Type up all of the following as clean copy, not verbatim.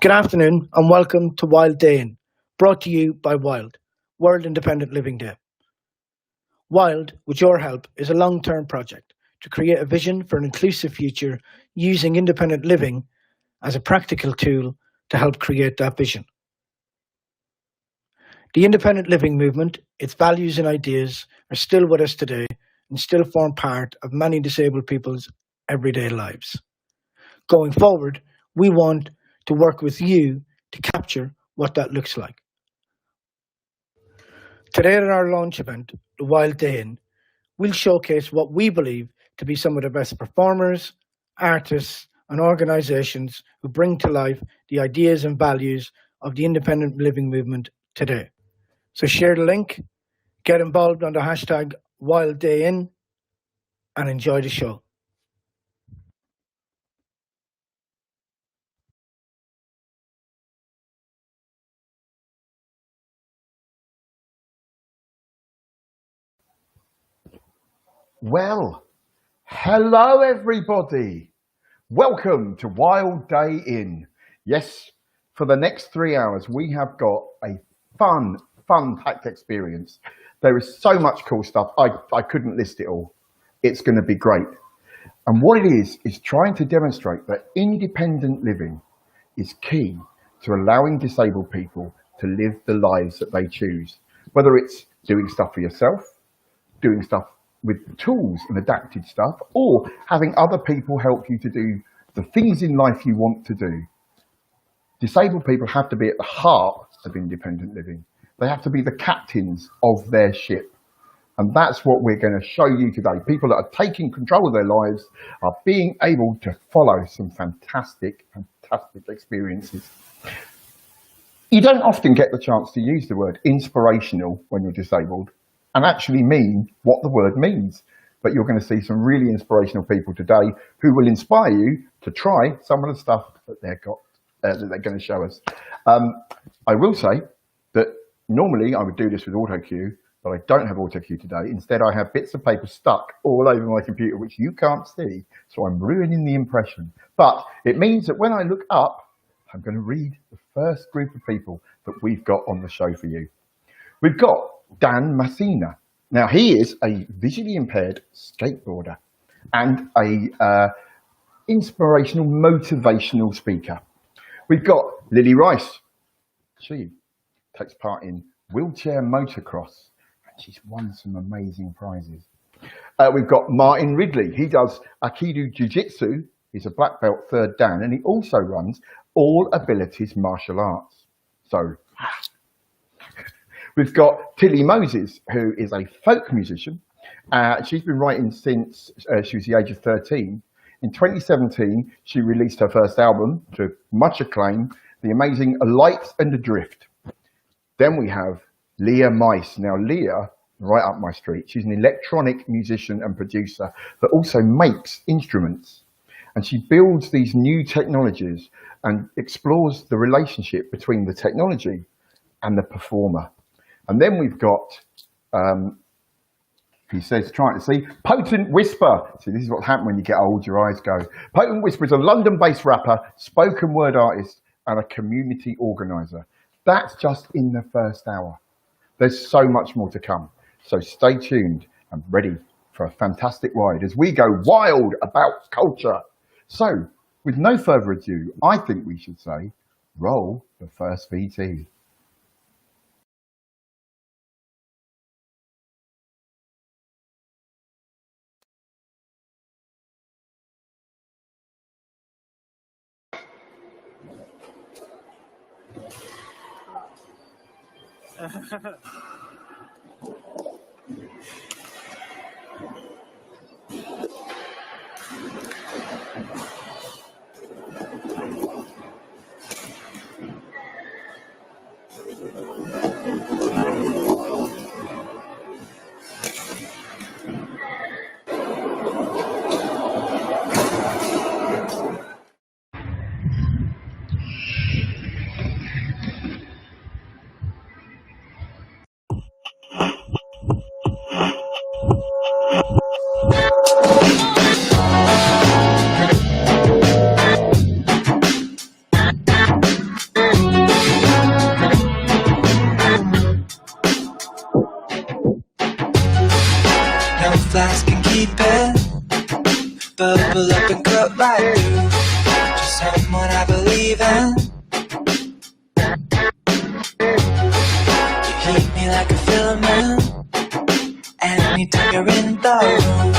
Good afternoon and welcome to Wild Day In, brought to you by Wild, World Independent Living Day. Wild, with your help, is a long-term project to create a vision for an inclusive future using independent living as a practical tool to help create that vision. The independent living movement, its values and ideas are still with us today and still form part of many disabled people's everyday lives. Going forward, we want to work with you to capture what that looks like. Today at our launch event, the Wild Day In, we'll showcase what we believe to be some of the best performers, artists and organisations who bring to life the ideas and values of the independent living movement today. So share the link, get involved on the hashtag WildDayIn and enjoy the show. Well, hello everybody. Welcome to Wild Day In. Yes, for the next 3 hours, we have got a fun-packed experience. There is so much cool stuff. I couldn't list it all. It's going to be great. And what it is trying to demonstrate that independent living is key to allowing disabled people to live the lives that they choose. Whether it's doing stuff for yourself, doing stuff with tools and adapted stuff, or having other people help you to do the things in life you want to do. Disabled people have to be at the heart of independent living. They have to be the captains of their ship. And that's what we're going to show you today. People that are taking control of their lives are being able to follow some fantastic experiences. You don't often get the chance to use the word inspirational when you're disabled and actually mean what the word means. But you're going to see some really inspirational people today who will inspire you to try some of the stuff that they're going to show us. I will say that normally I would do this with AutoCue, but I don't have AutoCue today. Instead, I have bits of paper stuck all over my computer, which you can't see, so I'm ruining the impression. But it means that when I look up, I'm going to read the first group of people that we've got on the show for you. We've got Dan Massina. Now, he is a visually impaired skateboarder and a inspirational, motivational speaker. We've got Lily Rice. She takes part in wheelchair motocross and she's won some amazing prizes. We've got Martin Ridley. He does Aikido Jiu-Jitsu. He's a black belt 3rd Dan, and he also runs All Abilities Martial Arts. So we've got Tilly Moses, who is a folk musician. She's been writing since she was the age of 13. In 2017, she released her first album to much acclaim, the amazing A Light and Adrift. Then we have Leah Mice. Now, Leah, right up my street, she's an electronic musician and producer, but also makes instruments. And she builds these new technologies and explores the relationship between the technology and the performer. And then we've got, he says, trying to see, Potent Whisper. See, this is what happens when you get old, your eyes go. Potent Whisper is a London-based rapper, spoken word artist, and a community organizer. That's just in the first hour. There's so much more to come. So stay tuned and ready for a fantastic ride as we go wild about culture. So, with no further ado, I think we should say, roll the first VT. flask and keep it. Bubble up and cut right through. Just someone I believe in. You heat me like a filament. Anytime you're in the room,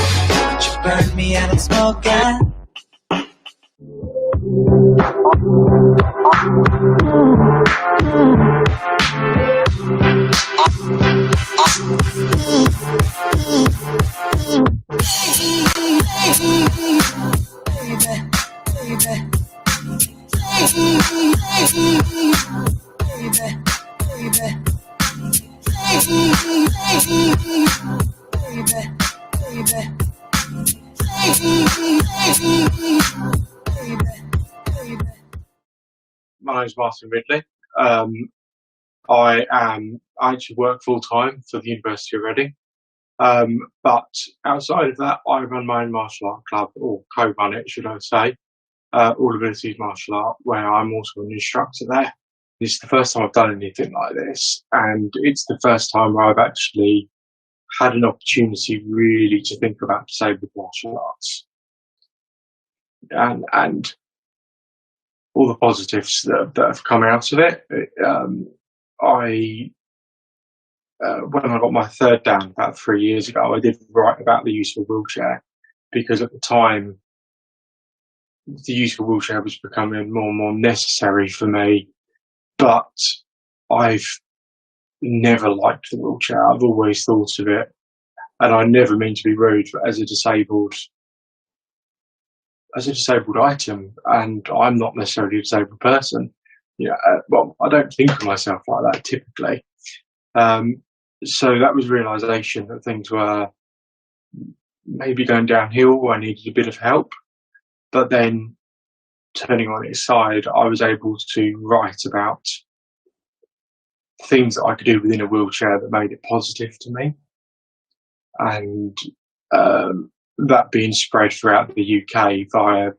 you burn me and I'm smoking. My name's Martin Ridley. I actually work full time for the University of Reading. But outside of that, I run my own martial art club, or co-run it, should I say, All Abilities Martial Art, where I'm also an instructor there. This is the first time I've done anything like this, and it's the first time where I've actually had an opportunity really to think about disabled martial arts. And all the positives that have come out of it. When I got my third down about 3 years ago, I did write about the use of a wheelchair, because at the time, the use of a wheelchair was becoming more and more necessary for me. But I've never liked the wheelchair. I've always thought of it, and I never mean to be rude, but as a disabled item, and I'm not necessarily a disabled person. Well, I don't think of myself like that typically. So that was realisation that things were maybe going downhill. I needed a bit of help, but then turning on its side, I was able to write about things that I could do within a wheelchair that made it positive to me, and that being spread throughout the UK via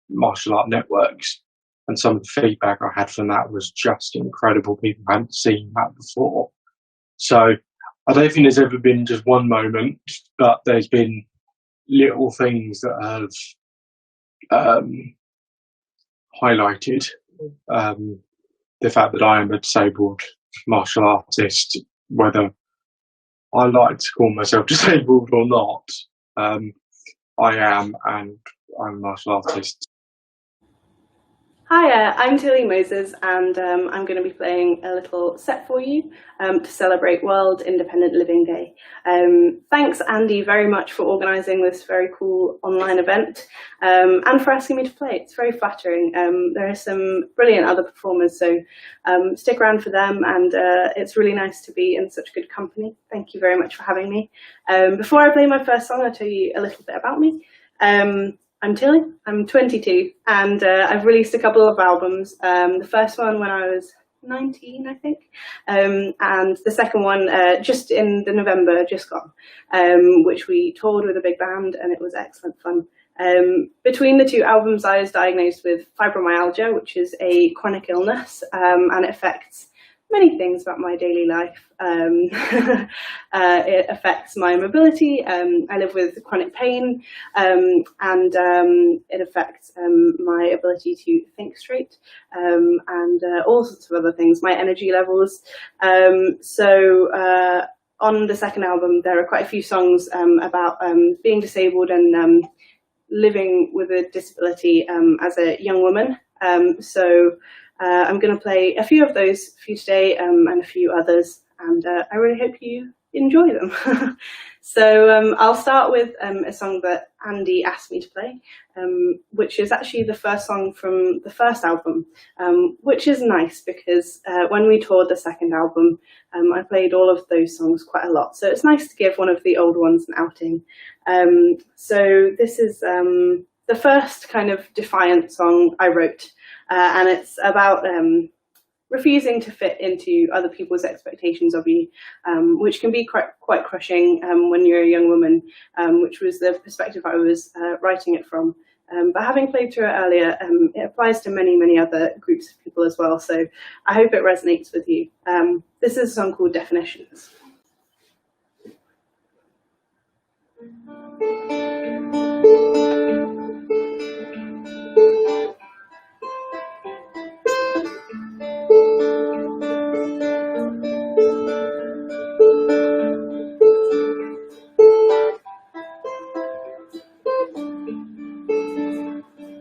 martial art networks. And some of the feedback I had from that was just incredible. People hadn't seen that before. So I don't think there's ever been just one moment, but there's been little things that have highlighted the fact that I am a disabled martial artist, whether I like to call myself disabled or not. I am, and I'm a martial artist. Hi, I'm Tilly Moses, and I'm going to be playing a little set for you to celebrate World Independent Living Day. Thanks, Andy, very much for organising this very cool online event and for asking me to play. It's very flattering. There are some brilliant other performers, so stick around for them, and it's really nice to be in such good company. Thank you very much for having me. Before I play my first song, I'll tell you a little bit about me. I'm Tilly, I'm 22, and I've released a couple of albums. The first one when I was 19, I think, and the second one just in the November just gone, which we toured with a big band, and it was excellent fun. Between the two albums, I was diagnosed with fibromyalgia, which is a chronic illness, and it affects many things about my daily life. It affects my mobility. I live with chronic pain, and it affects my ability to think straight, and all sorts of other things, my energy levels. On the second album, there are quite a few songs about being disabled and living with a disability as a young woman. I'm going to play a few of those for you today, and a few others, and I really hope you enjoy them. I'll start with a song that Andy asked me to play, which is actually the first song from the first album, which is nice because when we toured the second album, I played all of those songs quite a lot. So it's nice to give one of the old ones an outing. This is the first kind of defiant song I wrote. And it's about refusing to fit into other people's expectations of you, which can be quite crushing when you're a young woman, which was the perspective I was writing it from. But having played through it earlier, it applies to many, many other groups of people as well. So I hope it resonates with you. This is a song called Definitions.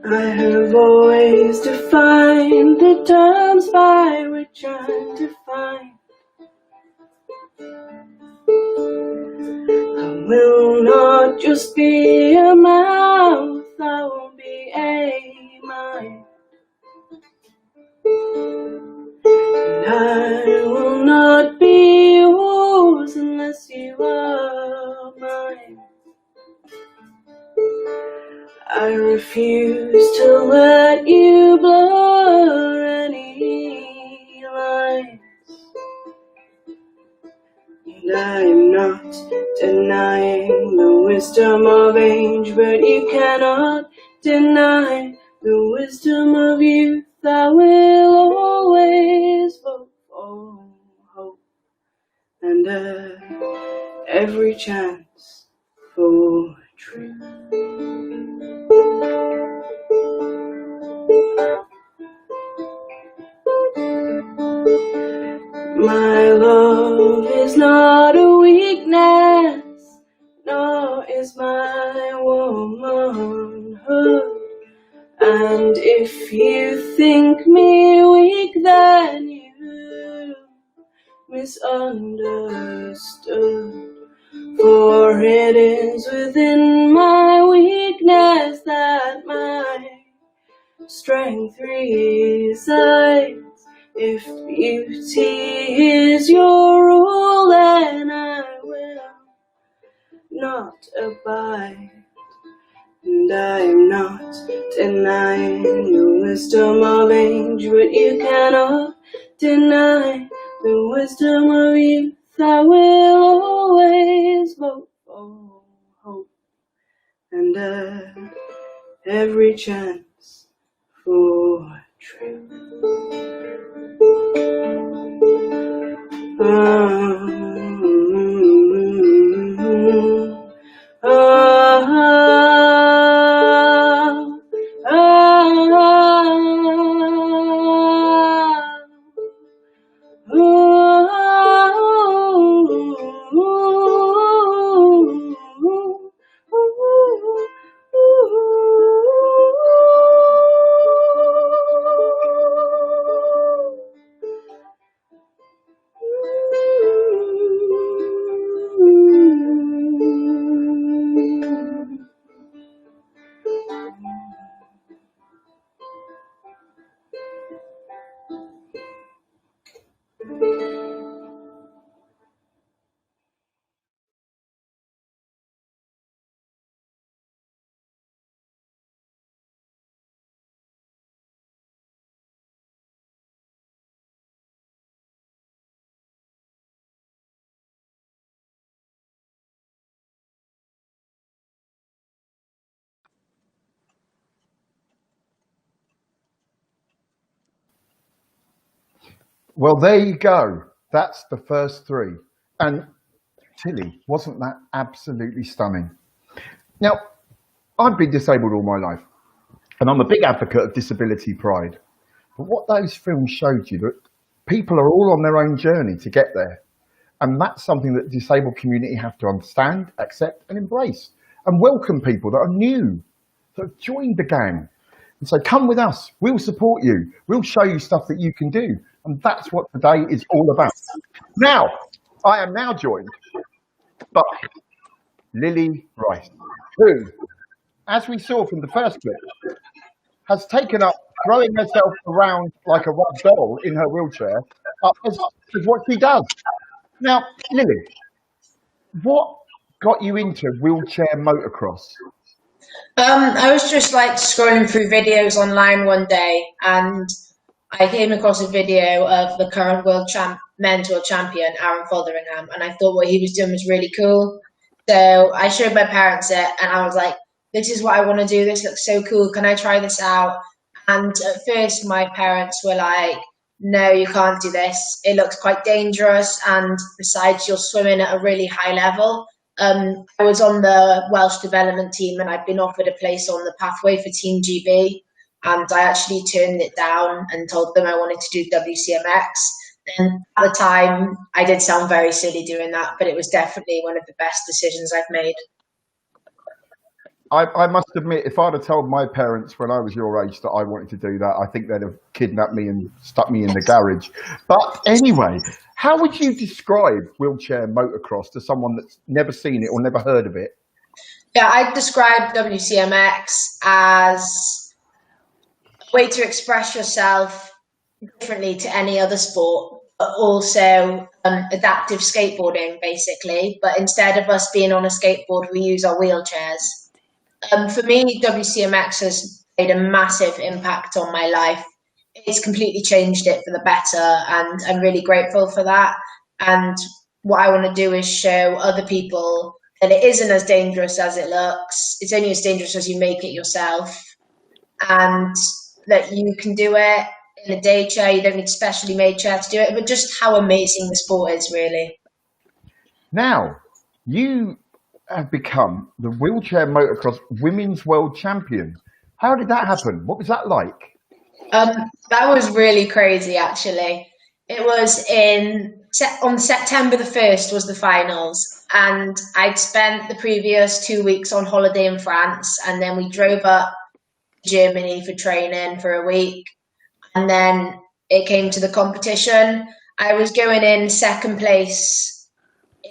I have always defined the terms by which I'm defined. I will not just be a mouth, I won't be a mind. And I will not be yours unless you are mine. I refuse to let you blur any lines. And I am not denying the wisdom of age, but you cannot deny the wisdom of youth. I will always vote for hope and every chance for truth. My love is not a weakness, nor is my womanhood. And if you think me weak, then you misunderstood. For it is within my weakness that my strength resides. If beauty is your rule, then I will not abide. And I am not denying the wisdom of age, but you cannot deny the wisdom of youth. I will always vote for hope and every chance for truth. Well, there you go. That's the first three. And Tilly, wasn't that absolutely stunning? Now, I've been disabled all my life, and I'm a big advocate of disability pride. But what those films showed you, that people are all on their own journey to get there. And that's something that the disabled community have to understand, accept, and embrace. And welcome people that are new, that have joined the gang. And so come with us, we'll support you, we'll show you stuff that you can do. And that's what today is all about. Now, I am now joined by Lily Rice, who, as we saw from the first clip, has taken up throwing herself around like a rug doll in her wheelchair as what she does. Now, Lily, what got you into wheelchair motocross? I was just like scrolling through videos online one day, and I came across a video of the current men's world champion, Aaron Fotheringham, and I thought what he was doing was really cool. So I showed my parents it, and I was like, this is what I want to do. This looks so cool. Can I try this out? And at first my parents were like, no, you can't do this. It looks quite dangerous. And besides, you're swimming at a really high level. I was on the Welsh development team and I'd been offered a place on the pathway for Team GB, and I actually turned it down and told them I wanted to do WCMX. And at the time, I did sound very silly doing that, but it was definitely one of the best decisions I've made. I must admit, if I'd have told my parents when I was your age that I wanted to do that, I think they'd have kidnapped me and stuck me in the garage. But anyway, how would you describe wheelchair motocross to someone that's never seen it or never heard of it? Yeah, I'd describe WCMX as a way to express yourself differently to any other sport, but also adaptive skateboarding, basically. But instead of us being on a skateboard, we use our wheelchairs. For me, WCMX has made a massive impact on my life. It's completely changed it for the better, and I'm really grateful for that. And what I want to do is show other people that it isn't as dangerous as it looks. It's only as dangerous as you make it yourself, and that you can do it in a day chair. You don't need a specially made chair to do it, but just how amazing the sport is, really. Now, you have become the wheelchair motocross women's world champion. How did that happen? What was that like? That was really crazy, actually. It was on September the 1st was the finals, and I'd spent the previous 2 weeks on holiday in France, and then we drove up to Germany for training for a week, and then it came to the competition. I was going in second place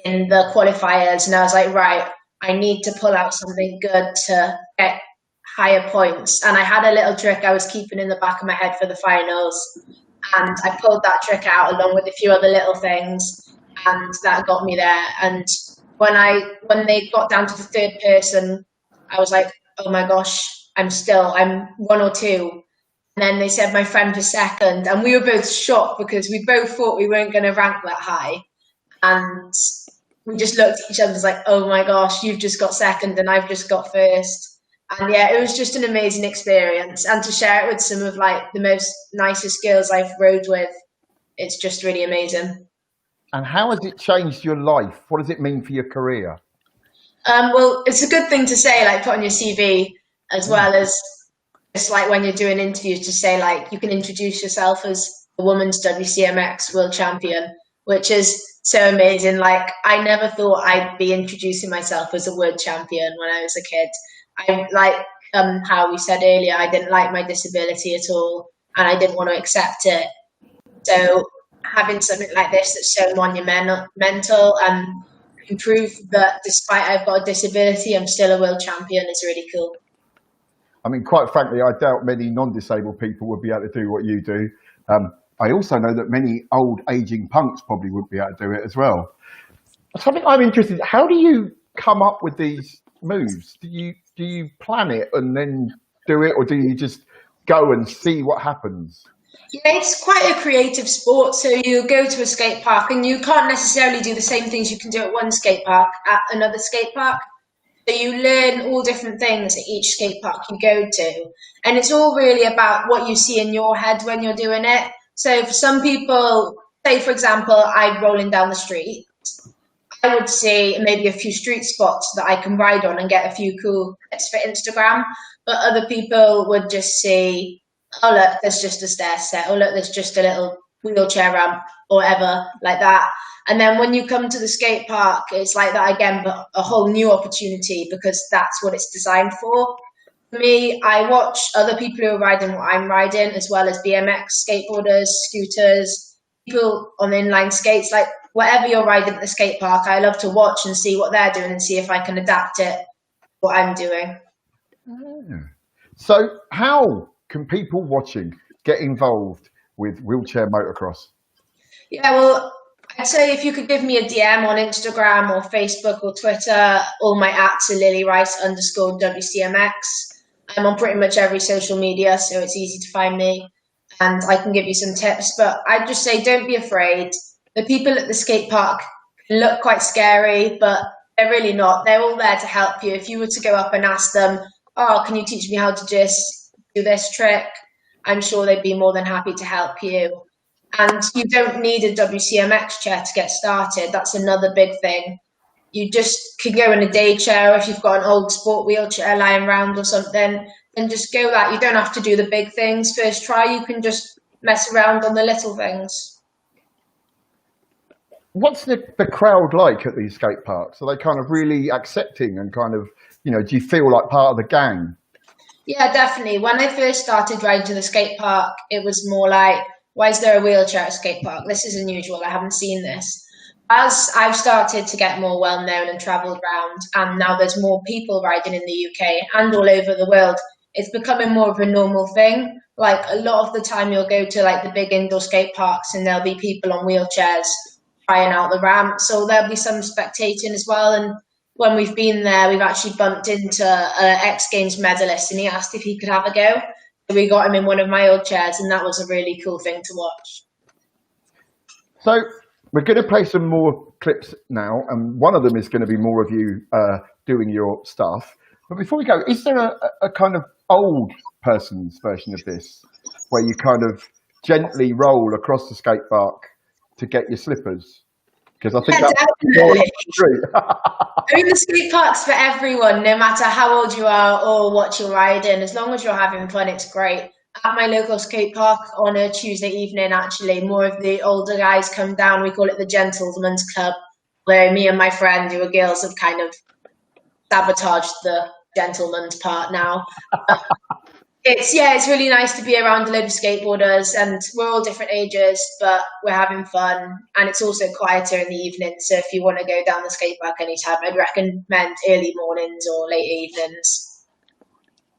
in the qualifiers, and I was like, right, I need to pull out something good to get higher points. And I had a little trick I was keeping in the back of my head for the finals, and I pulled that trick out along with a few other little things, and that got me there. And when they got down to the third person, I was like, oh my gosh, I'm 1 or 2. And then they said my friend was second, and we were both shocked because we both thought we weren't going to rank that high. And we just looked at each other and was like, oh my gosh, you've just got second and I've just got first. And yeah, it was just an amazing experience. And to share it with some of like the most nicest girls I've rode with, it's just really amazing. And how has it changed your life? What does it mean for your career? Well, it's a good thing to say, like put on your CV, as well as it's like when you're doing interviews to say like you can introduce yourself as the women's WCMX world champion, which is so amazing. Like I never thought I'd be introducing myself as a world champion when I was a kid. I like how we said earlier, I didn't like my disability at all, and I didn't want to accept it. So having something like this that's so monumental and can prove that despite I've got a disability, I'm still a world champion is really cool. I mean, quite frankly, I doubt many non-disabled people would be able to do what you do. I also know that many old aging punks probably wouldn't be able to do it as well. Something I'm interested in, how do you come up with these moves? Do you plan it and then do it, or do you just go and see what happens? Yeah, it's quite a creative sport. So you go to a skate park and you can't necessarily do the same things you can do at one skate park at another skate park. So you learn all different things at each skate park you go to. And it's all really about what you see in your head when you're doing it. So for some people, say for example, I'm rolling down the street, I would see maybe a few street spots that I can ride on and get a few cool bits for Instagram. But other people would just see, oh look, there's just a stair set, or look, there's just a little wheelchair ramp, or whatever, like that. And then when you come to the skate park, it's like that again, but a whole new opportunity because that's what it's designed for. For me, I watch other people who are riding what I'm riding, as well as BMX skateboarders, scooters, people on inline skates, like whatever you're riding at the skate park, I love to watch and see what they're doing and see if I can adapt it to what I'm doing. So how can people watching get involved with wheelchair motocross? Yeah, well, I'd say if you could give me a DM on Instagram or Facebook or Twitter, all my ats are LilyRice_WCMX. I'm on pretty much every social media, so it's easy to find me, and I can give you some tips. But I'd just say don't be afraid. The people at the skate park can look quite scary, but they're really not. They're all there to help you. If you were to go up and ask them, oh, can you teach me how to just do this trick? I'm sure they'd be more than happy to help you. And you don't need a WCMX chair to get started. That's another big thing. you just can go in a day chair. If you've got an old sport wheelchair lying around or something, then just go that. You don't have to do the big things first try. You can just mess around on the little things. What's the crowd like at these skate parks? Are they kind of really accepting and kind of, do you feel like part of the gang? Yeah, definitely. When I first started riding to the skate park, it was more like, why is there a wheelchair at a skate park? This is unusual. I haven't seen this. As I've started to get more well known and travelled around, and now there's more people riding in the UK and all over the world, it's becoming more of a normal thing. Like a lot of the time you'll go to like the big indoor skate parks and there'll be people on wheelchairs trying out the ramp. So there'll be some spectating as well. And when we've been there, we've actually bumped into an X Games medalist and he asked if he could have a go. So we got him in one of my old chairs and that was a really cool thing to watch. So we're going to play some more clips now, and one of them is going to be more of you doing your stuff. But before we go, is there a kind of old person's version of this, where you kind of gently roll across the skate park to get your slippers? Because I think definitely. True. I mean, the skate park's for everyone, no matter how old you are or what you're riding. As long as you're having fun, it's great. At my local skate park on a Tuesday evening, actually, more of the older guys come down. We call it the Gentlemen's Club, where me and my friend, who are girls, have kind of sabotaged the gentleman's part now. It's really nice to be around a load of skateboarders, and we're all different ages, but we're having fun, and it's also quieter in the evening. So if you want to go down the skate park anytime, I'd recommend early mornings or late evenings.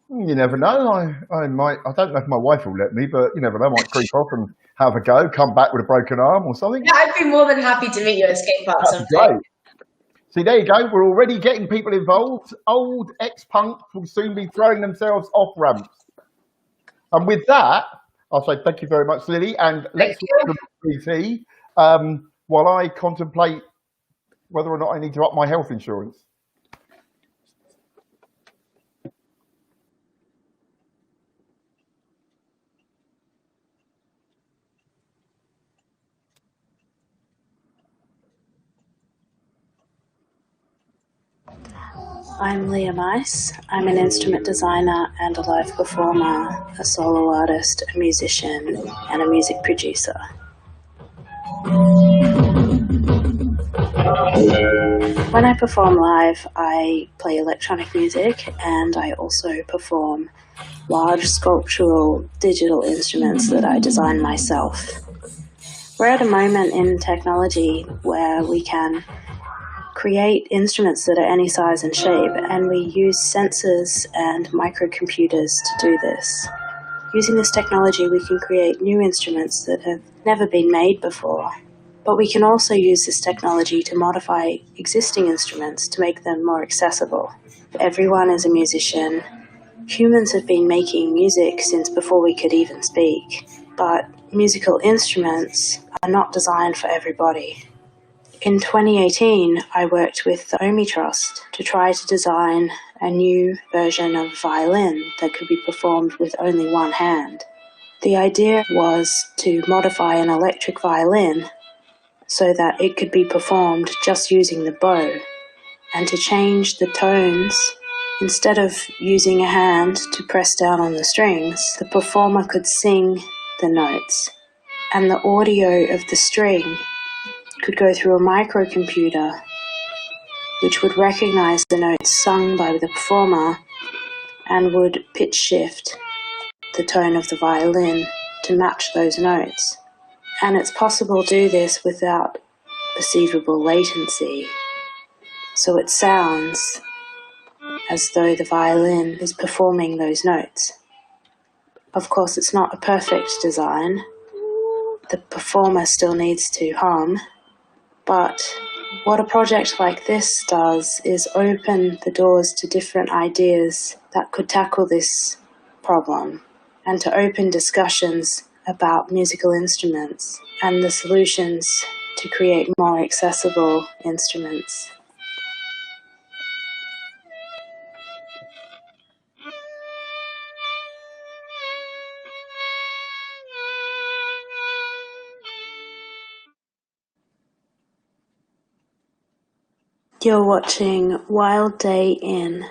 You never know. I might. I don't know if my wife will let me, but you never know. I might creep off and have a go. Come back with a broken arm or something. Yeah, I'd be more than happy to meet you at a skate park someday. Great. See, there you go. We're already getting people involved. Old ex-punk will soon be throwing themselves off ramps. And with that, I'll say thank you very much, Lily, and let's welcome PT while I contemplate whether or not I need to up my health insurance. I'm Leah Mice. I'm an instrument designer and a live performer, a solo artist, a musician, and a music producer. When I perform live, I play electronic music and I also perform large sculptural digital instruments that I design myself. We're at a moment in technology where we can create instruments that are any size and shape, and we use sensors and microcomputers to do this. Using this technology, we can create new instruments that have never been made before, but we can also use this technology to modify existing instruments to make them more accessible. Everyone is a musician. Humans have been making music since before we could even speak, but musical instruments are not designed for everybody. In 2018, I worked with the OMI Trust to try to design a new version of violin that could be performed with only one hand. The idea was to modify an electric violin so that it could be performed just using the bow, and to change the tones. Instead of using a hand to press down on the strings, the performer could sing the notes, and the audio of the string could go through a microcomputer which would recognize the notes sung by the performer and would pitch shift the tone of the violin to match those notes. And it's possible to do this without perceivable latency, so it sounds as though the violin is performing those notes. Of course, it's not a perfect design. The performer still needs to hum. But what a project like this does is open the doors to different ideas that could tackle this problem, and to open discussions about musical instruments and the solutions to create more accessible instruments. You're watching Wild Day In.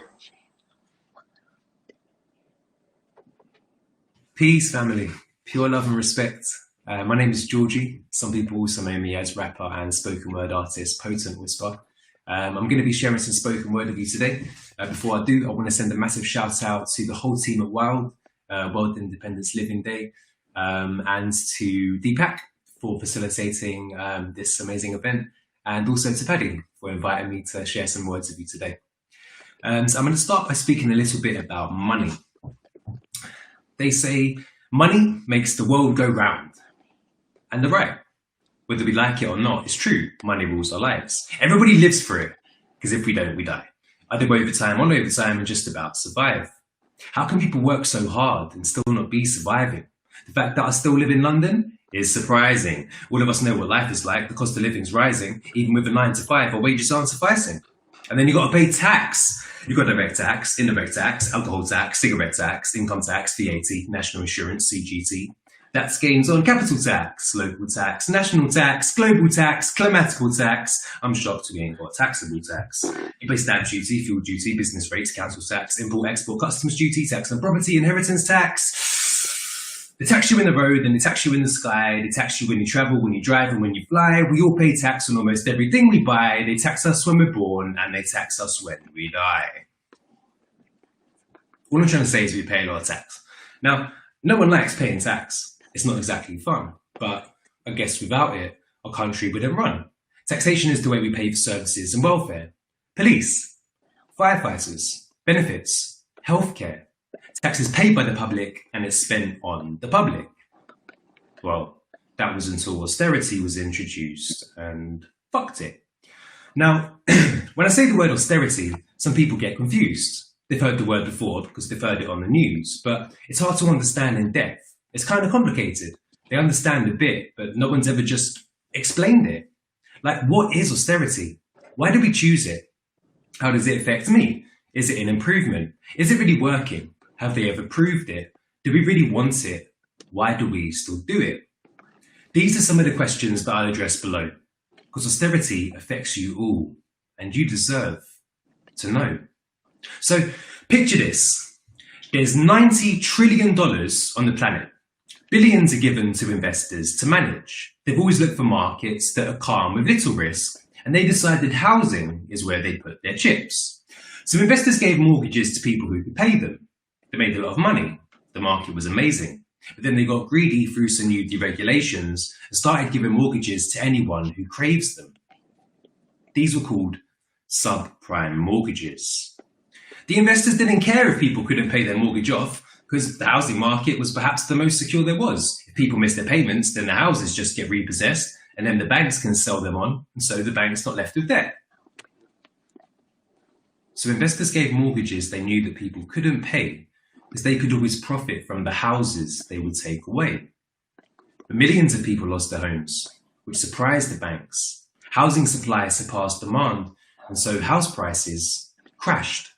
Peace, family. Pure love and respect. My name is Georgie. Some people also know me as rapper and spoken word artist, Potent Whisper. I'm going to be sharing some spoken word with you today. Before I do, I want to send a massive shout out to the whole team at Wild, World Independence Living Day, and to Deepak for facilitating this amazing event, and also to Paddy for inviting me to share some words with you today. So I'm going to start by speaking a little bit about money. They say money makes the world go round. And they're right. Whether we like it or not, it's true. Money rules our lives. Everybody lives for it, because if we don't, we die. I do overtime, on overtime, and just about survive. How can people work so hard and still not be surviving? The fact that I still live in London is surprising. All of us know what life is like. The cost of living's rising. Even with a 9 to 5, our wages aren't sufficing. And then you've got to pay tax. You've got direct tax, indirect tax, alcohol tax, cigarette tax, income tax, VAT, national insurance, CGT. That's gains on capital tax, local tax, national tax, global tax, climatical tax. I'm shocked we ain't got taxable tax. You pay stamp duty, fuel duty, business rates, council tax, import, export, customs duty, tax on property, inheritance tax. They tax you in the road, and they tax you in the sky. They tax you when you travel, when you drive, and when you fly. We all pay tax on almost everything we buy. They tax us when we're born, and they tax us when we die. All I'm trying to say is we pay a lot of tax. Now, no one likes paying tax. It's not exactly fun, but I guess without it, our country wouldn't run. Taxation is the way we pay for services and welfare. Police, firefighters, benefits, healthcare. Tax is paid by the public and it's spent on the public. Well, that was until austerity was introduced and fucked it. Now, when I say the word austerity, some people get confused. They've heard the word before because they've heard it on the news, but it's hard to understand in depth. It's kind of complicated. They understand a bit, but no one's ever just explained it. Like, what is austerity? Why do we choose it? How does it affect me? Is it an improvement? Is it really working? Have they ever proved it? Do we really want it? Why do we still do it? These are some of the questions that I'll address below, because austerity affects you all, and you deserve to know. So picture this. There's $90 trillion on the planet. Billions are given to investors to manage. They've always looked for markets that are calm with little risk, and they decided housing is where they put their chips. So investors gave mortgages to people who could pay them. They made a lot of money. The market was amazing. But then they got greedy through some new deregulations and started giving mortgages to anyone who craves them. These were called subprime mortgages. The investors didn't care if people couldn't pay their mortgage off because the housing market was perhaps the most secure there was. If people miss their payments, then the houses just get repossessed and then the banks can sell them on, and so the bank's not left with debt. So investors gave mortgages they knew that people couldn't pay because they could always profit from the houses they would take away. But millions of people lost their homes, which surprised the banks. Housing supply surpassed demand, and so house prices crashed.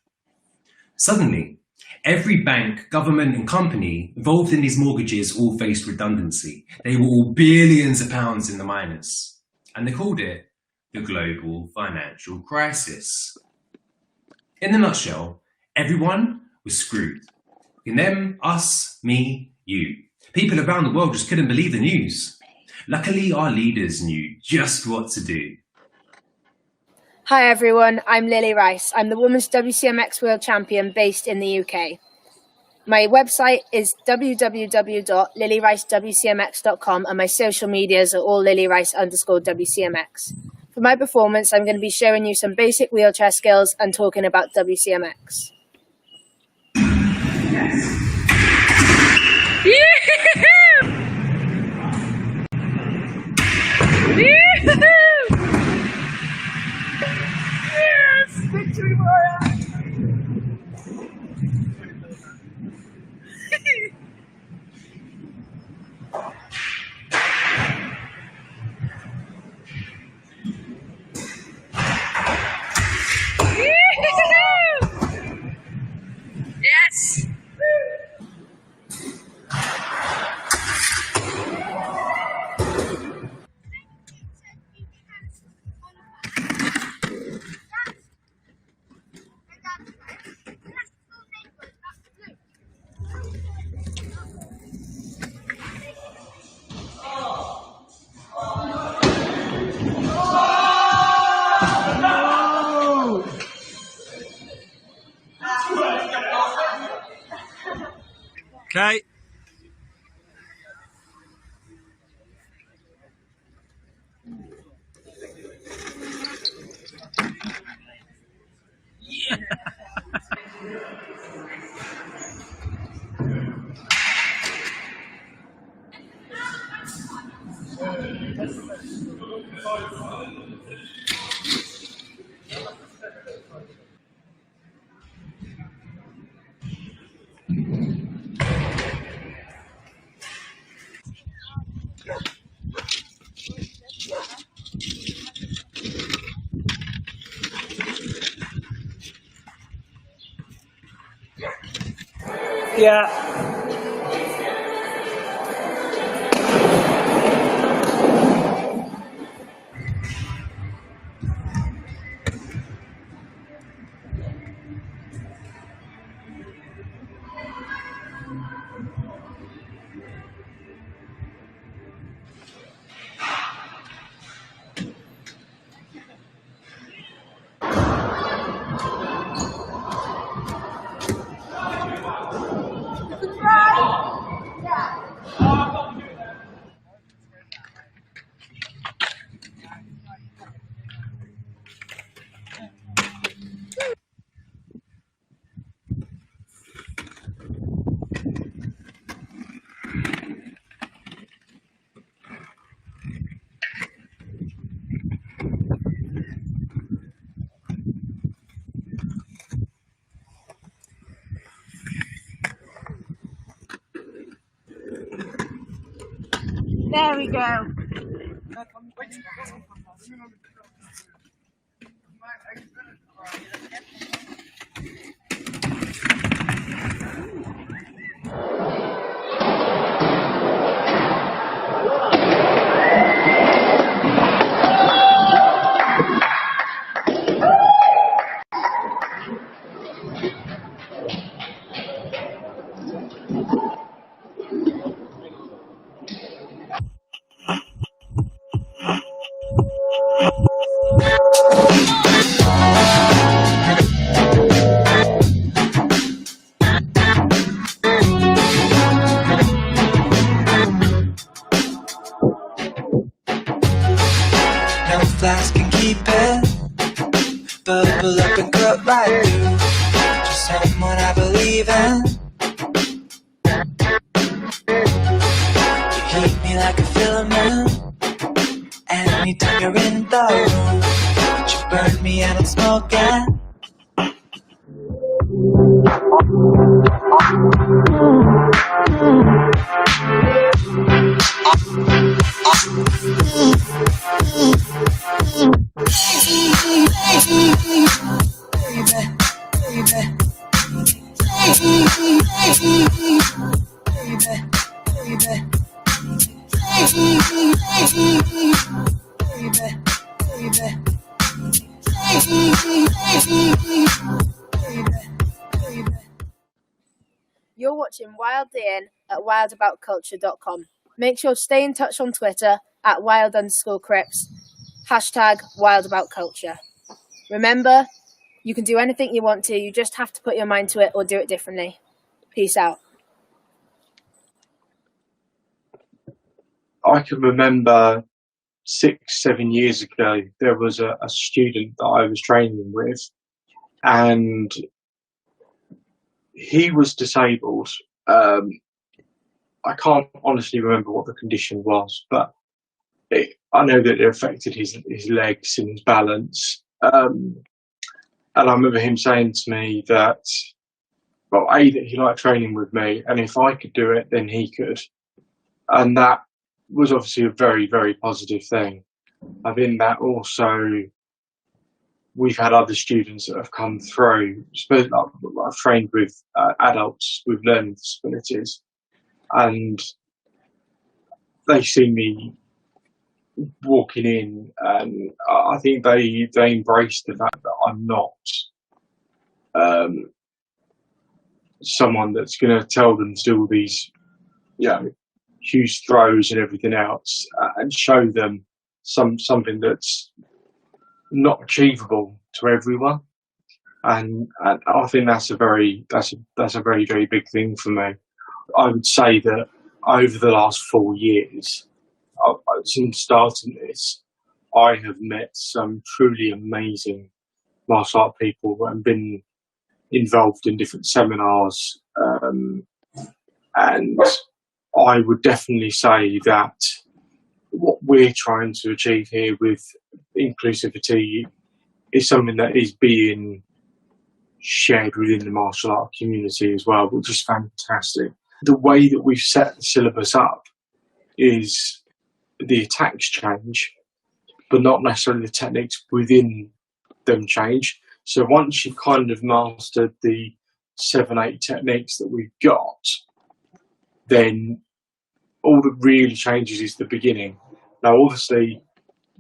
Suddenly, every bank, government and company involved in these mortgages all faced redundancy. They were all billions of pounds in the minus, and they called it the global financial crisis. In a nutshell, everyone was screwed. In them, us, me, you. People around the world just couldn't believe the news. Luckily, our leaders knew just what to do. Hi everyone, I'm Lily Rice. I'm the Women's WCMX World Champion based in the UK. My website is www.lilyricewcmx.com and my social medias are all lilyrice_WCMX. For my performance, I'm going to be showing you some basic wheelchair skills and talking about WCMX. Victory Warrior! Yes! Okay. Yeah. There we go. No flask can keep it. Bubble up and cut right through. Just someone I believe in. You heat me like a filament. Anytime you're in the room, you burn me and I'm smoking. You're watching Wild In at wildaboutculture.com. Make sure to stay in touch on Twitter at wild_crips, #wildaboutculture. Remember, you can do anything you want to, you just have to put your mind to it or do it differently. Peace out. I can remember 6-7 years ago, there was a student that I was training with, and he was disabled. I can't honestly remember what the condition was, but I know that it affected his legs and his balance. And I remember him saying to me that, well, that he liked training with me, and if I could do it, then he could. And that was obviously a very, very positive thing. I think that also we've had other students that have come through. I've trained with adults with learning disabilities, and they see me walking in, and I think they embrace the fact that I'm not someone that's going to tell them to do all these, huge throws and everything else, and show them something that's not achievable to everyone. And I think that's a very very big thing for me. I would say that over the last 4 years, since starting this, I have met some truly amazing martial art people and been involved in different seminars. And I would definitely say that what we're trying to achieve here with inclusivity is something that is being shared within the martial art community as well, which is fantastic. The way that we've set the syllabus up is the attacks change, but not necessarily the techniques within them change. So once you've kind of mastered the 7-8 techniques that we've got, then all that really changes is the beginning. Now, obviously,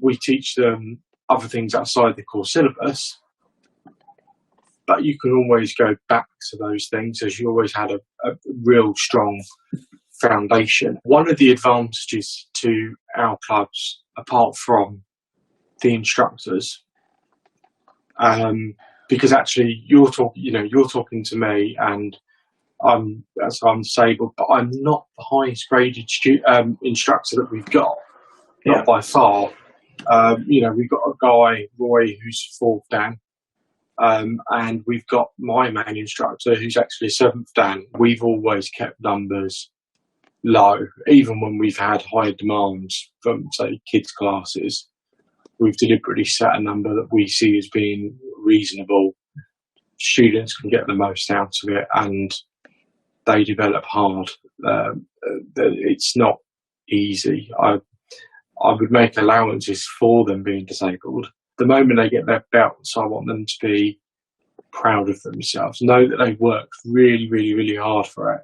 we teach them other things outside the core syllabus, but you can always go back to those things as you always had a real strong foundation. One of the advantages to our clubs, apart from the instructors, because actually you're talking to me, and I'm disabled, but I'm not the highest graded instructor that we've got, not by far. We've got a guy, Roy, who's 4th Dan, and we've got my main instructor, who's actually 7th Dan. We've always kept numbers low, even when we've had higher demands from, say, kids' classes. We've deliberately set a number that we see as being reasonable. Students can get the most out of it, and they develop hard. It's not easy. I would make allowances for them being disabled. The moment they get their belts, I want them to be proud of themselves, know that they've worked really, really, really hard for it,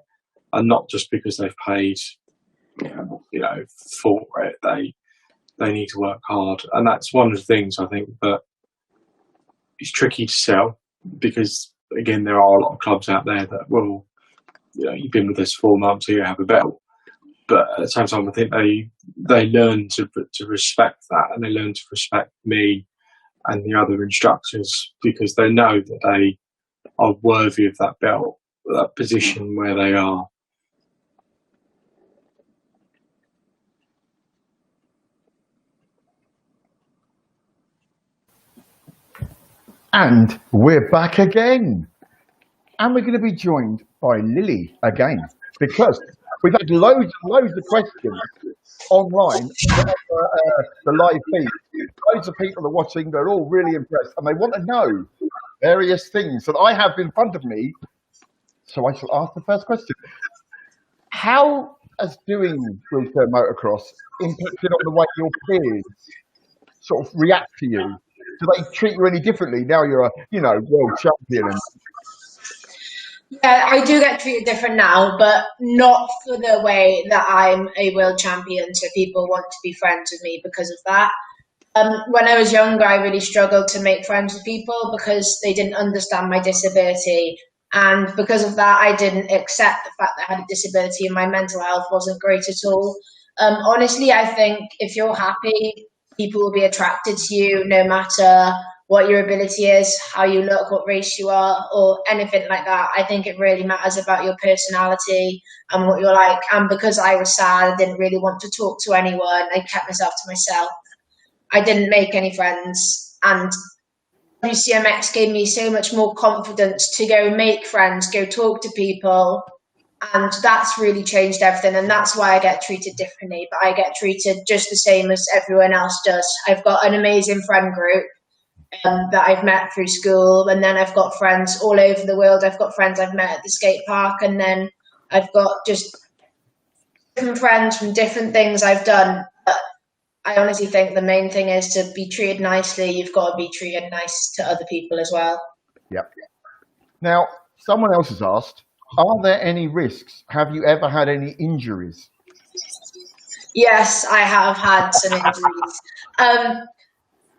and not just because they've paid, for it. They need to work hard, and that's one of the things I think that is tricky to sell, because again, there are a lot of clubs out there that will, you've been with us 4 months, so you have a belt. But at the same time, I think they learn to respect that, and they learn to respect me and the other instructors, because they know that they are worthy of that belt, that position where they are. And we're back again. And we're going to be joined by Lily again, because we've had loads and loads of questions online on the live feed. Loads of people are watching. They're all really impressed, and they want to know various things that I have in front of me. So I shall ask the first question. How has doing wheelchair motocross impacted on the way your peers sort of react to you? Do they treat you any differently now you're a world champion? Yeah, I do get treated different now, but not for the way that I'm a world champion, so people want to be friends with me because of that. When I was younger, I really struggled to make friends with people because they didn't understand my disability. And because of that, I didn't accept the fact that I had a disability, and my mental health wasn't great at all. Honestly, I think if you're happy, people will be attracted to you no matter what your ability is, how you look, what race you are, or anything like that. I think it really matters about your personality and what you're like. And because I was sad, I didn't really want to talk to anyone. I kept myself to myself. I didn't make any friends. And WCMX gave me so much more confidence to go make friends, go talk to people. And that's really changed everything. And that's why I get treated differently. But I get treated just the same as everyone else does. I've got an amazing friend group that I've met through school, and then I've got friends all over the world. I've got friends I've met at the skate park, and then I've got just different friends from different things I've done. But I honestly think the main thing is to be treated nicely. You've got to be treated nice to other people as well. Yep. Now, someone else has asked, are there any risks? Have you ever had any injuries? Yes, I have had some injuries.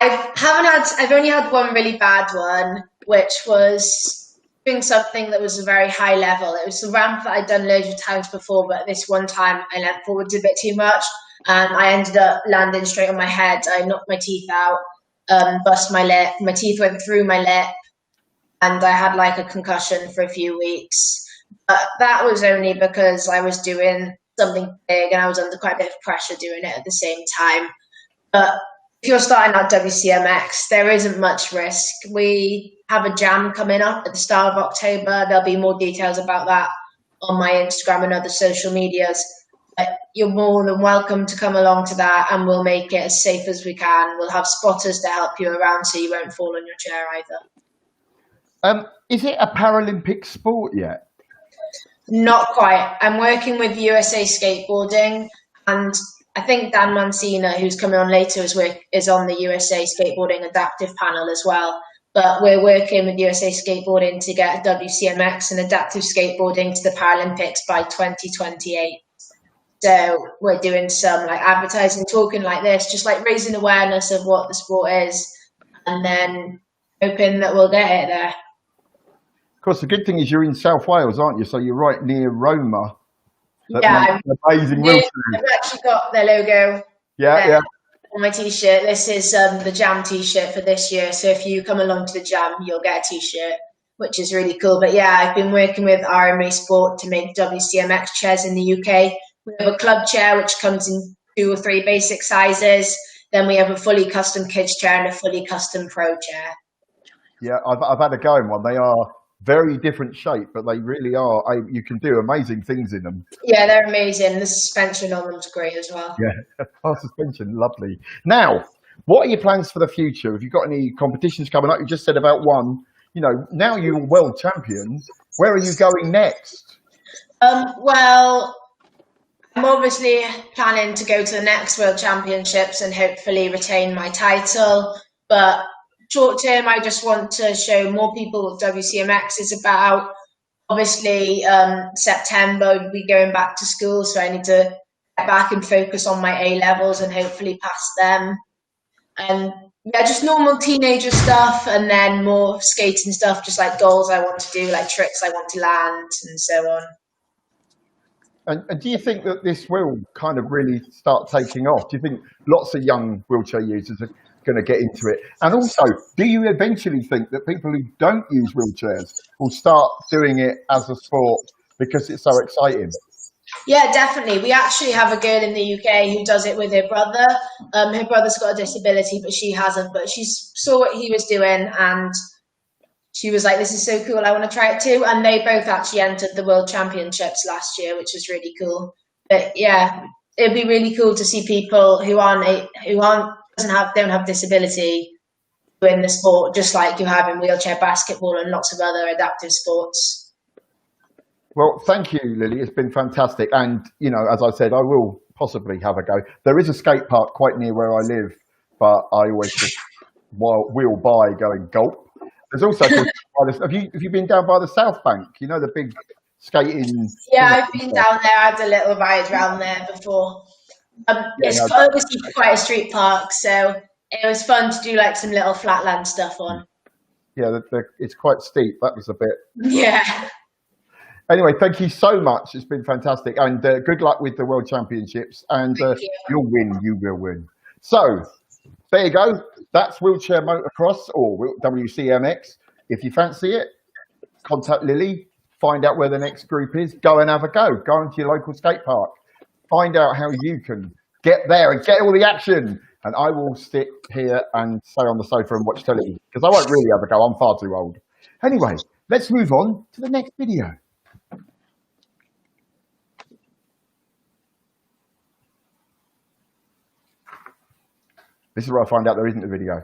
I've only had one really bad one, which was doing something that was a very high level. It was a ramp that I'd done loads of times before, but this one time I leant forwards a bit too much, and I ended up landing straight on my head. I knocked my teeth out, bust my lip. My teeth went through my lip, and I had like a concussion for a few weeks. But that was only because I was doing something big and I was under quite a bit of pressure doing it at the same time. But if you're starting at WCMX, there isn't much risk. We have a jam coming up at the start of October. There'll be more details about that on my Instagram and other social medias. But you're more than welcome to come along to that, and we'll make it as safe as we can. We'll have spotters to help you around so you won't fall on your chair either. Is it a Paralympic sport yet? Not quite. I'm working with USA Skateboarding, and I think Dan Mancina, who's coming on later, is on the USA Skateboarding Adaptive panel as well. But we're working with USA Skateboarding to get WCMX and adaptive skateboarding to the Paralympics by 2028. So we're doing some like advertising, talking like this, just like raising awareness of what the sport is, and then hoping that we'll get it there. Of course, the good thing is you're in South Wales, aren't you? So you're right near Roma. Yeah, amazing wheelchair. I've actually got their logo. Yeah. On my t-shirt. This is the Jam t-shirt for this year. So if you come along to the Jam, you'll get a t-shirt, which is really cool. But yeah, I've been working with RMA Sport to make WCMX chairs in the UK. We have a club chair, which comes in 2 or 3 basic sizes. Then we have a fully custom kids chair and a fully custom pro chair. Yeah, I've had a go in one. They are very different shape, but they really are. You can do amazing things in them. Yeah, they're amazing. The suspension on them's great as well. Yeah, our suspension, lovely. Now, what are your plans for the future? Have you got any competitions coming up? You just said about one. You know, now you're world champion. Where are you going next? Well, I'm obviously planning to go to the next World Championships and hopefully retain my title. But short term, I just want to show more people what WCMX is about. Obviously, September we'll be going back to school, so I need to get back and focus on my A levels and hopefully pass them. And yeah, just normal teenager stuff, and then more skating stuff, just like goals I want to do, like tricks I want to land, and so on. And do you think that this will kind of really start taking off? Do you think lots of young wheelchair users are going to get into it? And also, do you eventually think that people who don't use wheelchairs will start doing it as a sport because it's so exciting? Yeah, definitely. We actually have a girl in the UK who does it with her brother. Her brother's got a disability, but she hasn't. But she saw what he was doing and she was like, this is so cool, I want to try it too. And they both actually entered the World Championships last year, which was really cool. But yeah, it'd be really cool to see people who don't have disability in the sport, just like you have in wheelchair basketball and lots of other adaptive sports. Well, thank you, Lily. It's been fantastic. And, you know, as I said, I will possibly have a go. There is a skate park quite near where I live, but I always just wheel by going gulp. There's also, have you been down by the South Bank? You know, the big skating. Yeah, I've been down there. I had a little ride around there before. It's obviously quite a street park, so it was fun to do like some little flatland stuff on. Yeah, it's quite steep. That was a bit. Yeah. Anyway, thank you so much. It's been fantastic. And good luck with the World Championships. And you'll win. You will win. So there you go. That's wheelchair motocross or WCMX. If you fancy it, contact Lily. Find out where the next group is. Go and have a go. Go into your local skate park. Find out how you can get there and get all the action. And I will sit here and stay on the sofa and watch telly because I won't really have a go. I'm far too old. Anyway, let's move on to the next video. This is where I find out there isn't a video.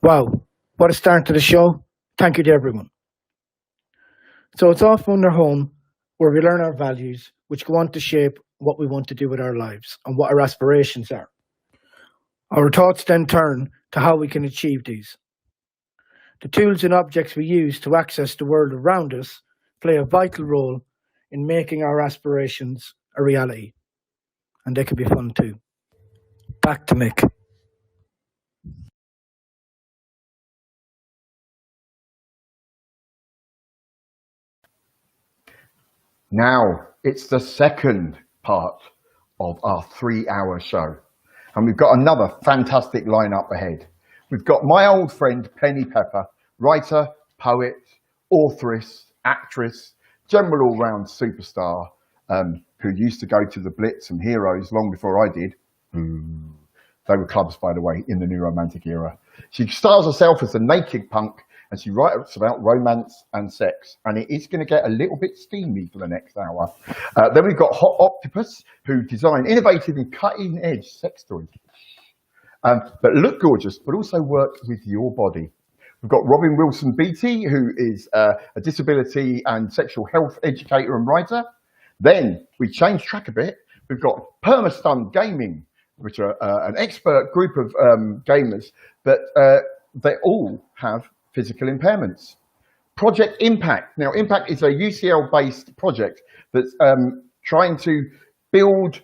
Wow, what a start to the show. Thank you to everyone. So it's off on their home where we learn our values, which go on to shape what we want to do with our lives and what our aspirations are. Our thoughts then turn to how we can achieve these. The tools and objects we use to access the world around us play a vital role in making our aspirations a reality. And they can be fun too. Back to Mick. Now, it's the second part of our 3-hour show. And we've got another fantastic lineup ahead. We've got my old friend, Penny Pepper, writer, poet, authoress, actress, general all-round superstar, who used to go to the Blitz and Heroes long before I did. They were clubs, by the way, in the New Romantic era. She styles herself as a naked punk, and she writes about romance and sex. And it is going to get a little bit steamy for the next hour. Then we've got Hot Octopus, who design innovative and cutting-edge sex toys that look gorgeous, but also work with your body. We've got Robin Wilson Beatty, who is a disability and sexual health educator and writer. Then we change track a bit. We've got Permastun Gaming, which are an expert group of gamers, but they all have physical impairments. Project Impact. Now, Impact is a UCL-based project that's trying to build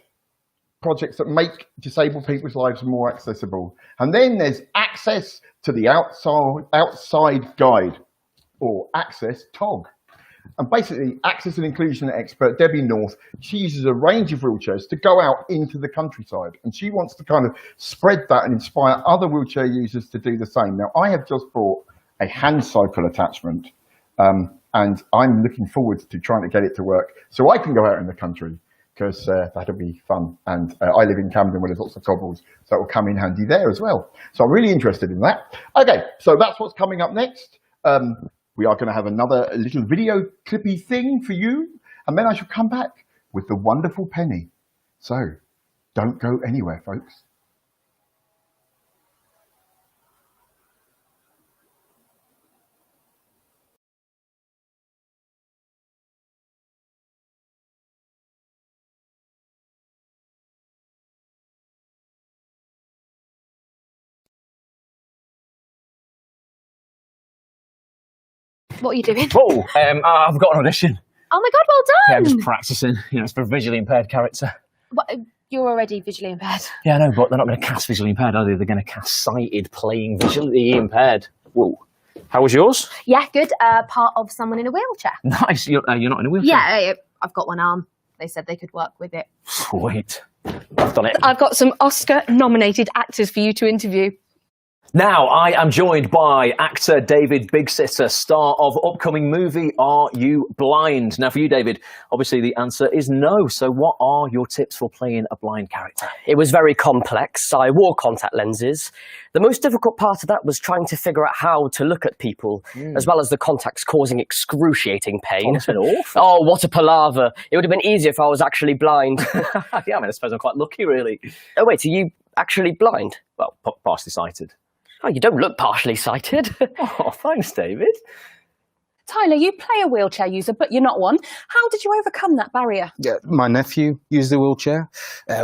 projects that make disabled people's lives more accessible. And then there's Access to the Outside Guide, or Access TOG. And basically, Access and Inclusion expert Debbie North, she uses a range of wheelchairs to go out into the countryside. And she wants to kind of spread that and inspire other wheelchair users to do the same. Now, I have just bought a hand cycle attachment, and I'm looking forward to trying to get it to work so I can go out in the country, because that'll be fun. And I live in Camden where there's lots of cobbles, so it will come in handy there as well. So I'm really interested in that. Okay, so that's what's coming up next. We are going to have another little video clippy thing for you, and then I shall come back with the wonderful Penny. So don't go anywhere, folks. What are you doing? Oh, I've got an audition. Oh my God, well Yeah, I'm done! just practicing. You know, it's for a visually impaired character. What, you're already visually impaired. Yeah, I know, but they're not going to cast visually impaired, are they? They're going to cast sighted playing visually impaired. Whoa. How was yours? Yeah, good. Part of someone in a wheelchair. Nice. You're not in a wheelchair? Yeah, I've got one arm. They said they could work with it. Sweet. I've done it. I've got some Oscar-nominated actors for you to interview. Now, I am joined by actor David Bigsitter, star of upcoming movie Are You Blind? Now, for you, David, obviously the answer is no. So what are your tips for playing a blind character? It was very complex. I wore contact lenses. The most difficult part of that was trying to figure out how to look at people, as well as the contacts causing excruciating pain. That's been awful. Oh, what a palaver. It would have been easier if I was actually blind. Yeah, I mean, I suppose I'm quite lucky, really. Oh, wait, are you actually blind? Well, partially sighted. Oh, you don't look partially sighted. Oh, thanks, David. Tyler, you play a wheelchair user, but you're not one. How did you overcome that barrier? Yeah, my nephew used the wheelchair.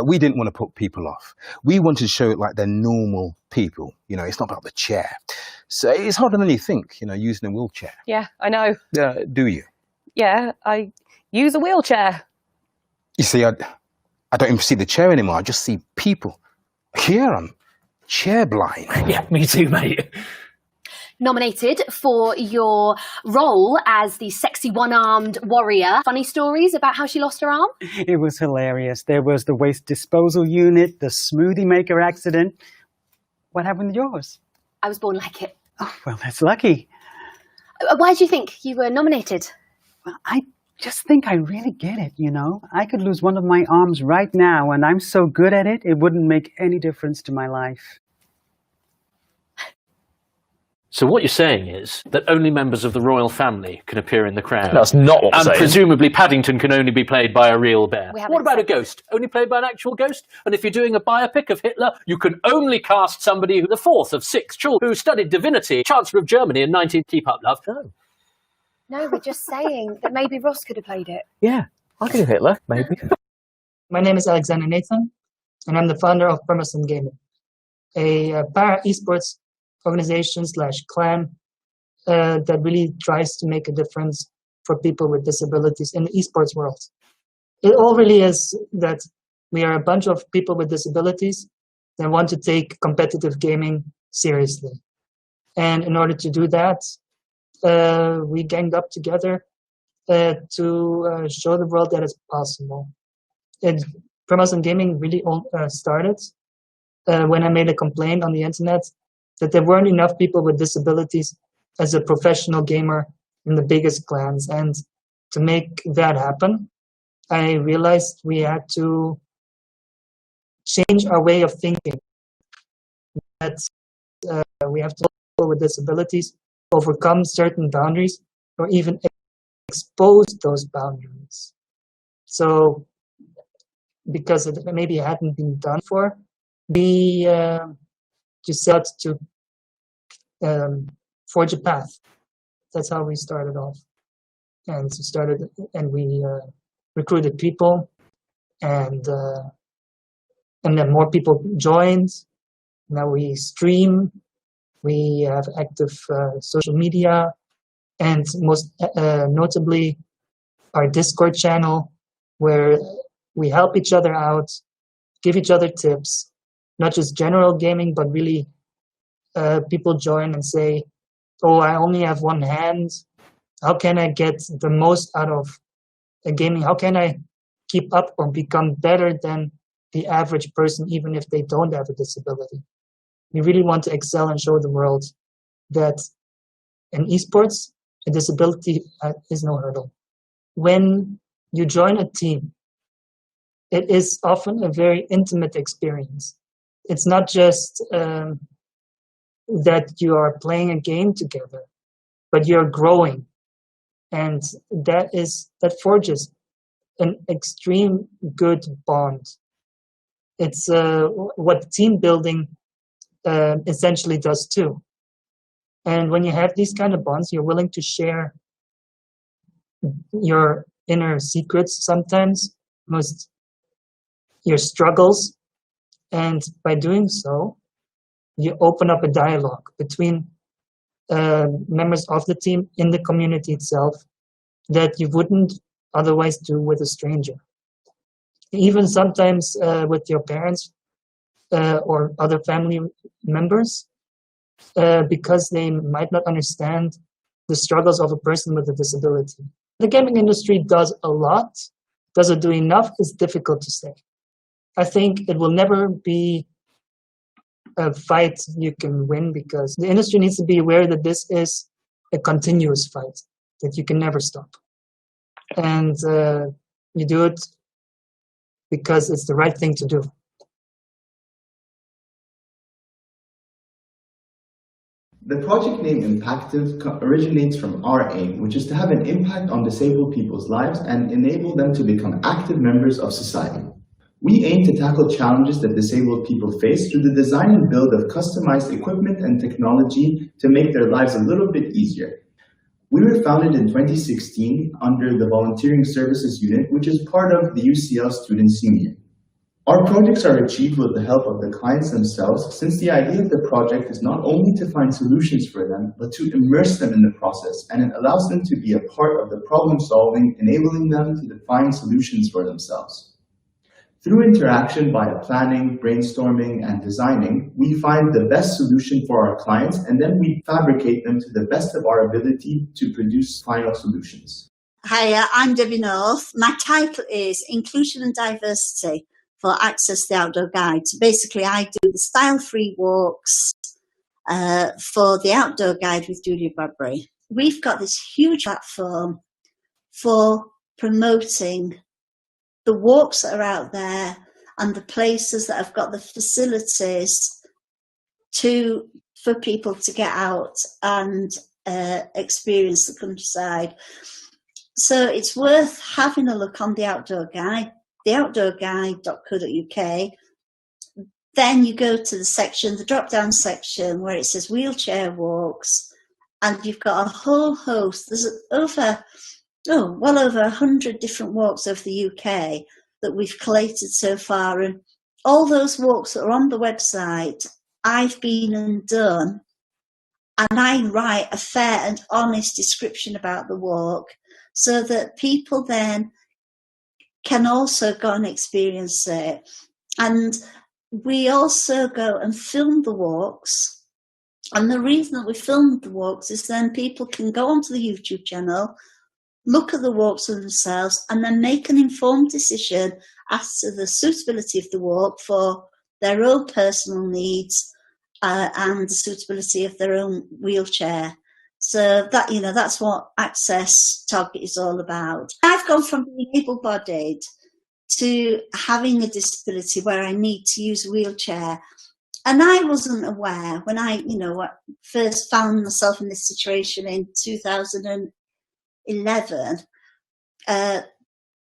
We didn't want to put people off. We wanted to show it like they're normal people. You know, it's not about the chair. So it's harder than you think, you know, using a wheelchair. Yeah, I know. Do you? Yeah, I use a wheelchair. You see, I don't even see the chair anymore. I just see people. Here I'm chair blind. Yeah, me too, mate. Nominated for your role as the sexy one-armed warrior. Funny stories about how she lost her arm? It was hilarious. There was the waste disposal unit, the smoothie maker accident. What happened to yours? I was born like it. Oh, well, that's lucky. Why do you think you were nominated? Well, I just think I really get it, you know? I could lose one of my arms right now, and I'm so good at it, it wouldn't make any difference to my life. So what you're saying is that only members of the royal family can appear in the crown. That's not what I'm And saying. presumably Paddington can only be played by a real bear. haven't What about a ghost? Only played by an actual ghost? And if you're doing a biopic of Hitler, you can only cast somebody who the fourth of 6 children who studied divinity, Chancellor of Germany in 19... Keep up, love. No. No, we're just saying that maybe Ross could have played it. Yeah, I could do Hitler, maybe. My name is Alexander Nathan, and I'm the founder of Permastun Gaming, a para-esports organization / clan that really tries to make a difference for people with disabilities in the esports world. It all really is that we are a bunch of people with disabilities that want to take competitive gaming seriously. And in order to do that, we ganged up together to show the world that it's possible. Promos and gaming really started when I made a complaint on the internet that there weren't enough people with disabilities as a professional gamer in the biggest clans. And to make that happen, I realized we had to change our way of thinking. That we have to people with disabilities overcome certain boundaries or even expose those boundaries. So because it maybe hadn't been done before, we just set to forge a path. That's how we started off, and we recruited people, and then more people joined. Now we stream, we have active social media, and most notably our Discord channel, where we help each other out, give each other tips, not just general gaming, but really people join and say, oh, I only have one hand. How can I get the most out of gaming? How can I keep up or become better than the average person, even if they don't have a disability? We really want to excel and show the world that in esports, a disability is no hurdle. When you join a team, it is often a very intimate experience. It's not just that you are playing a game together, but you're growing. And that forges an extreme good bond. It's what team building essentially does too. And when you have these kind of bonds, you're willing to share your inner secrets sometimes, your struggles. And by doing so, you open up a dialogue between members of the team in the community itself that you wouldn't otherwise do with a stranger. Even sometimes with your parents or other family members, because they might not understand the struggles of a person with a disability. The gaming industry does a lot. Does it do enough? It's difficult to say. I think it will never be a fight you can win, because the industry needs to be aware that this is a continuous fight, that you can never stop. And you do it because it's the right thing to do. The project name Impactive originates from our aim, which is to have an impact on disabled people's lives and enable them to become active members of society. We aim to tackle challenges that disabled people face through the design and build of customized equipment and technology to make their lives a little bit easier. We were founded in 2016 under the Volunteering Services Unit, which is part of the UCL Students Union. Our projects are achieved with the help of the clients themselves, since the idea of the project is not only to find solutions for them, but to immerse them in the process, and it allows them to be a part of the problem solving, enabling them to define solutions for themselves. Through interaction via planning, brainstorming, and designing, we find the best solution for our clients, and then we fabricate them to the best of our ability to produce final solutions. Hi, I'm Debbie North. My title is Inclusion and Diversity for Access the Outdoor Guide. So basically, I do the style-free walks for the Outdoor Guide with Julia Bradbury. We've got this huge platform for promoting the walks that are out there and the places that have got the facilities for people to get out and experience the countryside. So it's worth having a look on the Outdoor Guide, theoutdoorguide.co.uk. Then you go to the section, the drop-down section, where it says wheelchair walks, and you've got a whole host. There's well over 100 different walks over the UK that we've collated so far, and all those walks that are on the website, I've been and done, and I write a fair and honest description about the walk so that people then can also go and experience it. And we also go and film the walks. And the reason that we film the walks is then people can go onto the YouTube channel, look at the walks for themselves, and then make an informed decision as to the suitability of the walk for their own personal needs and the suitability of their own wheelchair. So that, you know, that's what Access Target is all about. I've gone from being able-bodied to having a disability where I need to use a wheelchair. And I wasn't aware when I, you know, first found myself in this situation in 2011, that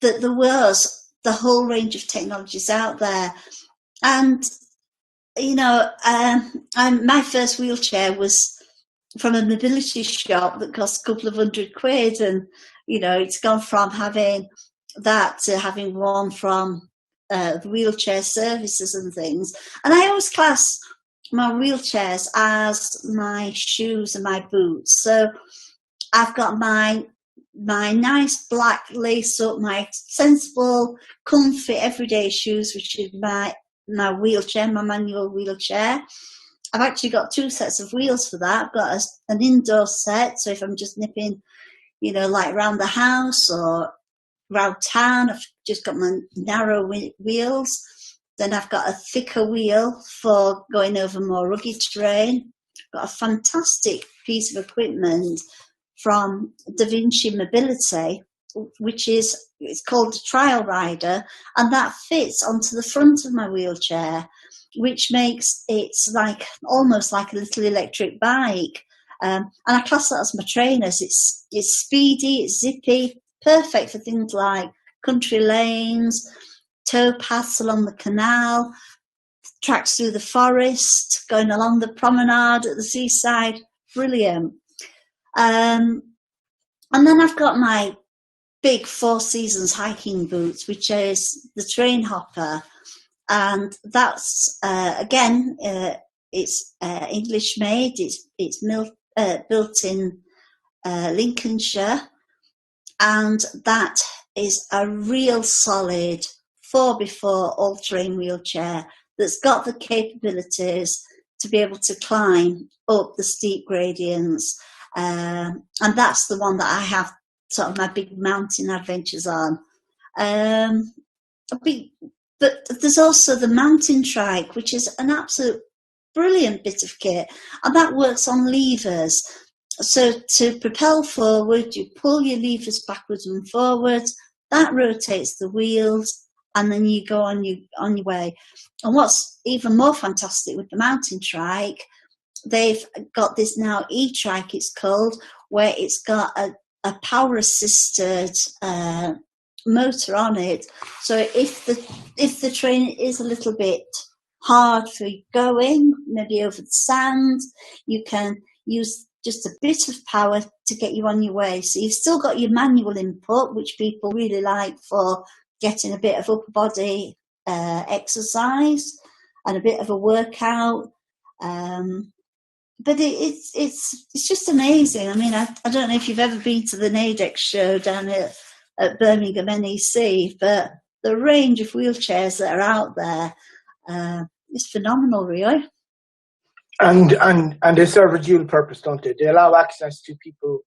there was the whole range of technologies out there. And, you know, my first wheelchair was from a mobility shop that cost a couple of £100, and, you know, it's gone from having that to having one from the wheelchair services and things. And I always class my wheelchairs as my shoes and my boots. So I've got my nice black lace up, my sensible, comfy, everyday shoes, which is my wheelchair, my manual wheelchair. I've actually got 2 sets of wheels for that. I've got an indoor set, so if I'm just nipping, you know, like around the house or around town, I've just got my narrow wheels. Then I've got a thicker wheel for going over more rugged terrain. I've got a fantastic piece of equipment from Da Vinci Mobility, which is, it's called the Trial Rider, and that fits onto the front of my wheelchair, which makes it like almost like a little electric bike. And I class that as my trainers. It's speedy, it's zippy, perfect for things like country lanes, towpaths along the canal, tracks through the forest, going along the promenade at the seaside. Brilliant. And then I've got my big 4 Seasons hiking boots, which is the Train Hopper. And that's, again, it's English made. It's built in Lincolnshire. And that is a real solid 4x4 all-terrain wheelchair that's got the capabilities to be able to climb up the steep gradients. And that's the one that I have sort of my big mountain adventures on. But there's also the mountain trike, which is an absolute brilliant bit of kit, and that works on levers. So to propel forward, you pull your levers backwards and forwards, that rotates the wheels, and then you go on your way. And what's even more fantastic with the mountain trike, they've got this now e-trike, it's called, where it's got a power assisted motor on it. So if the train is a little bit hard for going, maybe over the sand, you can use just a bit of power to get you on your way. So you've still got your manual input, which people really like for getting a bit of upper body exercise and a bit of a workout. But it's just amazing. I mean, I don't know if you've ever been to the NADEX show down at Birmingham NEC, but the range of wheelchairs that are out there is phenomenal, really. And they serve a dual purpose, don't they? They allow access to people.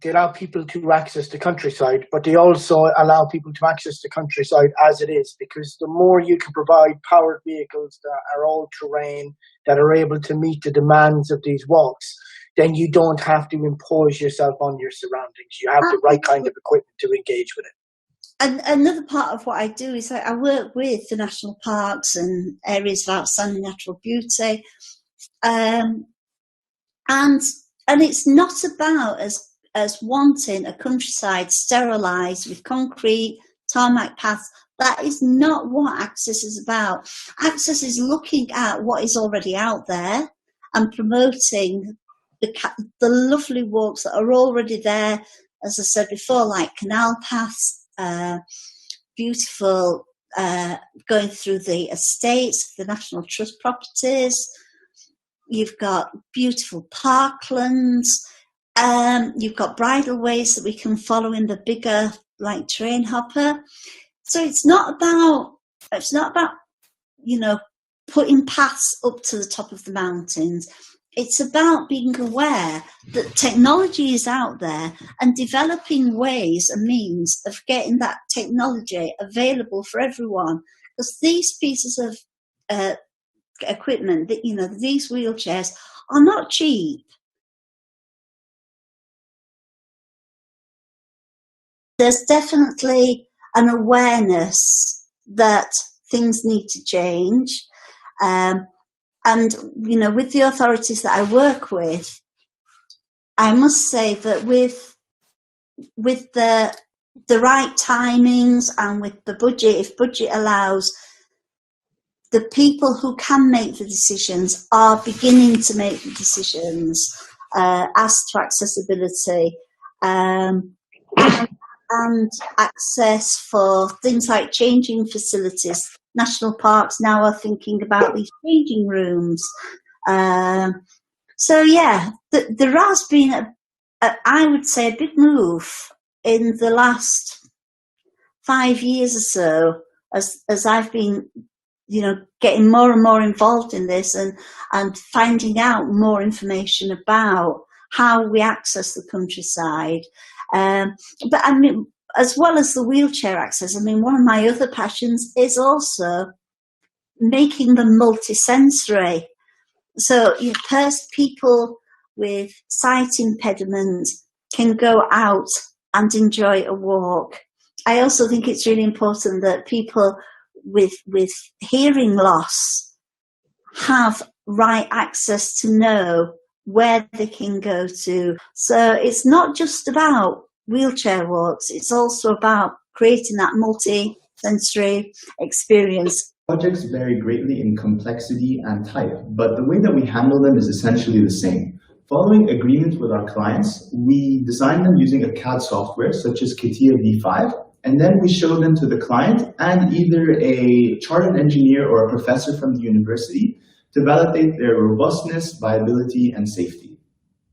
They allow people to access the countryside, but they also allow people to access the countryside as it is, because the more you can provide powered vehicles that are all-terrain, that are able to meet the demands of these walks, then you don't have to impose yourself on your surroundings. You have the right kind of equipment to engage with it. And another part of what I do is I work with the national parks and areas of outstanding natural beauty. And it's not about as wanting a countryside sterilised with concrete, tarmac paths. That is not what Access is about. Access is looking at what is already out there and promoting the lovely walks that are already there, as I said before, like canal paths, beautiful going through the estates, the National Trust properties. You've got beautiful parklands. You've got bridle ways that we can follow in the bigger, like Train Hopper. So it's not about putting paths up to the top of the mountains. it's about being aware that technology is out there and developing ways and means of getting that technology available for everyone. Because these pieces of equipment, that these wheelchairs are not cheap. There's definitely an awareness that things need to change. And, with the authorities that I work with, I must say that with the right timings and with the budget, if budget allows, the people who can make the decisions are beginning to make the decisions as to accessibility and access for things like changing facilities. National parks now are thinking about these changing rooms. So yeah, there has been I would say a big move in the last 5 years or so as I've been getting more and more involved in this and finding out more information about how we access the countryside. But I mean, as well as the wheelchair access, I mean, one of my other passions is also making them multisensory. So people with sight impediment can go out and enjoy a walk. I also think it's really important that people with hearing loss have right access to know where they can go to. So it's not just about wheelchair walks, it's also about creating that multi-sensory experience. Projects vary greatly in complexity and type, but the way that we handle them is essentially the same. Following agreement with our clients, we design them using a CAD software such as CATIA V5, and then we show them to the client and either a chartered engineer or a professor from the university to validate their robustness, viability, and safety.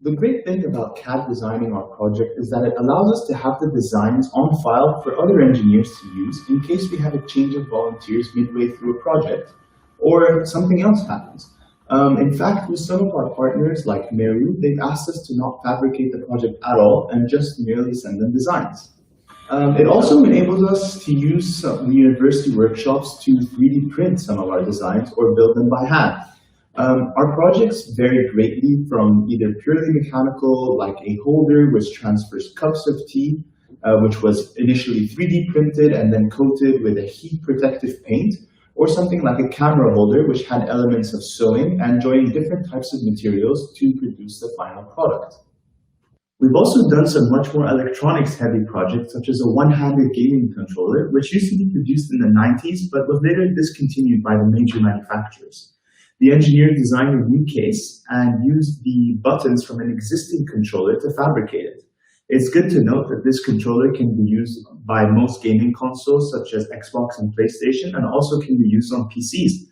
The great thing about CAD designing our project is that it allows us to have the designs on file for other engineers to use in case we have a change of volunteers midway through a project or something else happens. In fact, with some of our partners like Meru, they've asked us to not fabricate the project at all and just merely send them designs. It also enables us to use some university workshops to 3D print some of our designs or build them by hand. Our projects vary greatly from either purely mechanical, like a holder which transfers cups of tea, which was initially 3D printed and then coated with a heat protective paint, or something like a camera holder which had elements of sewing and joining different types of materials to produce the final product. We've also done some much more electronics-heavy projects, such as a one-handed gaming controller, which used to be produced in the 90s, but was later discontinued by the major manufacturers. The engineer designed a new case and used the buttons from an existing controller to fabricate it. It's good to note that this controller can be used by most gaming consoles, such as Xbox and PlayStation, and also can be used on PCs.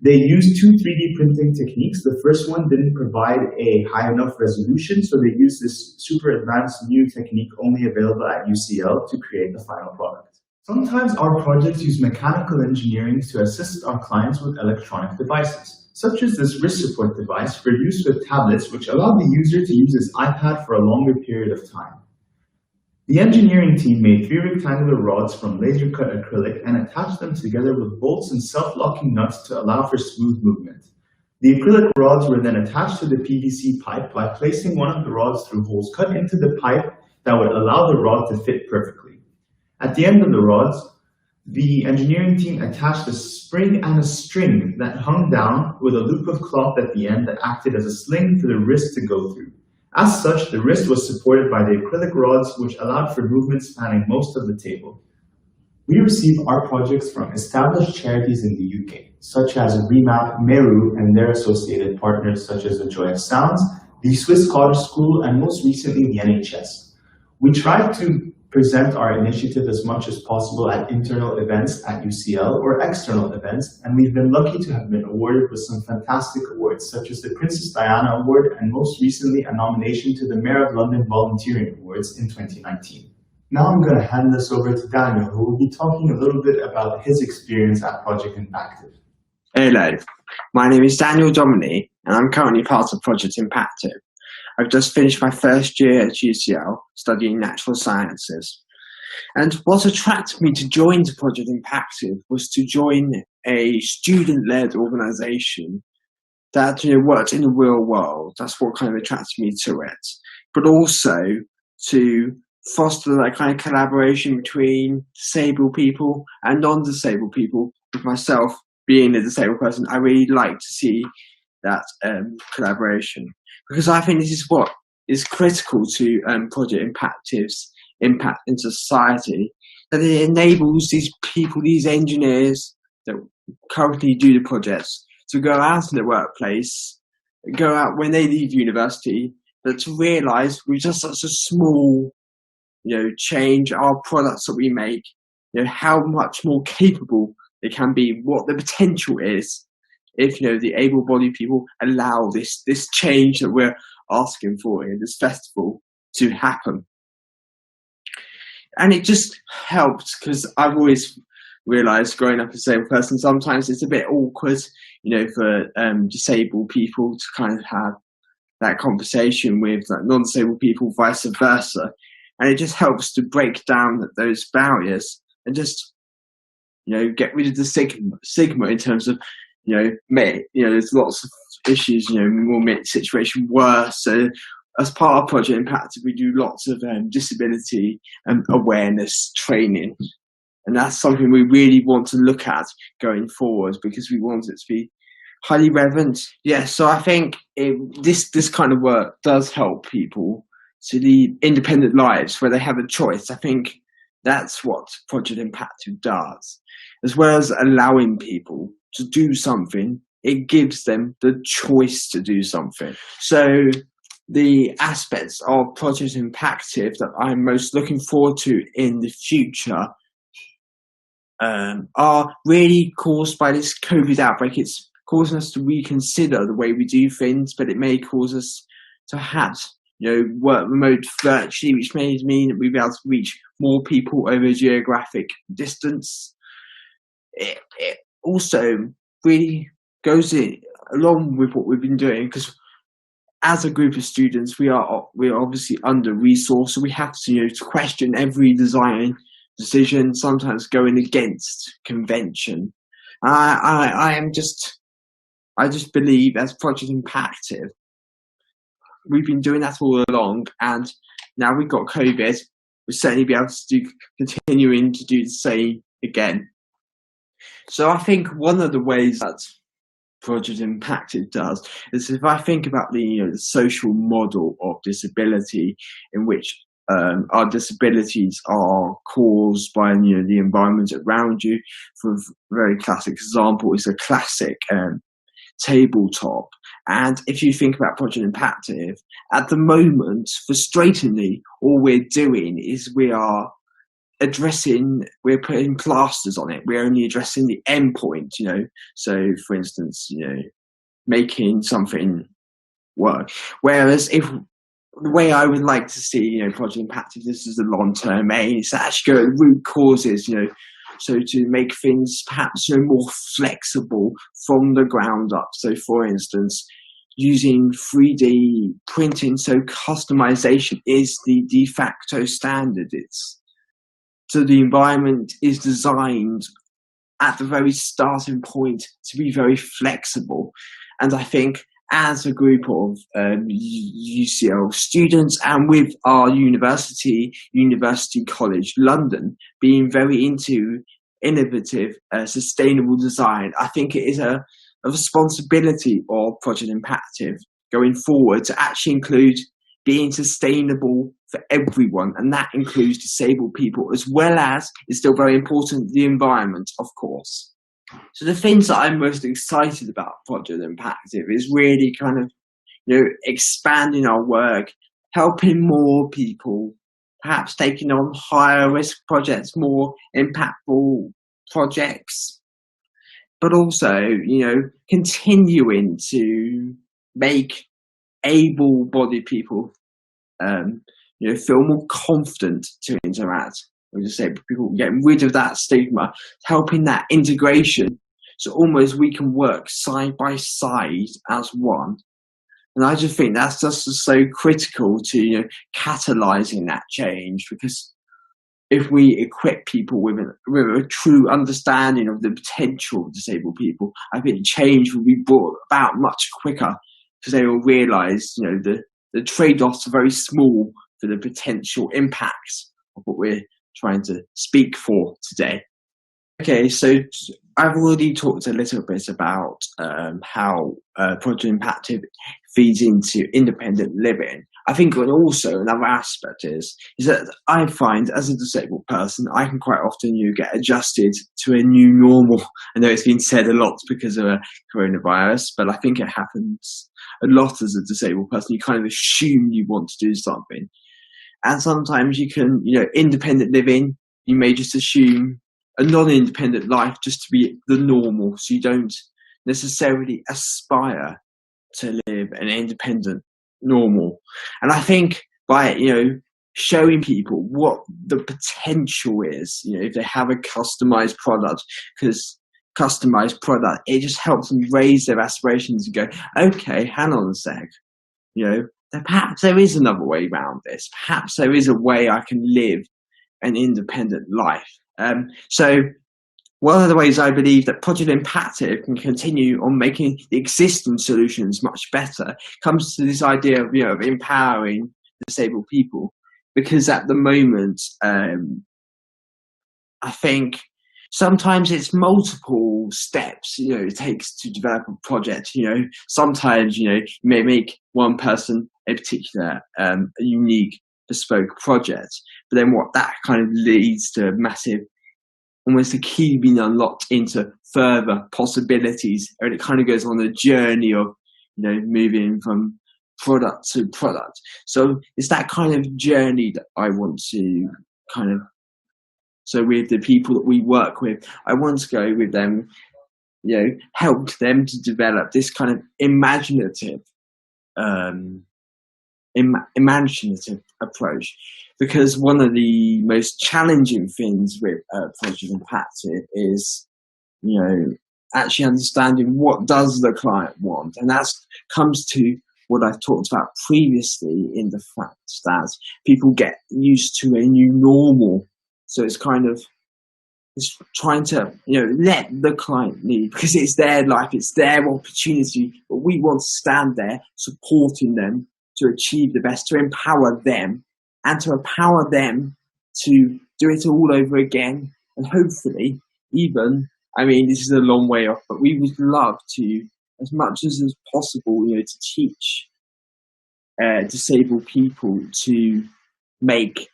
They used two 3D printing techniques. The first one didn't provide a high enough resolution, so they used this super advanced new technique only available at UCL to create the final product. Sometimes our projects use mechanical engineering to assist our clients with electronic devices, such as this wrist support device for use with tablets, which allow the user to use his iPad for a longer period of time. The engineering team made 3 rectangular rods from laser-cut acrylic and attached them together with bolts and self-locking nuts to allow for smooth movement. The acrylic rods were then attached to the PVC pipe by placing one of the rods through holes cut into the pipe that would allow the rod to fit perfectly. At the end of the rods, the engineering team attached a spring and a string that hung down with a loop of cloth at the end that acted as a sling for the wrist to go through. As such, the wrist was supported by the acrylic rods, which allowed for movement spanning most of the table. We receive our projects from established charities in the UK, such as Remap, Meru, and their associated partners such as the Joy of Sounds, the Swiss Cottage School, and most recently the NHS. We try to present our initiative as much as possible at internal events at UCL or external events, and we've been lucky to have been awarded with some fantastic awards, such as the Princess Diana Award and most recently a nomination to the Mayor of London Volunteering Awards in 2019. Now I'm going to hand this over to Daniel, who will be talking a little bit about his experience at Project Impactive. Hello, my name is Daniel Domini, and I'm currently part of Project Impactive. I've just finished my first year at UCL studying natural sciences. And what attracted me to join Project Impactive was to join a student-led organisation that worked in the real world. That's what kind of attracted me to it. But also to foster that kind of collaboration between disabled people and non-disabled people. With myself being a disabled person, I really like to see that collaboration, because I think this is what is critical to Project Impactive's impact into society, that it enables these people, these engineers that currently do the projects, to go out in the workplace, go out when they leave university, but to realise with just such a small, change, our products that we make, how much more capable they can be, what the potential is if the able-bodied people allow this change that we're asking for in this festival to happen. And it just helped, because I've always realised growing up as a disabled person, sometimes it's a bit awkward, for disabled people to kind of have that conversation with non-disabled people, vice versa. And it just helps to break down those barriers and just, get rid of the stigma in terms of, there's lots of issues, will make the situation worse. So as part of Project Impactive, we do lots of disability awareness training. And that's something we really want to look at going forward, because we want it to be highly relevant. Yeah, so I think this kind of work does help people to lead independent lives where they have a choice. I think that's what Project Impactive does. As well as allowing people to do something, it gives them the choice to do something. So the aspects of Project Impactive that I'm most looking forward to in the future are really caused by this COVID outbreak. It's causing us to reconsider the way we do things, but it may cause us to have work remote virtually, which may mean that we'll be able to reach more people over a geographic distance. It also really goes along with what we've been doing, because as a group of students, we are obviously under-resourced, so we have to question every design decision, sometimes going against convention. I just believe, as Project Impactive, we've been doing that all along, and now we've got COVID, we'll certainly be able to continuing to do the same again. So I think one of the ways that Project Impactive does is, if I think about the social model of disability, in which our disabilities are caused by the environment around you. For a very classic example is a classic tabletop. And if you think about Project Impactive, at the moment, frustratingly, all we're doing is we're putting plasters on it. We're only addressing the end point, So, for instance, making something work. Whereas the way I would like to see, Project Impactive, this is a long-term aim, is to actually go at root causes, so to make things perhaps more flexible from the ground up. So, for instance, using 3D printing, so customization is the de facto standard. So the environment is designed at the very starting point to be very flexible. And I think as a group of UCL students, and with our University College London being very into innovative, sustainable design, I think it is a responsibility of Project Impactive going forward to actually include being sustainable for everyone, and that includes disabled people, as well as, it's still very important, the environment, of course. So the things that I'm most excited about Project Impactive is really kind of, expanding our work, helping more people, perhaps taking on higher risk projects, more impactful projects, but also, continuing to make able-bodied people, feel more confident to interact with disabled people, getting rid of that stigma, helping that integration, So almost we can work side by side as one. And I just think that's just so critical to catalysing that change, because if we equip people with a true understanding of the potential of disabled people, I think change will be brought about much quicker, because they will realise the trade-offs are very small for the potential impacts of what we're trying to speak for today. Okay, so I've already talked a little bit about how Project Impactive feeds into independent living. I think also another aspect is that I find as a disabled person, I can quite often get adjusted to a new normal. I know it's been said a lot because of coronavirus, but I think it happens a lot as a disabled person. You kind of assume you want to do something. And sometimes you can, independent living, you may just assume a non-independent life just to be the normal. So you don't necessarily aspire to live an independent normal. And I think by, showing people what the potential is, if they have a customized product, because customized product, it just helps them raise their aspirations and go, okay, hang on a sec, perhaps there is another way around this. Perhaps there is a way I can live an independent life. So one of the ways I believe that Project Impactive can continue on making the existing solutions much better comes to this idea of empowering disabled people. Because at the moment, I think sometimes it's multiple steps, it takes to develop a project. Sometimes, you may make one person a particular, a unique, bespoke project, but then what that kind of leads to massive, almost a key being unlocked into further possibilities, and it kind of goes on a journey of, moving from product to product. So it's that kind of journey that I want to so with the people that we work with, I want to go with them, help them to develop this kind of imaginative approach. Because one of the most challenging things with Project Impactive is, actually understanding what does the client want. And that comes to what I've talked about previously, in the fact that people get used to a new normal. So it's it's trying to, let the client lead, because it's their life, it's their opportunity, but we want to stand there supporting them to achieve the best, to empower them, and to empower them to do it all over again. And hopefully even, this is a long way off, but we would love to, as much as possible, to teach disabled people to make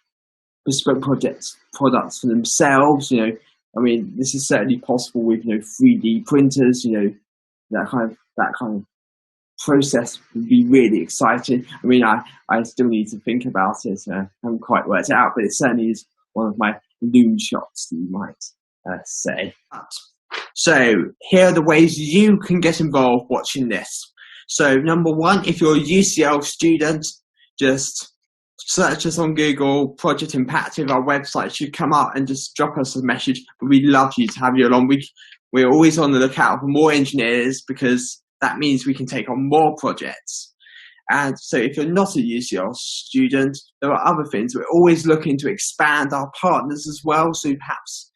bespoke products for themselves. This is certainly possible with 3D printers. That kind of process would be really exciting. I still need to think about it. I haven't quite worked it out, but it certainly is one of my loom shots that you might say. So here are the ways you can get involved watching this. So number one, if you're a UCL student, just search us on Google, Project Impactive, our website should come up, and just drop us a message. We'd love you to have you along. We're always on the lookout for more engineers, because that means we can take on more projects. And so if you're not a UCL student, there are other things. We're always looking to expand our partners as well. So perhaps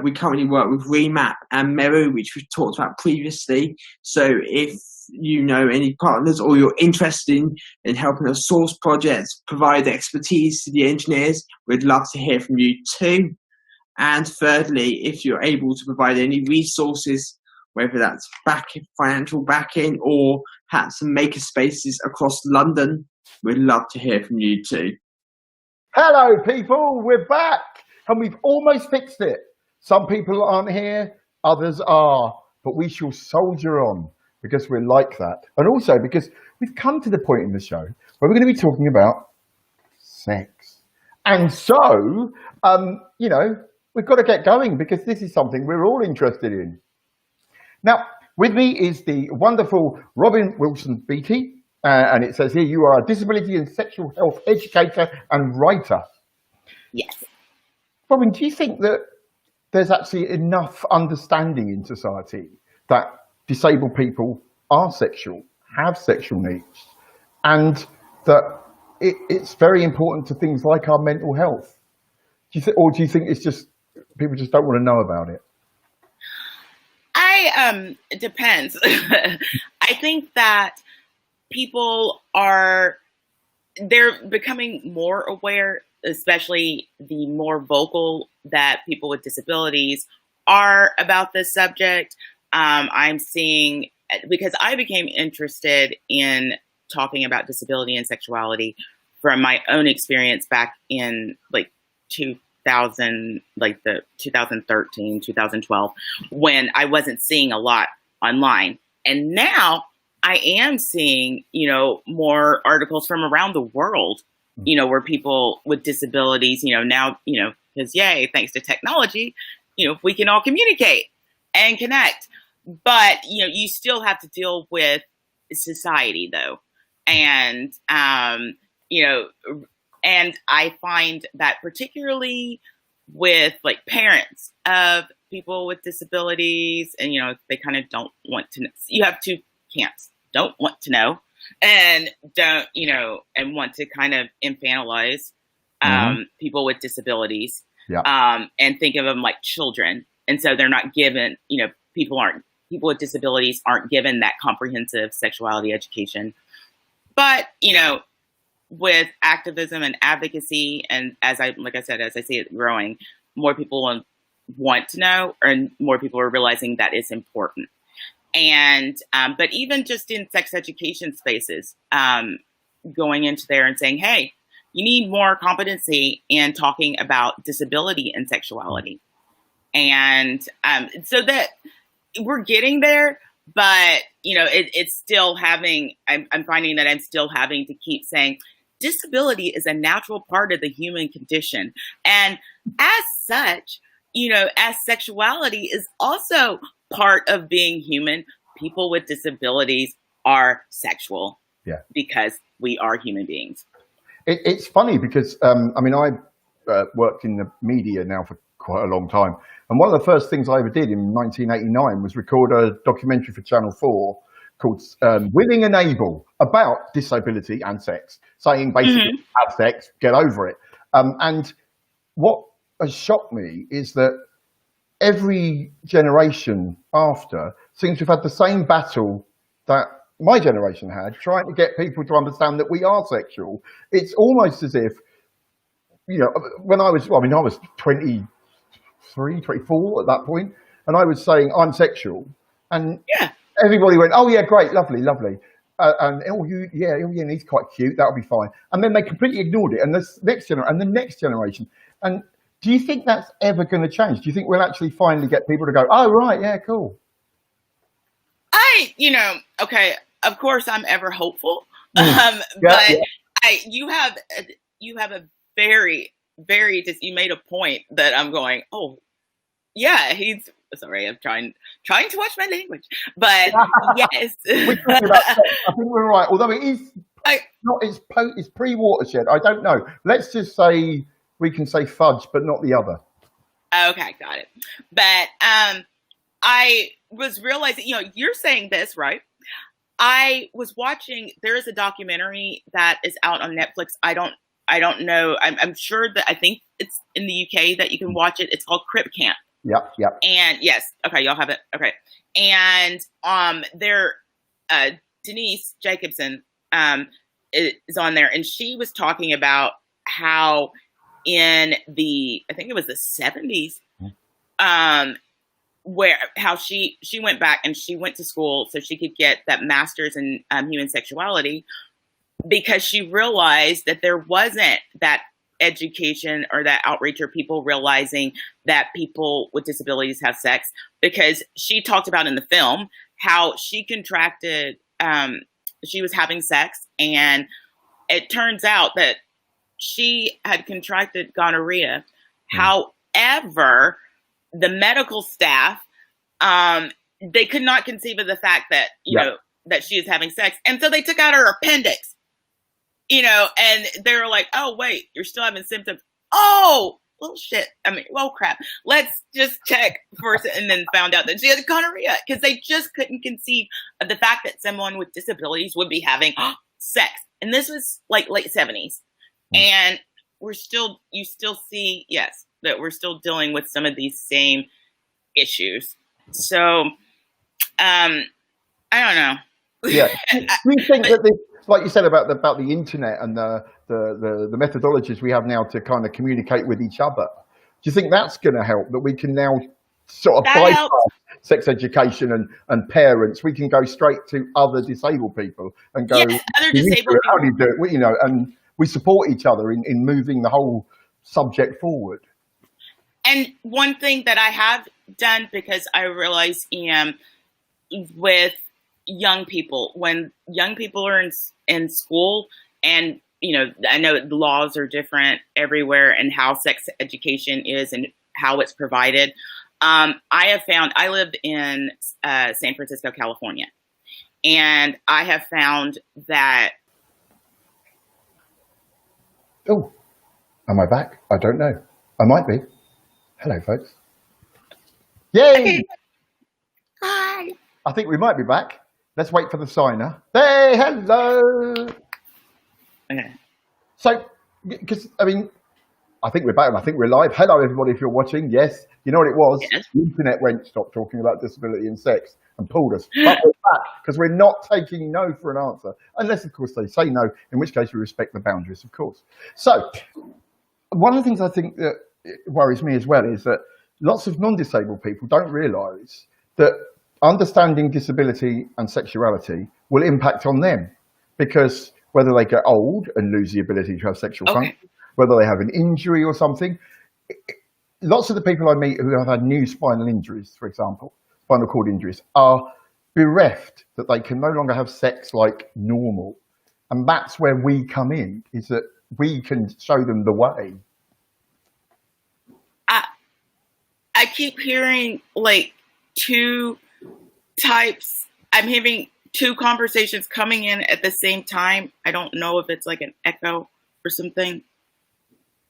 we currently work with Remap and Meru, which we've talked about previously. So if you know any partners, or you're interested in helping us source projects, provide expertise to the engineers, we'd love to hear from you too. And thirdly, if you're able to provide any resources, whether that's financial backing, or perhaps some maker spaces across London, we'd love to hear from you too. Hello people, we're back, and we've almost fixed it. Some people aren't here, others are, but we shall soldier on, because we're like that. And also because we've come to the point in the show where we're going to be talking about sex. And so, we've got to get going, because this is something we're all interested in. Now, with me is the wonderful Robin Wilson-Beattie, and it says here you are a disability and sexual health educator and writer. Yes. Robin, do you think that there's actually enough understanding in society that disabled people are sexual, have sexual needs, and that it's very important to things like our mental health. Or do you think it's just people just don't want to know about it? It depends. I think that they're becoming more aware, especially the more vocal that people with disabilities are about this subject. I'm seeing, because I became interested in talking about disability and sexuality from my own experience back in like 2013, 2012, when I wasn't seeing a lot online. And now I am seeing, more articles from around the world, where people with disabilities, now, because yay, thanks to technology, we can all communicate and connect. But, you still have to deal with society though. And, and I find that particularly with like parents of people with disabilities, and, they kind of don't want to know. You have two camps: don't want to know, and don't, and want to kind of infantilize people with disabilities, and think of them like children. And so they're not given, people with disabilities aren't given that comprehensive sexuality education. But, with activism and advocacy, and as I see it growing, more people want to know, and more people are realizing that it's important. And, but even just in sex education spaces, going into there and saying, hey, you need more competency in talking about disability and sexuality. And so that we're getting there, but, it's still having, I'm finding that I'm still having to keep saying, disability is a natural part of the human condition. And as such, as sexuality is also part of being human, people with disabilities are sexual because we are human beings. It's funny because, I worked in the media now for quite a long time. And one of the first things I ever did in 1989 was record a documentary for Channel 4 called Willing and Able, about disability and sex, saying basically, have sex, get over it. And what has shocked me is that every generation after seems to have had the same battle that my generation had, trying to get people to understand that we are sexual. It's almost as if, when I was 23, 24 at that point, and I was saying I'm sexual, and everybody went, oh yeah, great, lovely. And he's quite cute, that'll be fine. And then they completely ignored it, and the next generation. And do you think that's ever going to change? Do you think we'll actually finally get people to go, oh right, yeah, cool? Okay, of course I'm ever hopeful. You have a very, very, you made a point that I'm going, oh yeah, sorry, I'm trying to watch my language, but yes. I think we're right. Although it's pre-watershed. I don't know. Let's just say we can say fudge, but not the other. Okay, got it. But I was realizing, you're saying this, right? I was watching, there is a documentary that is out on Netflix. I don't know. I'm sure that, I think it's in the UK that you can watch it. It's called Crip Camp. Yep. And yes, okay, y'all have it. Okay. And Denise Jacobson is on there, and she was talking about how in I think it was the 70s, how she went back and she went to school so she could get that master's in human sexuality, because she realized that there wasn't that education or that outreach or people realizing that people with disabilities have sex, because she talked about in the film how she contracted, she was having sex, and it turns out that she had contracted gonorrhea. However, the medical staff, they could not conceive of the fact that, that she is having sex. And so they took out her appendix, and they were like, oh, wait, you're still having symptoms. Oh, well, shit. I mean, well, crap. Let's just check first, and then found out that she had gonorrhea because they just couldn't conceive of the fact that someone with disabilities would be having sex. And this was like late 70s. And you still see, yes, that we're still dealing with some of these same issues. So, I don't know. Yeah. Do you think that this, like you said about the internet and the methodologies we have now to kind of communicate with each other, do you think that's going to help, that we can now sort of bypass sex education and parents? We can go straight to other disabled people and go, yes, other disabled how do you do it? You know, and we support each other in moving the whole subject forward. And one thing that I have done, because I realize with young people, when young people are in school, and I know the laws are different everywhere and how sex education is and how it's provided. I lived in San Francisco, California, and I have found that. Oh, am I back? I don't know. I might be. Hello, folks. Yay! Hi. I think we might be back. Let's wait for the signer. Hey, hello. Okay. So, because, I mean, I think we're back and I think we're live. Hello, everybody, if you're watching. Yes. You know what it was? Yes. The internet went, stop talking about disability and sex and pulled us. But we're back because we're not taking no for an answer. Unless, of course, they say no, in which case we respect the boundaries, of course. So, one of the things I think that worries me as well is that lots of non-disabled people don't realise that understanding disability and sexuality will impact on them, because whether they get old and lose the ability to have sexual function, whether they have an injury or something, lots of the people I meet who have had new spinal injuries, for example, spinal cord injuries, are bereft that they can no longer have sex like normal. And that's where we come in, is that we can show them the way. I keep hearing like two types. I'm having two conversations coming in at the same time. I don't know if it's like an echo or something.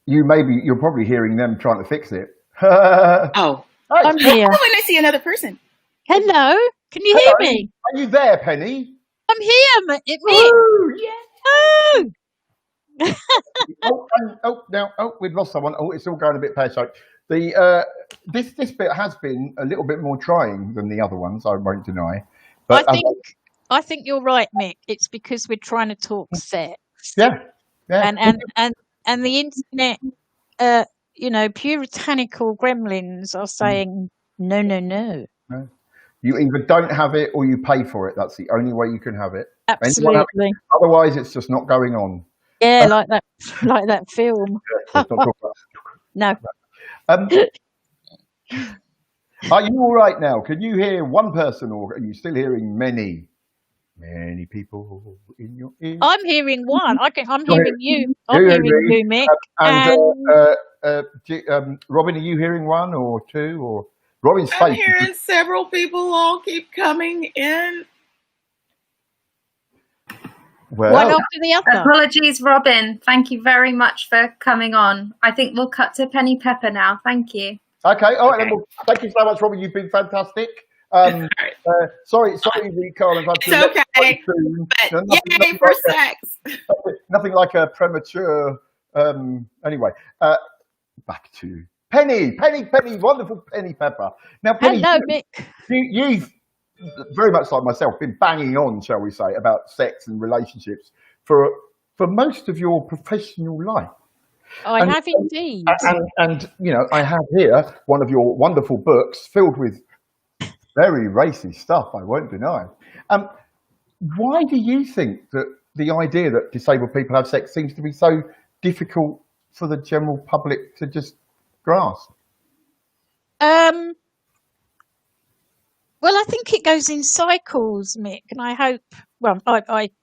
You're probably hearing them trying to fix it. Oh, I'm here. Oh, and I see another person. Hello, can you hear me? Are you there, Penny? I'm here, Mick. Oh, yeah. We've lost someone. Oh, it's all going a bit pear-shaped. This bit has been a little bit more trying than the other ones, I won't deny. But I think you're right, Mick. It's because we're trying to talk sex. Yeah. And the internet, puritanical gremlins are saying no. No. You either don't have it or you pay for it. That's the only way you can have it. Absolutely. Otherwise, it's just not going on. Yeah, like that film. Let's not talk about No. Are you all right now? Can you hear one person, or are you still hearing many people in your ear? I'm hearing one. I'm hearing you. I'm hearing you, Mick. Robin, are you hearing one or two? Or Robin's I'm hearing several people all keep coming in. Well, one after the other. Apologies, Robin. Thank you very much for coming on. I think we'll cut to Penny Pepper now. Thank you. Okay, all right. Then, well, thank you so much, Robin. You've been fantastic. Sorry, Carl. It's okay. But yay for sex. Nothing like a premature. Anyway, back to Penny, wonderful Penny Pepper. Now, Penny, hello, Mick. You've very much like myself been banging on, shall we say, about sex and relationships for most of your professional life. I have indeed. And I have here one of your wonderful books filled with very racy stuff, I won't deny. Why do you think that the idea that disabled people have sex seems to be so difficult for the general public to just grasp? Well, I think it goes in cycles, Mick, and I hope,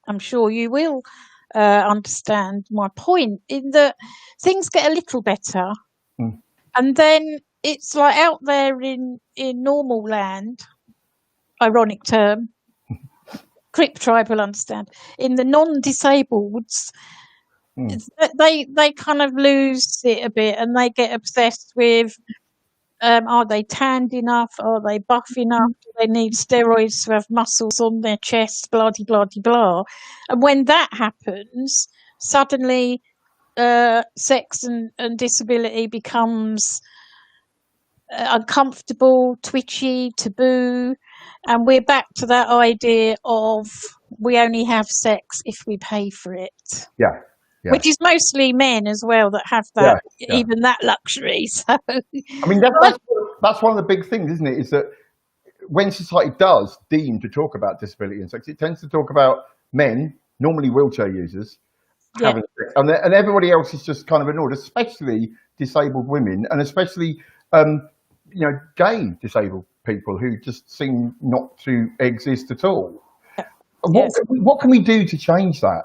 I'm sure you will understand my point, in that things get a little better, and then it's like out there in normal land, ironic term, Crip tribe will understand, in the non-disabled, they kind of lose it a bit, and they get obsessed with are they tanned enough? Are they buff enough? Do they need steroids to have muscles on their chest? Blah, de, blah, de, blah. And when that happens, suddenly sex and disability becomes uncomfortable, twitchy, taboo. And we're back to that idea of we only have sex if we pay for it. Yeah. Yeah. Which is mostly men as well that have that, even that luxury. So, I mean, that's one of the big things, isn't it? Is that when society does deem to talk about disability and sex, it tends to talk about men, normally wheelchair users, having sex, and everybody else is just kind of ignored, especially disabled women, and especially gay disabled people who just seem not to exist at all. What can we do to change that?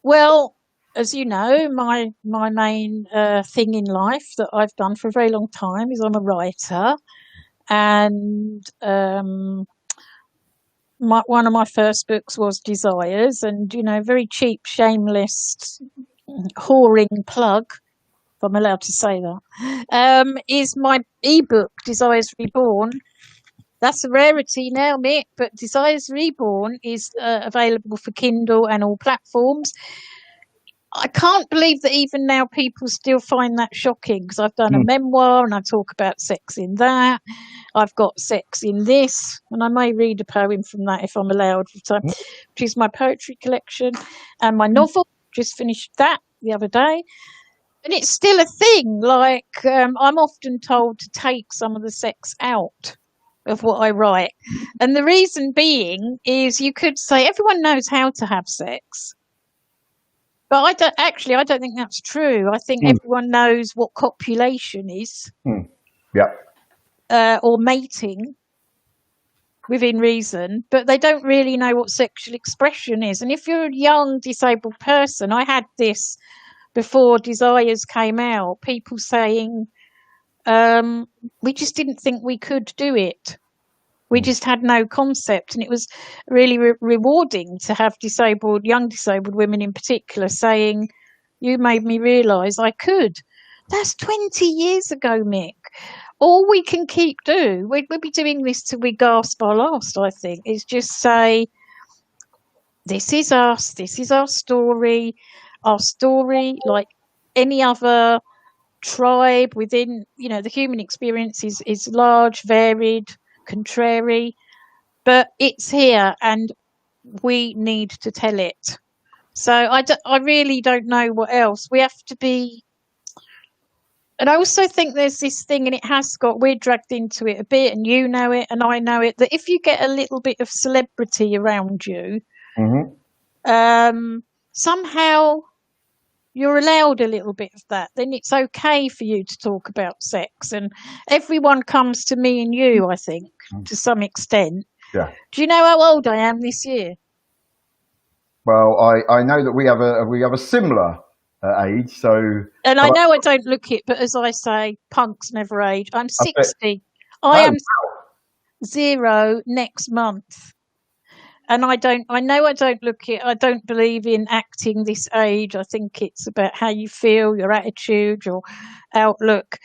Well, as you know, my main thing in life that I've done for a very long time is I'm a writer, and one of my first books was Desires, and very cheap, shameless, whoring plug, if I'm allowed to say that, is my ebook Desires Reborn. That's a rarity now, Mick, but Desires Reborn is available for Kindle and all platforms. I can't believe that even now people still find that shocking, because I've done a memoir and I talk about sex in that. I've got sex in this, and I may read a poem from that if I'm allowed, which is my poetry collection, and my novel. Just finished that the other day. And it's still a thing. Like, I'm often told to take some of the sex out of what I write. And the reason being is you could say everyone knows how to have sex. But I don't think that's true. I think everyone knows what copulation is. Or mating within reason, but they don't really know what sexual expression is. And if you're a young disabled person, I had this before Desires came out, people saying, we just didn't think we could do it. We just had no concept. And it was really rewarding to have young disabled women in particular saying, you made me realise I could. That's 20 years ago, Mick. All we can keep doing, we'll be doing this till we gasp our last, I think, is just say, this is us, this is our story, like any other tribe within, the human experience is large, varied, contrary, but it's here and we need to tell it. So I really don't know what else. We have to be. And I also think there's this thing, and we're dragged into it a bit, and you know it, and I know it, that if you get a little bit of celebrity around you, somehow you're allowed a little bit of that. Then it's okay for you to talk about sex, and everyone comes to me and you, I think, to some extent. Yeah. Do you know how old I am this year? Well, I know that we have a similar age, so. And I know I don't look it, but as I say, punks never age. I'm 60. I am 0 next month. And I know I don't look it. I don't believe in acting this age. I think it's about how you feel, your attitude, your outlook.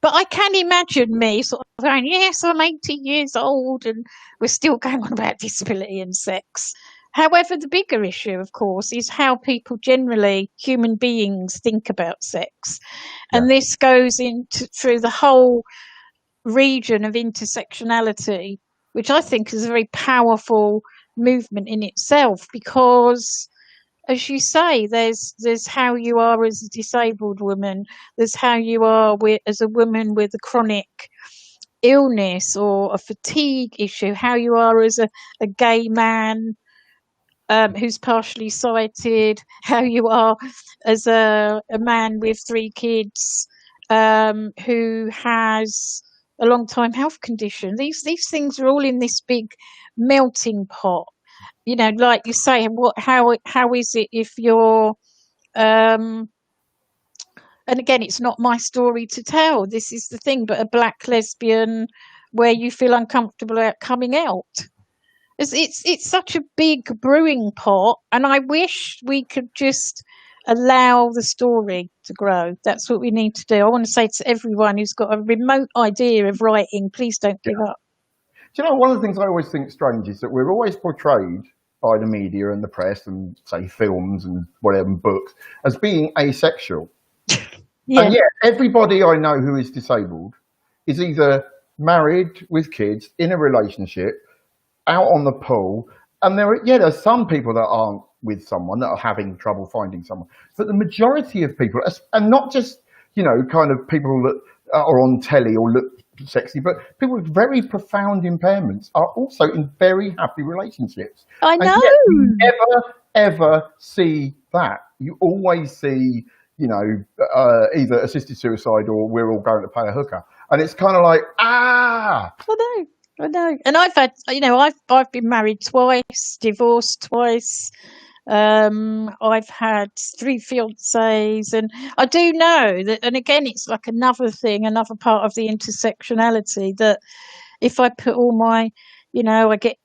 But I can imagine me sort of going, yes, I'm 80 years old, and we're still going on about disability and sex. However, the bigger issue, of course, is how people generally, human beings, think about sex. And this goes through the whole region of intersectionality, which I think is a very powerful movement in itself, because, as you say, there's how you are as a disabled woman, there's how you are as a woman with a chronic illness or a fatigue issue, how you are as a gay man who's partially sighted, how you are as a man with 3 kids who has a long time health condition. These things are all in this big melting pot. Like you say, how is it if you're and again, it's not my story to tell, this is the thing, but a black lesbian where you feel uncomfortable about coming out. It's such a big brewing pot, and I wish we could just allow the story to grow. That's what we need to do. I want to say to everyone who's got a remote idea of writing, please don't give up. Do you know, one of the things I always think strange is that we're always portrayed by the media and the press and, say, films and whatever, books, as being asexual. Yeah. And yet, everybody I know who is disabled is either married with kids, in a relationship, out on the pool, and there's some people that aren't with someone, that are having trouble finding someone. But the majority of people, and not just, kind of people that are on telly or look sexy, but people with very profound impairments are also in very happy relationships. I know. And yet you never, ever see that. You always see, either assisted suicide or we're all going to pay a hooker. And it's kind of like, I know. And And I've been married twice, divorced twice. I've had 3 fiancés, and I do know that, and again, it's like another part of the intersectionality, that if I put all my, I get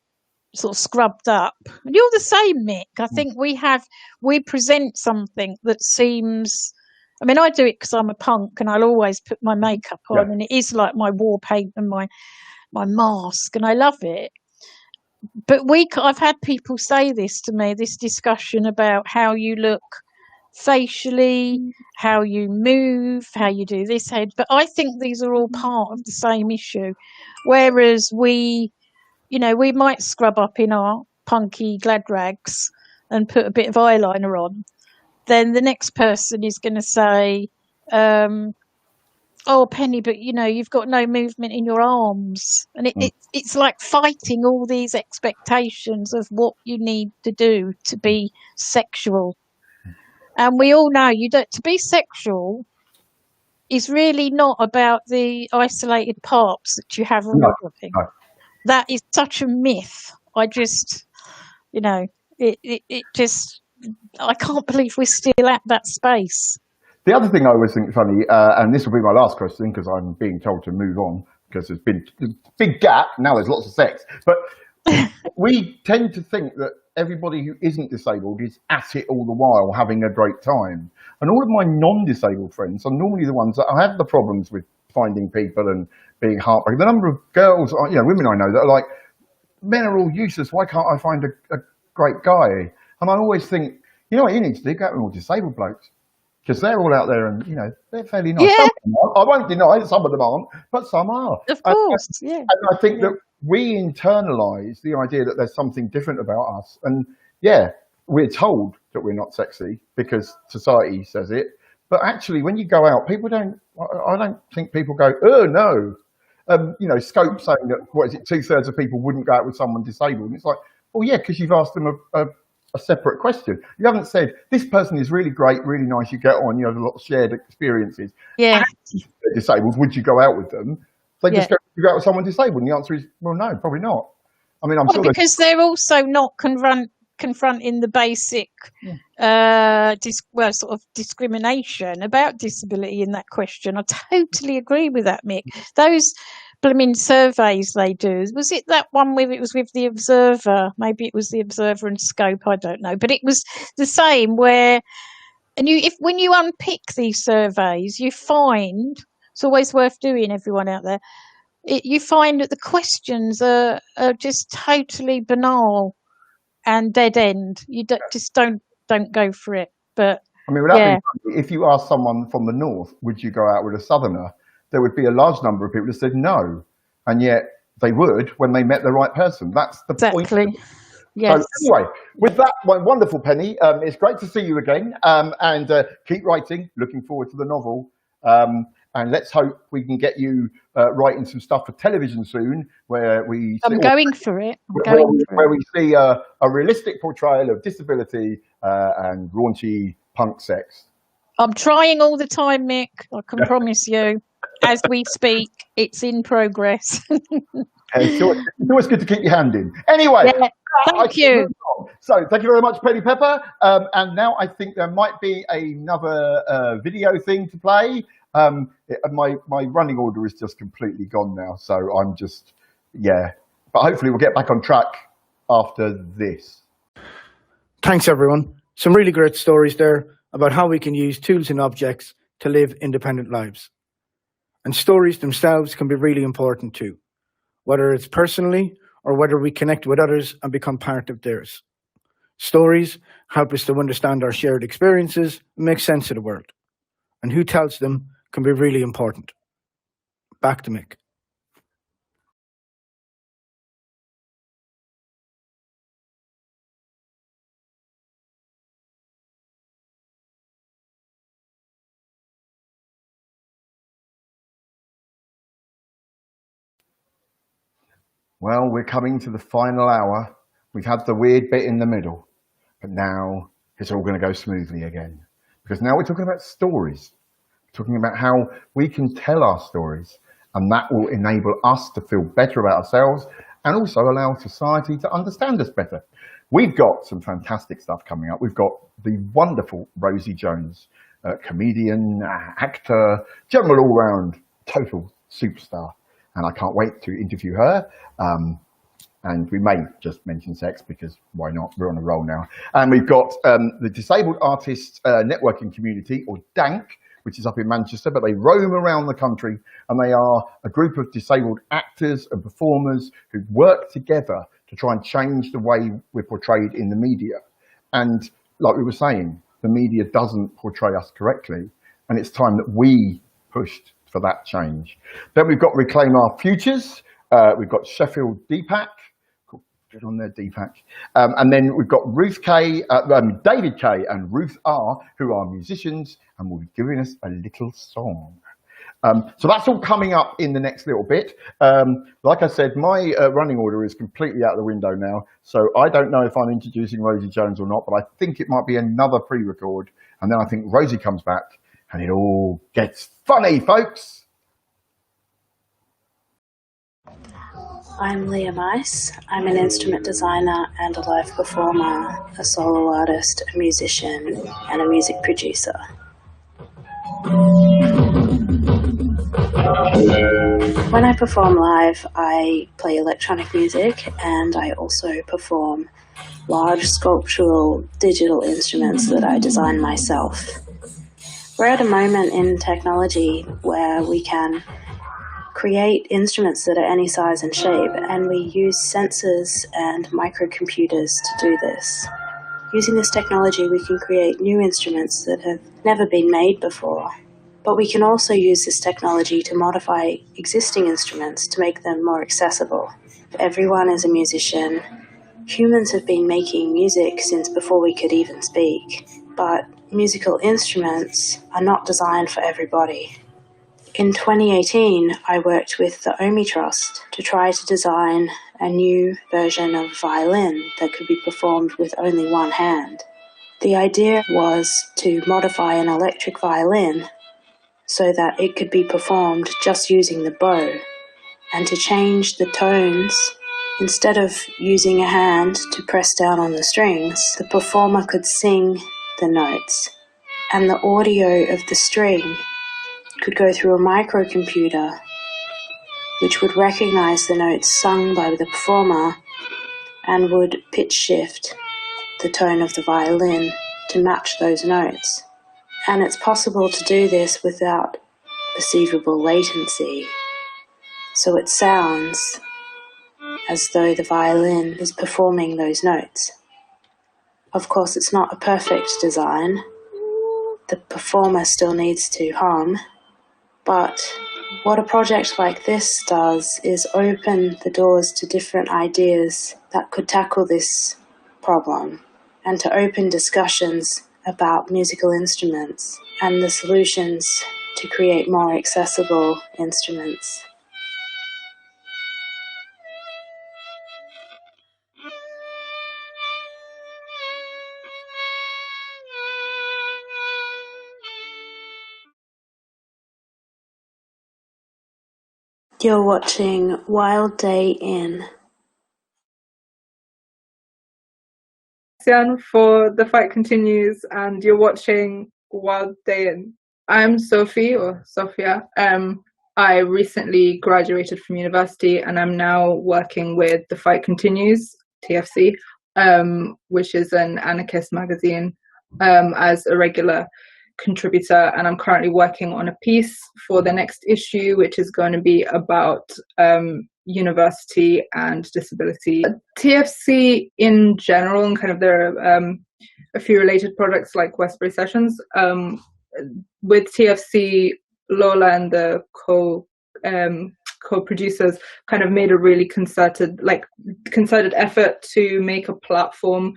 sort of scrubbed up. And you're the same, Mick. I think we present something that seems, I do it because I'm a punk and I'll always put my makeup on, and it is like my war paint and my mask, and I love it. But I've had people say this to me, this discussion about how you look facially, how you move, how you do this, but I think these are all part of the same issue. Whereas we might scrub up in our punky glad rags and put a bit of eyeliner on, then the next person is going to say, oh, Penny, but you've got no movement in your arms, and it's like fighting all these expectations of what you need to do to be sexual. And we all know to be sexual is really not about the isolated parts that you have on your body. No. That is such a myth. I just, I can't believe we're still at that space. The other thing I always think funny, and this will be my last question because I'm being told to move on because there's been a big gap, now there's lots of sex, but we tend to think that everybody who isn't disabled is at it all the while having a great time. And all of my non-disabled friends are normally the ones that have the problems with finding people and being heartbroken. The number of girls, women I know that are like, men are all useless, why can't I find a great guy? And I always think, what you need to do, go out with more disabled blokes. Because they're all out there and, they're fairly nice. Yeah. I won't deny that some of them aren't, but some are. Of course, yeah. And I think that we internalise the idea that there's something different about us. And, we're told that we're not sexy because society says it. But actually, when you go out, I don't think people go, oh, no. Scope saying that, 2/3 of people wouldn't go out with someone disabled. And it's like, well, yeah, because you've asked them a separate question. You haven't said, this person is really great, really nice, you get on, you have a lot of shared experiences. Yeah. If they're disabled, would you go out with them? They just go out with someone disabled, and the answer is, well, no, probably not. I'm sure because they're also not confronting the basic sort of discrimination about disability in that question. I totally agree with that, Mick. Those blooming surveys they do, was it that one where it was with the Observer? Maybe it was the Observer and Scope, I don't know, but it was the same where, and when you unpick these surveys, you find, it's always worth doing, everyone out there, you find that the questions are just totally banal and dead end. You just don't go for it. But without being funny, if you ask someone from the north, would you go out with a southerner? There would be a large number of people that said no, and yet they would when they met the right person. That's the point. Exactly. Yes. So anyway, with that, wonderful Penny, it's great to see you again, and keep writing. Looking forward to the novel, and let's hope we can get you writing some stuff for television soon, where we. I'm going for it. Where we see a realistic portrayal of disability and raunchy punk sex. I'm trying all the time, Mick. I can promise you. As we speak, it's in progress. It's always good to keep your hand in. Anyway, thank you. So thank you very much, Penny Pepper. And now I think there might be another video thing to play. My running order is just completely gone now. So I'm just, but hopefully we'll get back on track after this. Thanks, everyone. Some really great stories there about how we can use tools and objects to live independent lives. And stories themselves can be really important too, whether it's personally or whether we connect with others and become part of theirs. Stories help us to understand our shared experiences and make sense of the world. And who tells them can be really important. Back to Mick. Well, we're coming to the final hour. We've had the weird bit in the middle, but now it's all going to go smoothly again. Because now we're talking about stories, talking about how we can tell our stories, and that will enable us to feel better about ourselves and also allow society to understand us better. We've got some fantastic stuff coming up. We've got the wonderful Rosie Jones, comedian, actor, general all-round, total superstar. And I can't wait to interview her. And we may just mention sex because why not? We're on a roll now. And we've got the Disabled Artists Networking Community, or DANC, which is up in Manchester, but they roam around the country, and they are a group of disabled actors and performers who work together to try and change the way we're portrayed in the media. And like we were saying, the media doesn't portray us correctly, and it's time that we pushed for that change. Then we've got Reclaim Our Futures. We've got Sheffield Deepak. Get on there, Deepak. And then we've got David K and Ruth R, who are musicians and will be giving us a little song. So that's all coming up in the next little bit. Like I said, my running order is completely out the window now, so I don't know if I'm introducing Rosie Jones or not, but I think it might be another pre-record, and then I think Rosie comes back and it all gets funny, folks. I'm Leah Mice. I'm an instrument designer and a live performer, a solo artist, a musician, and a music producer. When I perform live, I play electronic music, and I also perform large sculptural digital instruments that I design myself. We're at a moment in technology where we can create instruments that are any size and shape, and we use sensors and microcomputers to do this. Using this technology, we can create new instruments that have never been made before. But we can also use this technology to modify existing instruments to make them more accessible. Everyone is a musician. Humans have been making music since before we could even speak, but musical instruments are not designed for everybody. In 2018, I worked with the OMI Trust to try to design a new version of violin that could be performed with only one hand. The idea was to modify an electric violin so that it could be performed just using the bow, and to change the tones. Instead of using a hand to press down on the strings, the performer could sing the notes, and the audio of the string could go through a microcomputer which would recognize the notes sung by the performer and would pitch shift the tone of the violin to match those notes. And it's possible to do this without perceivable latency, so it sounds as though the violin is performing those notes. Of course, it's not a perfect design. The performer still needs to hum. But what a project like this does is open the doors to different ideas that could tackle this problem, and to open discussions about musical instruments and the solutions to create more accessible instruments. You're watching Wild Day In. For The Fight Continues, and you're watching Wild Day In. I'm Sophie, or Sophia. I recently graduated from university, and I'm now working with The Fight Continues TFC, which is an anarchist magazine, as a regular contributor, and I'm currently working on a piece for the next issue, which is going to be about university and disability. TFC in general, and kind of there are a few related products like Westbury Sessions. With TFC, Lola and the co-producers kind of made a really concerted effort to make a platform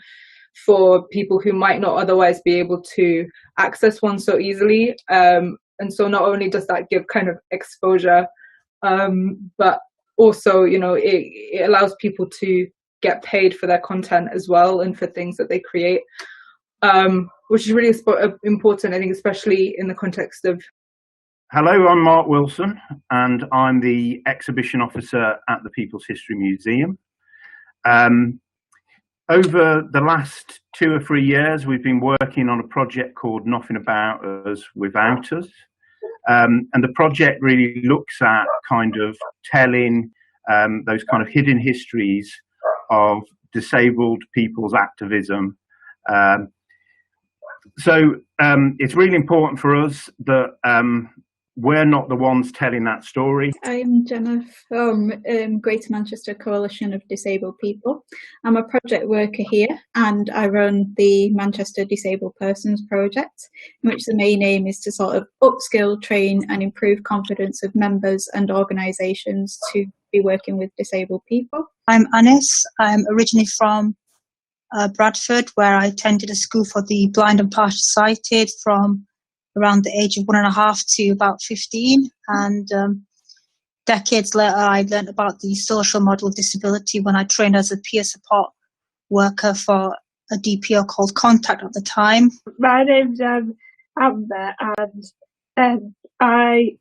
for people who might not otherwise be able to access one so easily. And so not only does that give kind of exposure, but also, you know, it allows people to get paid for their content as well and for things that they create, which is really important, I think, especially in the context of. Hello, I'm Mark Wilson, and I'm the exhibition officer at the People's History Museum. Over the last 2 or 3 years, we've been working on a project called Nothing About Us Without Us. And the project really looks at kind of telling those kind of hidden histories of disabled people's activism. So it's really important for us that we're not the ones telling that story. I'm Jenna from Greater Manchester Coalition of Disabled People. I'm a project worker here, and I run the Manchester Disabled Persons Project, in which the main aim is to sort of upskill, train and improve confidence of members and organisations to be working with disabled people. I'm Anis. I'm originally from Bradford, where I attended a school for the blind and partially sighted from around the age of 1.5 to about 15, and decades later I learned about the social model of disability when I trained as a peer support worker for a DPO called Contact at the time. My name's Amber, and I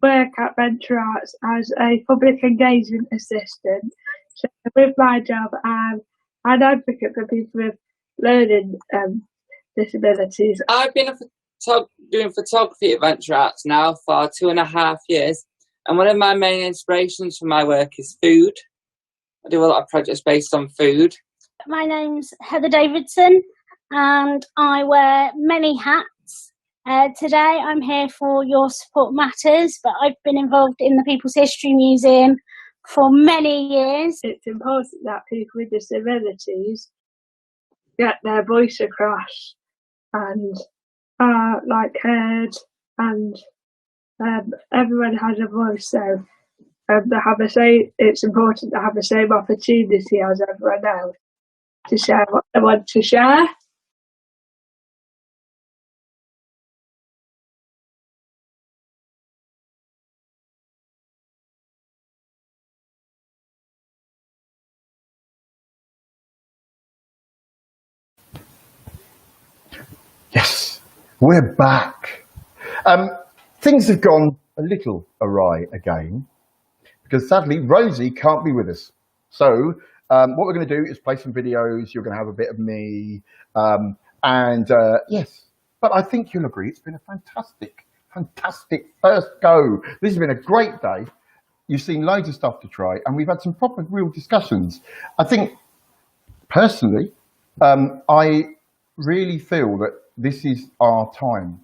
work at Venture Arts as a public engagement assistant. So with my job, I'm an advocate for people with learning disabilities. I've been doing photography at Venture Arts now for 2.5 years, and one of my main inspirations for my work is food. I do a lot of projects based on food. My name's Heather Davidson, and I wear many hats. Today I'm here for Your Support Matters, but I've been involved in the People's History Museum for many years. It's important that people with disabilities get their voice across and are heard, and everyone has a voice, so they have a say. It's important to have the same opportunity as everyone else to share what they want to share. Yes, we're back. Things have gone a little awry again because sadly Rosie can't be with us. So what we're going to do is play some videos. You're going to have a bit of me, yes. But I think you'll agree it's been a fantastic first go. This has been a great day. You've seen loads of stuff to try, and we've had some proper, real discussions. I think personally, I really feel that this is our time.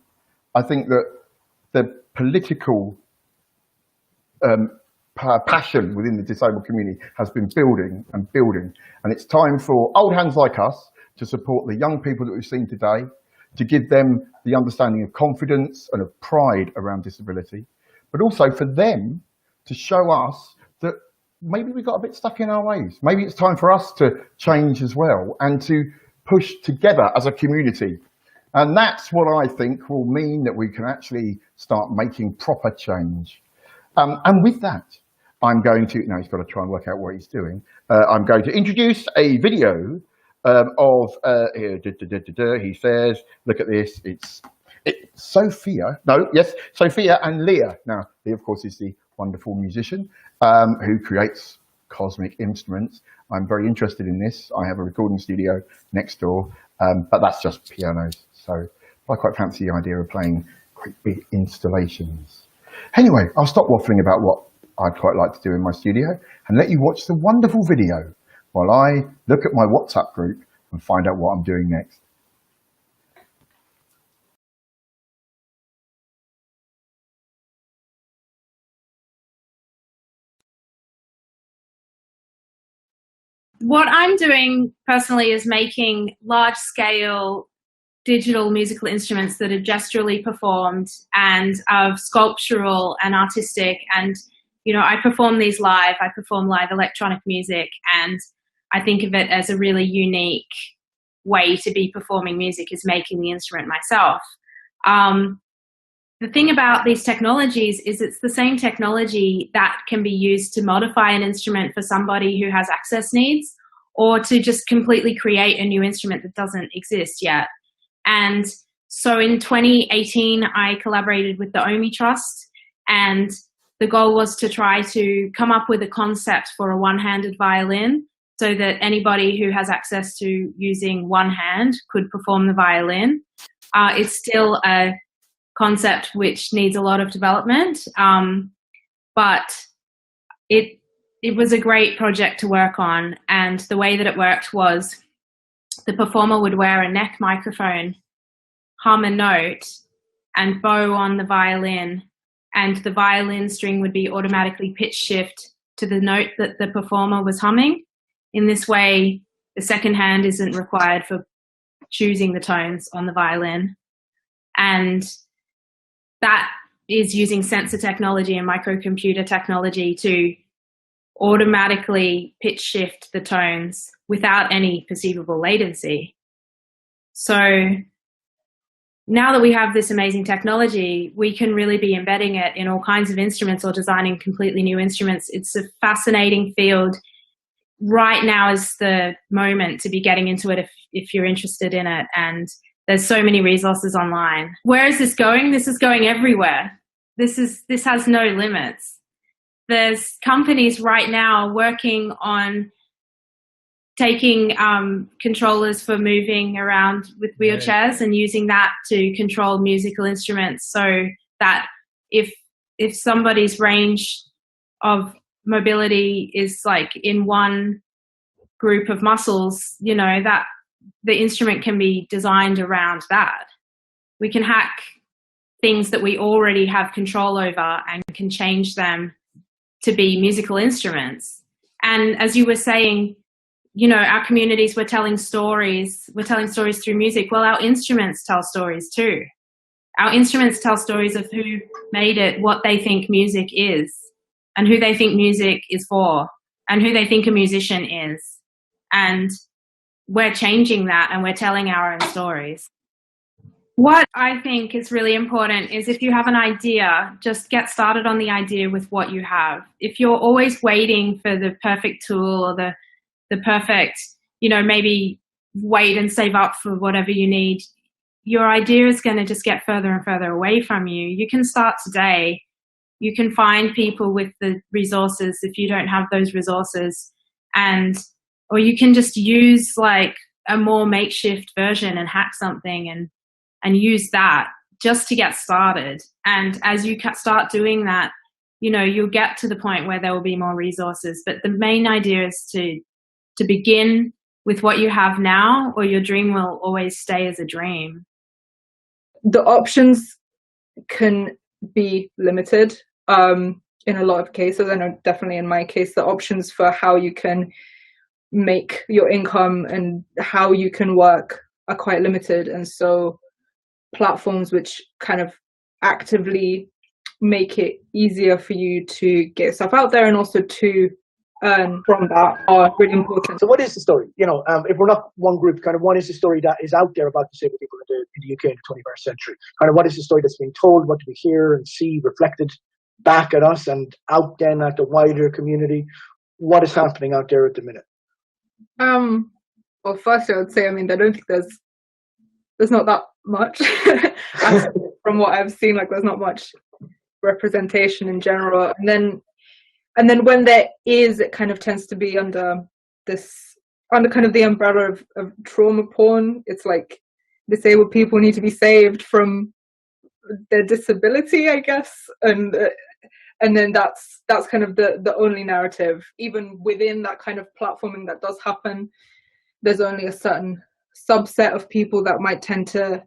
I think that the political passion within the disabled community has been building and building, and it's time for old hands like us to support the young people that we've seen today, to give them the understanding of confidence and of pride around disability, but also for them to show us that maybe we got a bit stuck in our ways. Maybe it's time for us to change as well and to push together as a community. And that's what I think will mean that we can actually start making proper change. And with that, I'm going to, now he's got to try and work out what he's doing. I'm going to introduce a video of, he says, look at this, it's Sophia and Leah. Now, Leah, of course, is the wonderful musician who creates cosmic instruments. I'm very interested in this. I have a recording studio next door, but that's just pianos. So I quite fancy the idea of playing quite big installations. Anyway, I'll stop waffling about what I'd quite like to do in my studio and let you watch the wonderful video while I look at my WhatsApp group and find out what I'm doing next. What I'm doing personally is making large-scale digital musical instruments that are gesturally performed and of sculptural and artistic. And, you know, I perform these live. I perform live electronic music, and I think of it as a really unique way to be performing music, is making the instrument myself. The thing about these technologies is it's the same technology that can be used to modify an instrument for somebody who has access needs, or to just completely create a new instrument that doesn't exist yet. And so in 2018, I collaborated with the OMI Trust, and the goal was to try to come up with a concept for a one-handed violin so that anybody who has access to using one hand could perform the violin. It's still a concept which needs a lot of development, but it was a great project to work on. And the way that it worked was the performer would wear a neck microphone, hum a note, and bow on the violin, and the violin string would be automatically pitch shift to the note that the performer was humming. In this way, the second hand isn't required for choosing the tones on the violin. And that is using sensor technology and microcomputer technology to automatically pitch shift the tones without any perceivable latency. So now that we have this amazing technology, we can really be embedding it in all kinds of instruments or designing completely new instruments. It's a fascinating field. Right now is the moment to be getting into it if you're interested in it. And there's so many resources online. Where is this going? This is going everywhere. This has no limits. There's companies right now working on taking controllers for moving around with wheelchairs and using that to control musical instruments, so that if somebody's range of mobility is like in one group of muscles, you know, that the instrument can be designed around that. We can hack things that we already have control over and can change them to be musical instruments. And as you were saying, you know, our communities were telling stories. We're telling stories through music. Well, our instruments tell stories too. Our instruments tell stories of who made it, what they think music is, and who they think music is for, and who they think a musician is. And we're changing that, and we're telling our own stories. What I think is really important is, if you have an idea, just get started on the idea with what you have. If you're always waiting for the perfect tool or the perfect, you know, maybe wait and save up for whatever you need, your idea is going to just get further and further away from you. You can start today. You can find people with the resources if you don't have those resources, or you can just use like a more makeshift version and hack something and use that just to get started. And as you start doing that, you know, you'll get to the point where there will be more resources. But the main idea is to begin with what you have now, or your dream will always stay as a dream. The options can be limited in a lot of cases. I know definitely in my case, the options for how you can make your income and how you can work are quite limited. And so platforms which kind of actively make it easier for you to get stuff out there and also to earn from that are really important. So what is the story? You know, if we're not one group, kind of what is the story that is out there about disabled people in the UK in the 21st century? Kind of what is the story that's being told? What do we hear and see reflected back at us and out then at the wider community? What is happening out there at the minute? Well, first I would say, I mean, I don't think there's not that much from what I've seen. Like, there's not much representation in general, and then when there is, it kind of tends to be under kind of the umbrella of trauma porn. It's like disabled people need to be saved from their disability, I guess, and and then that's kind of the only narrative. Even within that kind of platforming that does happen, there's only a certain subset of people that might tend to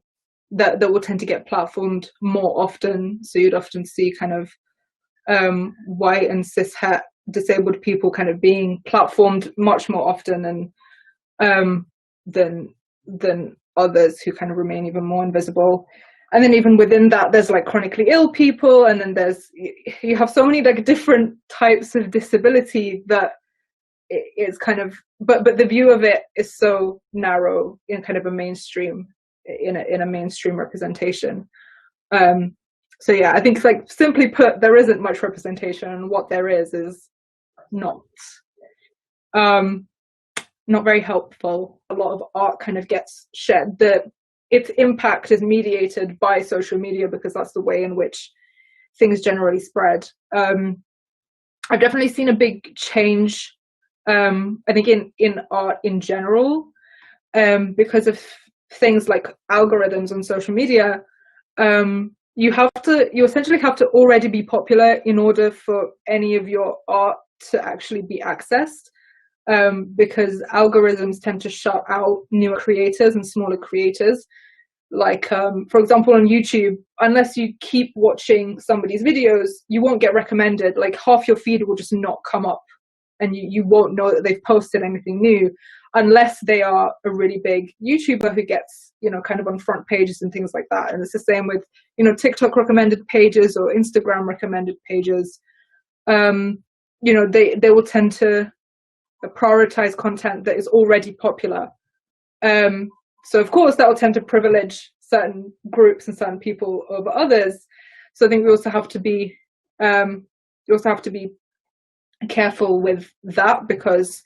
that will tend to get platformed more often. So you'd often see kind of white and cishet disabled people kind of being platformed much more often than others who kind of remain even more invisible. And then even within that, there's like chronically ill people, and then you have so many like different types of disability that it's kind of, but the view of it is so narrow in kind of a mainstream, in a mainstream representation. So yeah, I think it's like, simply put, there isn't much representation, and what there is not very helpful. A lot of art kind of gets shed. Its impact is mediated by social media because that's the way in which things generally spread. I've definitely seen a big change, I think in art in general, because of things like algorithms on social media. You essentially have to already be popular in order for any of your art to actually be accessed, because algorithms tend to shut out newer creators and smaller creators. Like, for example, on YouTube, unless you keep watching somebody's videos, you won't get recommended. Like, half your feed will just not come up, and you won't know that they've posted anything new, unless they are a really big YouTuber who gets, kind of on front pages and things like that. And it's the same with, TikTok recommended pages or Instagram recommended pages. They will tend to prioritize content that is already popular. So of course that will tend to privilege certain groups and certain people over others. So I think we also have to be careful with that, because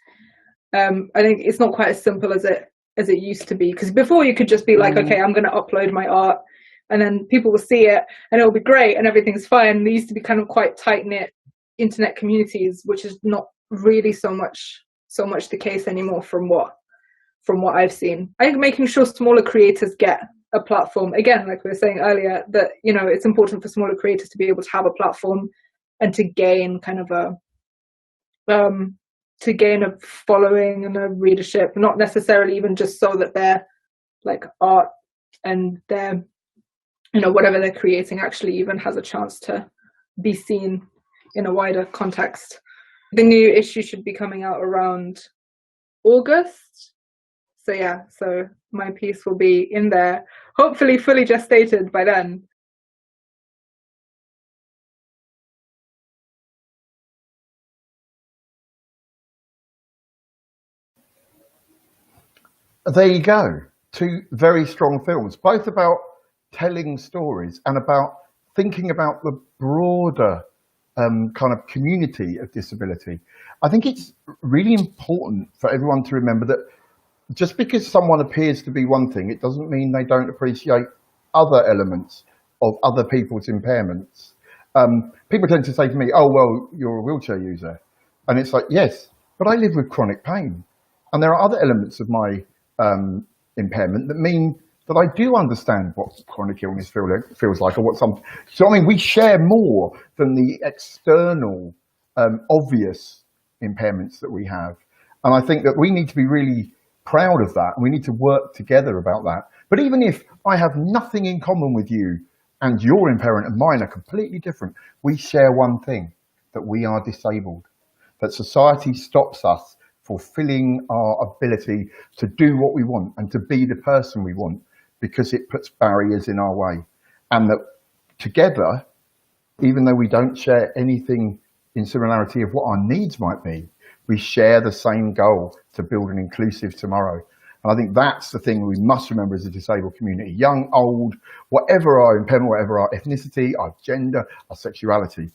I think it's not quite as simple as it used to be. Because before you could just be like, okay, I'm going to upload my art, and then people will see it and it'll be great and everything's fine. There used to be kind of quite tight-knit internet communities, which is not really so much the case anymore from what I've seen. I think making sure smaller creators get a platform, again, like we were saying earlier, that it's important for smaller creators to be able to have a platform and to gain kind of a following and a readership, not necessarily even just so that their like art and their whatever they're creating actually even has a chance to be seen in a wider context. The new issue should be coming out around August. So yeah, so my piece will be in there, hopefully fully gestated by then. There you go. Two very strong films, both about telling stories and about thinking about the broader kind of community of disability. I think it's really important for everyone to remember that just because someone appears to be one thing, it doesn't mean they don't appreciate other elements of other people's impairments. People tend to say to me, oh, well, you're a wheelchair user. And it's like, yes, but I live with chronic pain. And there are other elements of my impairment that mean that I do understand what chronic illness feels like, or what so I mean, we share more than the external obvious impairments that we have. And I think that we need to be really proud of that, and we need to work together about that. But even if I have nothing in common with you and your impairment and mine are completely different, we share one thing, that we are disabled, that society stops us fulfilling our ability to do what we want and to be the person we want, because it puts barriers in our way. And that together, even though we don't share anything in similarity of what our needs might be, we share the same goal to build an inclusive tomorrow. And I think that's the thing we must remember as a disabled community, young, old, whatever our impairment, whatever our ethnicity, our gender, our sexuality,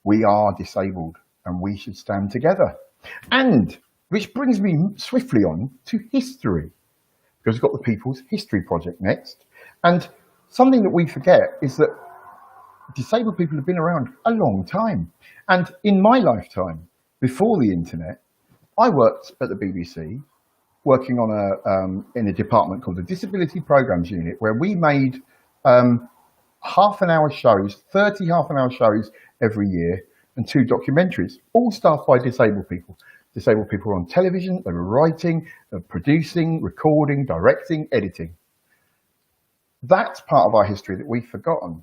we are disabled and we should stand together. And which brings me swiftly on to history, because we've got the People's History Project next. And something that we forget is that disabled people have been around a long time. And in my lifetime, before the internet, I worked at the BBC, working on in a department called the Disability Programmes Unit, where we made half-an-hour shows, 30 half-an-hour shows every year, and 2 documentaries, all staffed by disabled people. Disabled people on television, they were writing, producing, recording, directing, editing. That's part of our history that we've forgotten.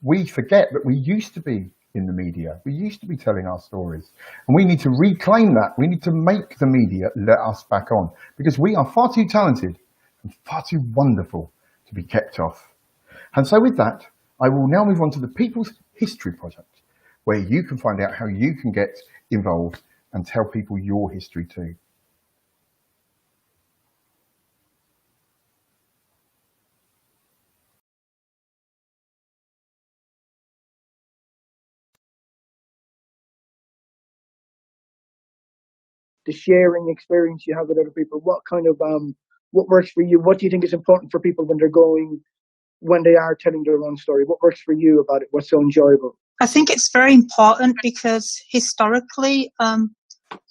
We forget that we used to be in the media. We used to be telling our stories. And we need to reclaim that. We need to make the media let us back on, because we are far too talented and far too wonderful to be kept off. And so with that, I will now move on to the People's History Project, where you can find out how you can get involved and tell people your history too. The sharing experience you have with other people, what kind of what works for you? What do you think is important for people when they are telling their own story? What works for you about it? What's so enjoyable? I think it's very important because historically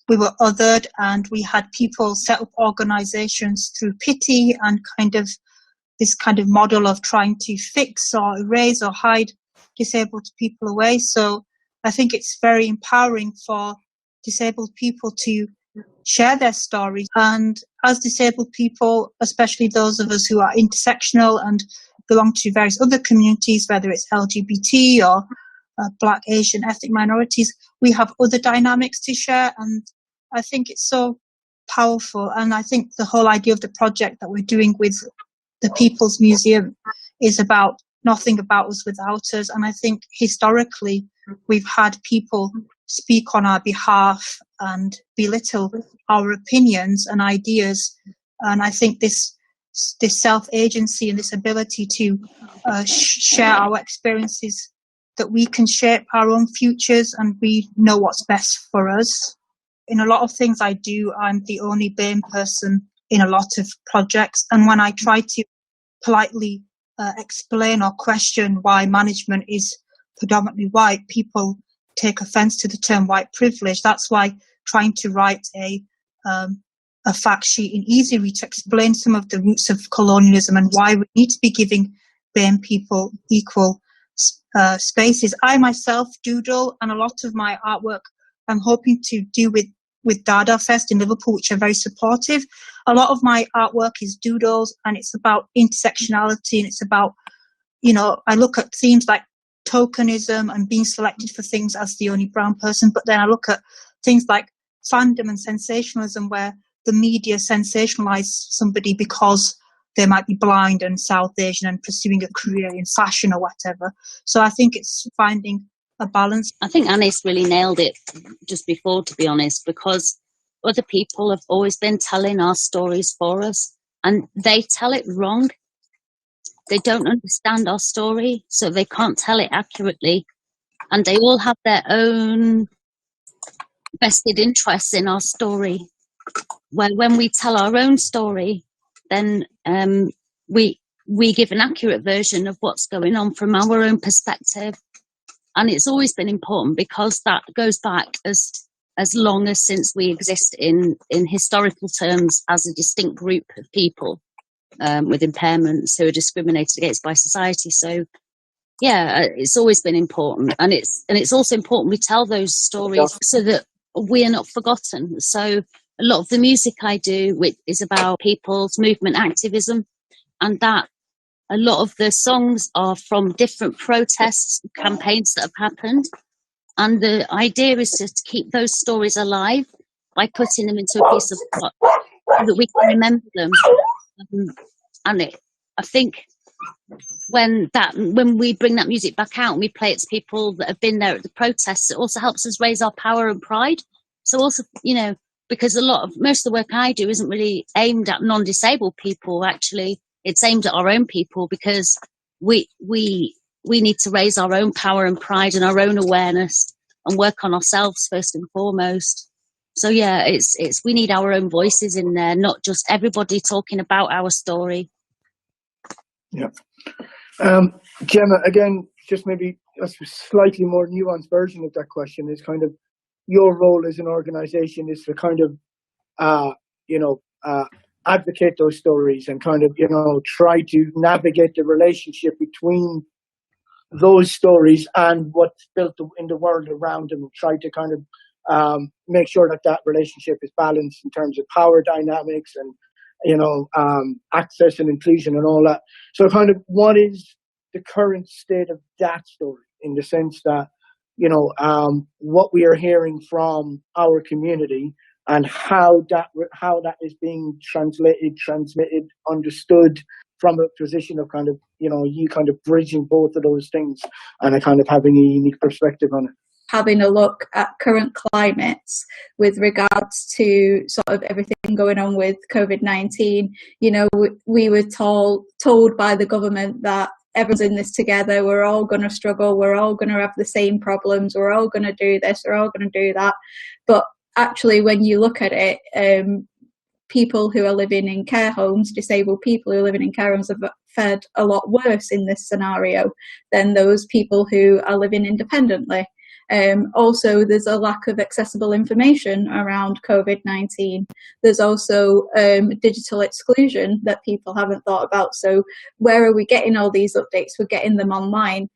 we were othered, and we had people set up organizations through pity and this kind of model of trying to fix or erase or hide disabled people away. So I think it's very empowering for disabled people to share their stories. And as disabled people, especially those of us who are intersectional and belong to various other communities, whether it's LGBT or Black, Asian, ethnic minorities, we have other dynamics to share. And I think it's so powerful. And I think the whole idea of the project that we're doing with the People's Museum is about nothing about us without us. And I think historically we've had people speak on our behalf and belittle our opinions and ideas. And I think this self-agency and this ability to share our experiences, that we can shape our own futures and we know what's best for us. In a lot of things I do, I'm the only BAME person in a lot of projects. And when I try to politely explain or question why management is predominantly white, people take offense to the term white privilege. That's why trying to write a fact sheet in Easy Read to explain some of the roots of colonialism and why we need to be giving BAME people equal spaces. I myself doodle, and a lot of my artwork I'm hoping to do with Dada Fest in Liverpool, which are very supportive. A lot of my artwork is doodles, and it's about intersectionality, and it's about, I look at themes like tokenism and being selected for things as the only brown person, but then I look at things like fandom and sensationalism, where the media sensationalize somebody because they might be blind and South Asian and pursuing a career in fashion or whatever. So I think it's finding a balance. I think Anis really nailed it just before, to be honest, because other people have always been telling our stories for us, and they tell it wrong. They don't understand our story, so they can't tell it accurately. And they all have their own vested interests in our story. Where when we tell our own story, then we give an accurate version of what's going on from our own perspective. And it's always been important because that goes back as long as since we exist in historical terms as a distinct group of people with impairments who are discriminated against by society. So yeah, it's always been important, and it's also important we tell those stories so that we are not forgotten. So a lot of the music I do is about people's movement activism, and that a lot of the songs are from different protests, campaigns that have happened. And the idea is to keep those stories alive by putting them into a piece of art so that we can remember them. I think when we bring that music back out and we play it to people that have been there at the protests, it also helps us raise our power and pride. So also, because most of the work I do isn't really aimed at non-disabled people, actually. It's aimed at our own people, because we need to raise our own power and pride and our own awareness and work on ourselves first and foremost. So yeah, we need our own voices in there, not just everybody talking about our story. Yeah. Gemma, again, just maybe a slightly more nuanced version of that question is kind of your role as an organization is to kind of, advocate those stories and kind of, try to navigate the relationship between those stories and what's built in the world around them, and try to kind of make sure that that relationship is balanced in terms of power dynamics and, access and inclusion and all that. So kind of what is the current state of that story, in the sense that, what we are hearing from our community and how that is being translated, transmitted, understood from a position of kind of, you kind of bridging both of those things and kind of having a unique perspective on it. Having a look at current climates with regards to sort of everything going on with COVID-19. We were told by the government that everyone's in this together, we're all going to struggle, we're all going to have the same problems, we're all going to do this, we're all going to do that. But actually, when you look at it, people who are living in care homes, disabled people who are living in care homes, have fared a lot worse in this scenario than those people who are living independently. Also, there's a lack of accessible information around COVID-19. There's also digital exclusion that people haven't thought about. So where are we getting all these updates? We're getting them online.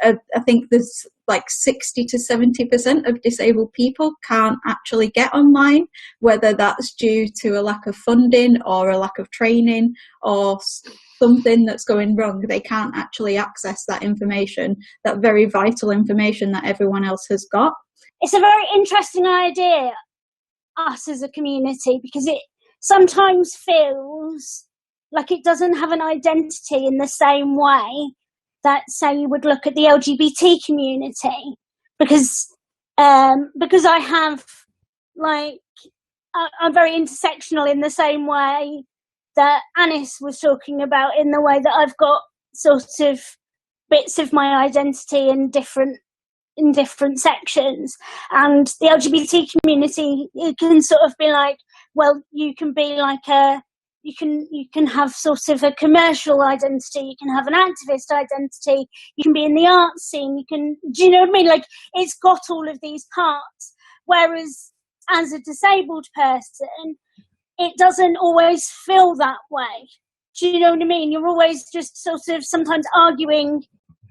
I think there's like 60 to 70% of disabled people can't actually get online, whether that's due to a lack of funding or a lack of training or something that's going wrong. They can't actually access that information, that very vital information that everyone else has got. It's a very interesting idea, us as a community, because it sometimes feels like it doesn't have an identity in the same way that, say, you would look at the LGBT community, because I have, like, I'm very intersectional in the same way that Anis was talking about, in the way that I've got sort of bits of my identity in different sections. And the LGBT community, it can sort of be like, well, you can be like you can have sort of a commercial identity, you can have an activist identity, you can be in the arts scene, do you know what I mean? Like, it's got all of these parts. Whereas as a disabled person, it doesn't always feel that way. Do you know what I mean? You're always just sort of sometimes arguing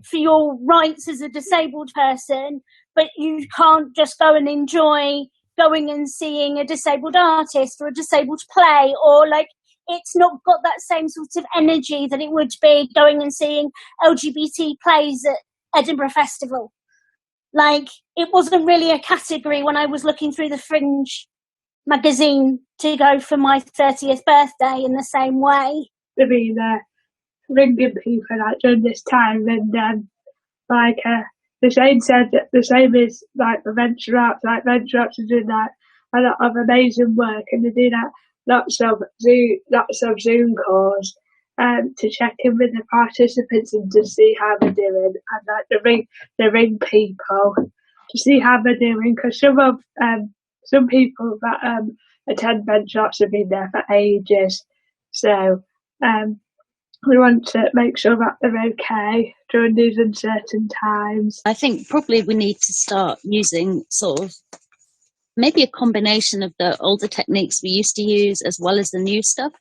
for your rights as a disabled person, but you can't just go and enjoy going and seeing a disabled artist or a disabled play, or like, it's not got that same sort of energy that it would be going and seeing LGBT plays at Edinburgh Festival. Like, it wasn't really a category when I was looking through the Fringe magazine to go for my 30th birthday in the same way. I mean, ringing people like during this time, and the Shane said that the same is like the Venture Arts, like Venture Arts are doing like a lot of amazing work, and they do that lots of Zoom calls to check in with the participants and to see how they're doing, and like they ring people to see how they're doing, because some people that attend Venture Arts have been there for ages, so we want to make sure that they're okay during these uncertain times. I think probably we need to start using sort of maybe a combination of the older techniques we used to use as well as the new stuff.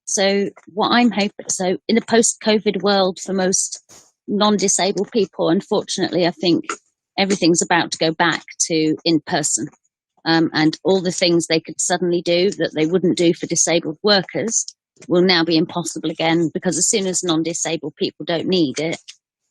So what I'm hoping, so in a post-COVID world for most non-disabled people, unfortunately, I think everything's about to go back to in-person. And all the things they could suddenly do that they wouldn't do for disabled workers will now be impossible again, because as soon as non-disabled people don't need it,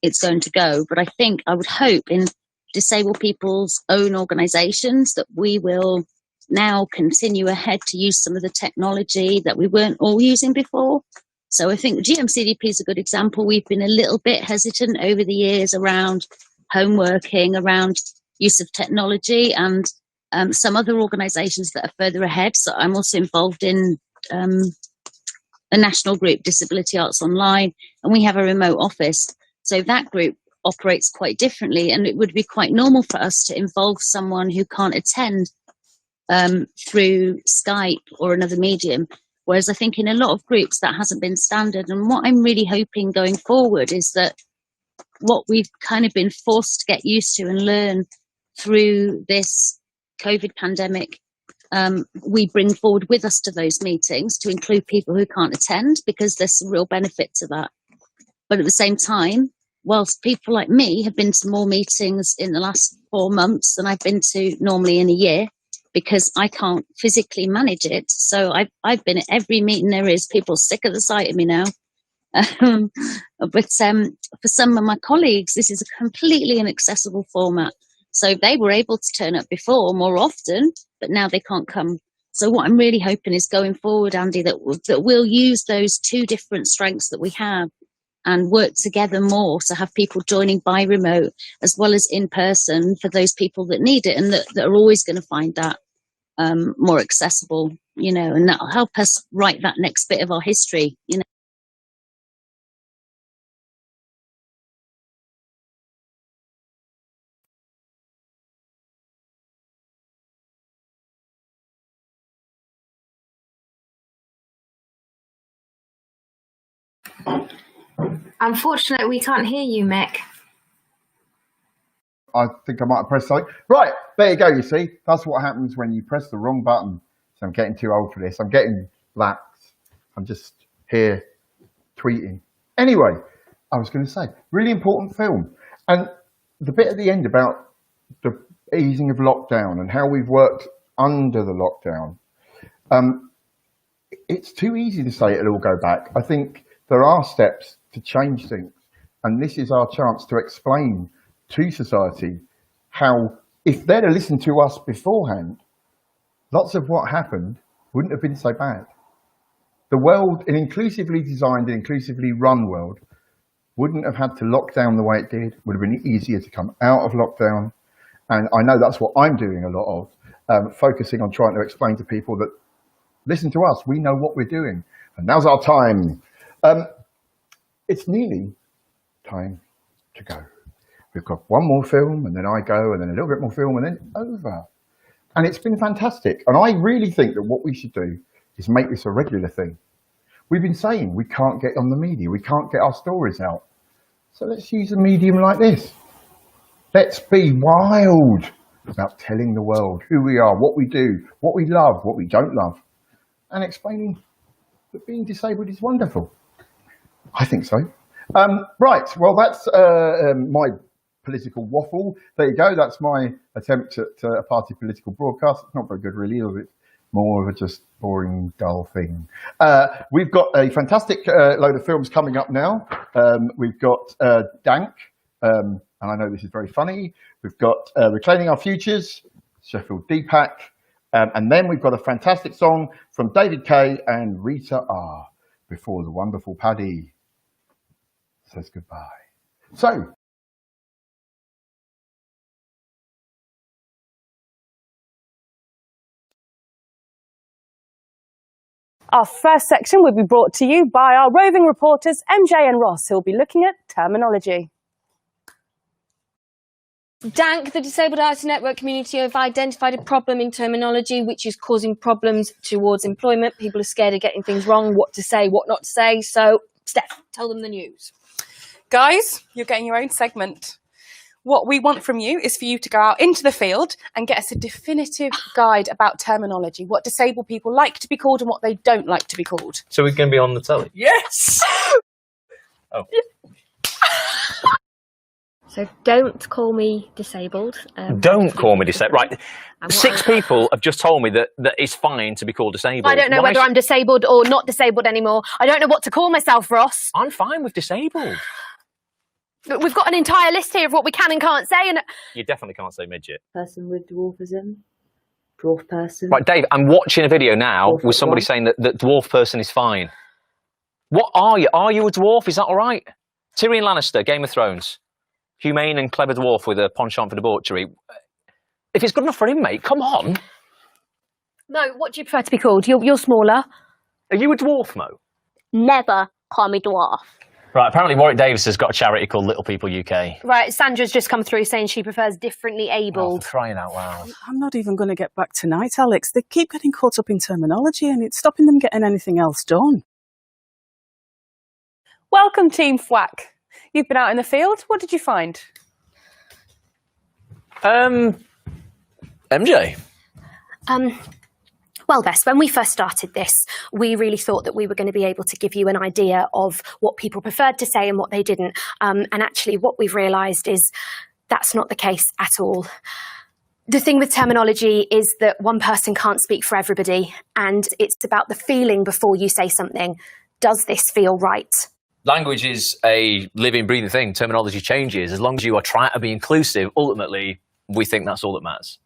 it's going to go. But I would hope in disabled people's own organisations that we will now continue ahead to use some of the technology that we weren't all using before. So I think GMCDP is a good example. We've been a little bit hesitant over the years around home working, around use of technology, and some other organisations that are further ahead. So I'm also involved in a national group, Disability Arts Online, and we have a remote office. So that group operates quite differently, and it would be quite normal for us to involve someone who can't attend through Skype or another medium. Whereas I think in a lot of groups that hasn't been standard. And what I'm really hoping going forward is that what we've kind of been forced to get used to and learn through this COVID pandemic, we bring forward with us to those meetings to include people who can't attend, because there's some real benefit to that. But at the same time, whilst people like me have been to more meetings in the last 4 months than I've been to normally in a year, because I can't physically manage it. So I've been at every meeting there is. People are sick of the sight of me now. But for some of my colleagues, this is a completely inaccessible format. So they were able to turn up before more often, but now they can't come. So what I'm really hoping is going forward, Andy, that we'll use those two different strengths that we have and work together more to have people joining by remote as well as in person for those people that need it and that are always going to find that more accessible, you know, and that'll help us write that next bit of our history, you know. Unfortunately, we can't hear you, Mick. I think I might have pressed something. Right, there you go, you see. That's what happens when you press the wrong button. So I'm getting too old for this. I'm getting lax. I'm just here tweeting. Anyway, I was going to say, really important film. And the bit at the end about the easing of lockdown and how we've worked under the lockdown, it's too easy to say it'll all go back. I think there are steps to change things. And this is our chance to explain to society how, if they'd have listened to us beforehand, lots of what happened wouldn't have been so bad. The world, an inclusively designed and inclusively run world, wouldn't have had to lock down the way it did, would have been easier to come out of lockdown. And I know that's what I'm doing a lot of, focusing on trying to explain to people that, listen to us, we know what we're doing. And now's our time. It's nearly time to go. We've got one more film, and then I go, and then a little bit more film, and then over. And it's been fantastic. And I really think that what we should do is make this a regular thing. We've been saying we can't get on the media, we can't get our stories out. So let's use a medium like this. Let's be wild about telling the world who we are, what we do, what we love, what we don't love, and explaining that being disabled is wonderful. I think so. Right, well, that's my political waffle. There you go. That's my attempt at a party political broadcast. It's not very good, really, is it? More of a just boring, dull thing. We've got a fantastic load of films coming up now. We've got Dank, and I know this is very funny. We've got Reclaiming Our Futures, Sheffield Deepak, and then we've got a fantastic song from David Kay and Rita R. before the wonderful Paddy says goodbye. So, our first section will be brought to you by our roving reporters MJ and Ross, who will be looking at terminology. Dank, the Disabled Artists Network community, have identified a problem in terminology which is causing problems towards employment. People are scared of getting things wrong, what to say, what not to say. So, Steph, tell them the news. Guys, you're getting your own segment. What we want from you is for you to go out into the field and get us a definitive guide about terminology, what disabled people like to be called and what they don't like to be called. So we're going to be on the telly? Yes! Oh. So don't call me disabled. Don't call me disabled. Right. 6 people have just told me that it's fine to be called disabled. I don't know whether I'm disabled or not disabled anymore. I don't know what to call myself, Ross. I'm fine with disabled. We've got an entire list here of what we can and can't say. And You definitely can't say midget. Person with dwarfism. Dwarf person. Right, Dave, I'm watching a video now with somebody saying that dwarf person is fine. What are you? Are you a dwarf? Is that all right? Tyrion Lannister, Game of Thrones. Humane and clever dwarf with a penchant for debauchery. If it's good enough for him, mate, come on. No, what do you prefer to be called? You're smaller. Are you a dwarf, Mo? Never call me dwarf. Right, apparently Warwick Davis has got a charity called Little People UK. Right, Sandra's just come through saying she prefers differently Oh, abled. for crying out loud. I'm not even going to get back tonight, Alex. They keep getting caught up in terminology and it's stopping them getting anything else done. Welcome, Team FWAC. You've been out in the field. What did you find? MJ. Well, Bess, when we first started this, we really thought that we were going to be able to give you an idea of what people preferred to say and what they didn't. And actually, what we've realised is that's not the case at all. The thing with terminology is that one person can't speak for everybody, and it's about the feeling before you say something. Does this feel right? Language is a living, breathing thing. Terminology changes. As long as you are trying to be inclusive, ultimately, we think that's all that matters.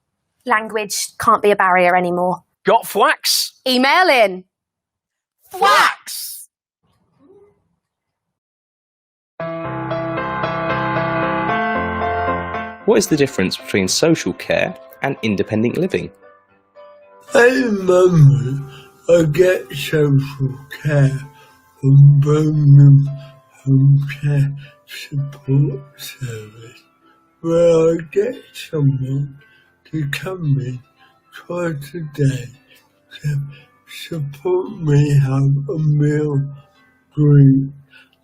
Language can't be a barrier anymore. Got thwacks? Email in. Thwacks! What is the difference between social care and independent living? At the moment, I get social care from Birmingham Home Care Support Service, where I get someone to come in twice a day to support me have a meal, drink,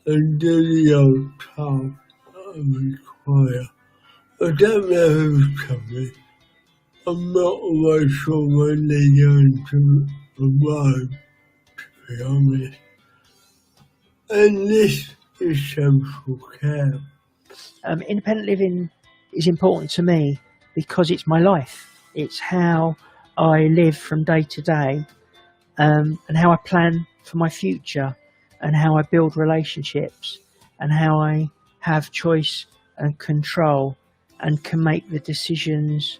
and do the old tasks I require. I don't know who's coming. I'm not always sure when they're going to arrive, to be honest. And this is social care. Independent living is important to me because it's my life. It's how I live from day to day, and how I plan for my future, and how I build relationships, and how I have choice and control and can make the decisions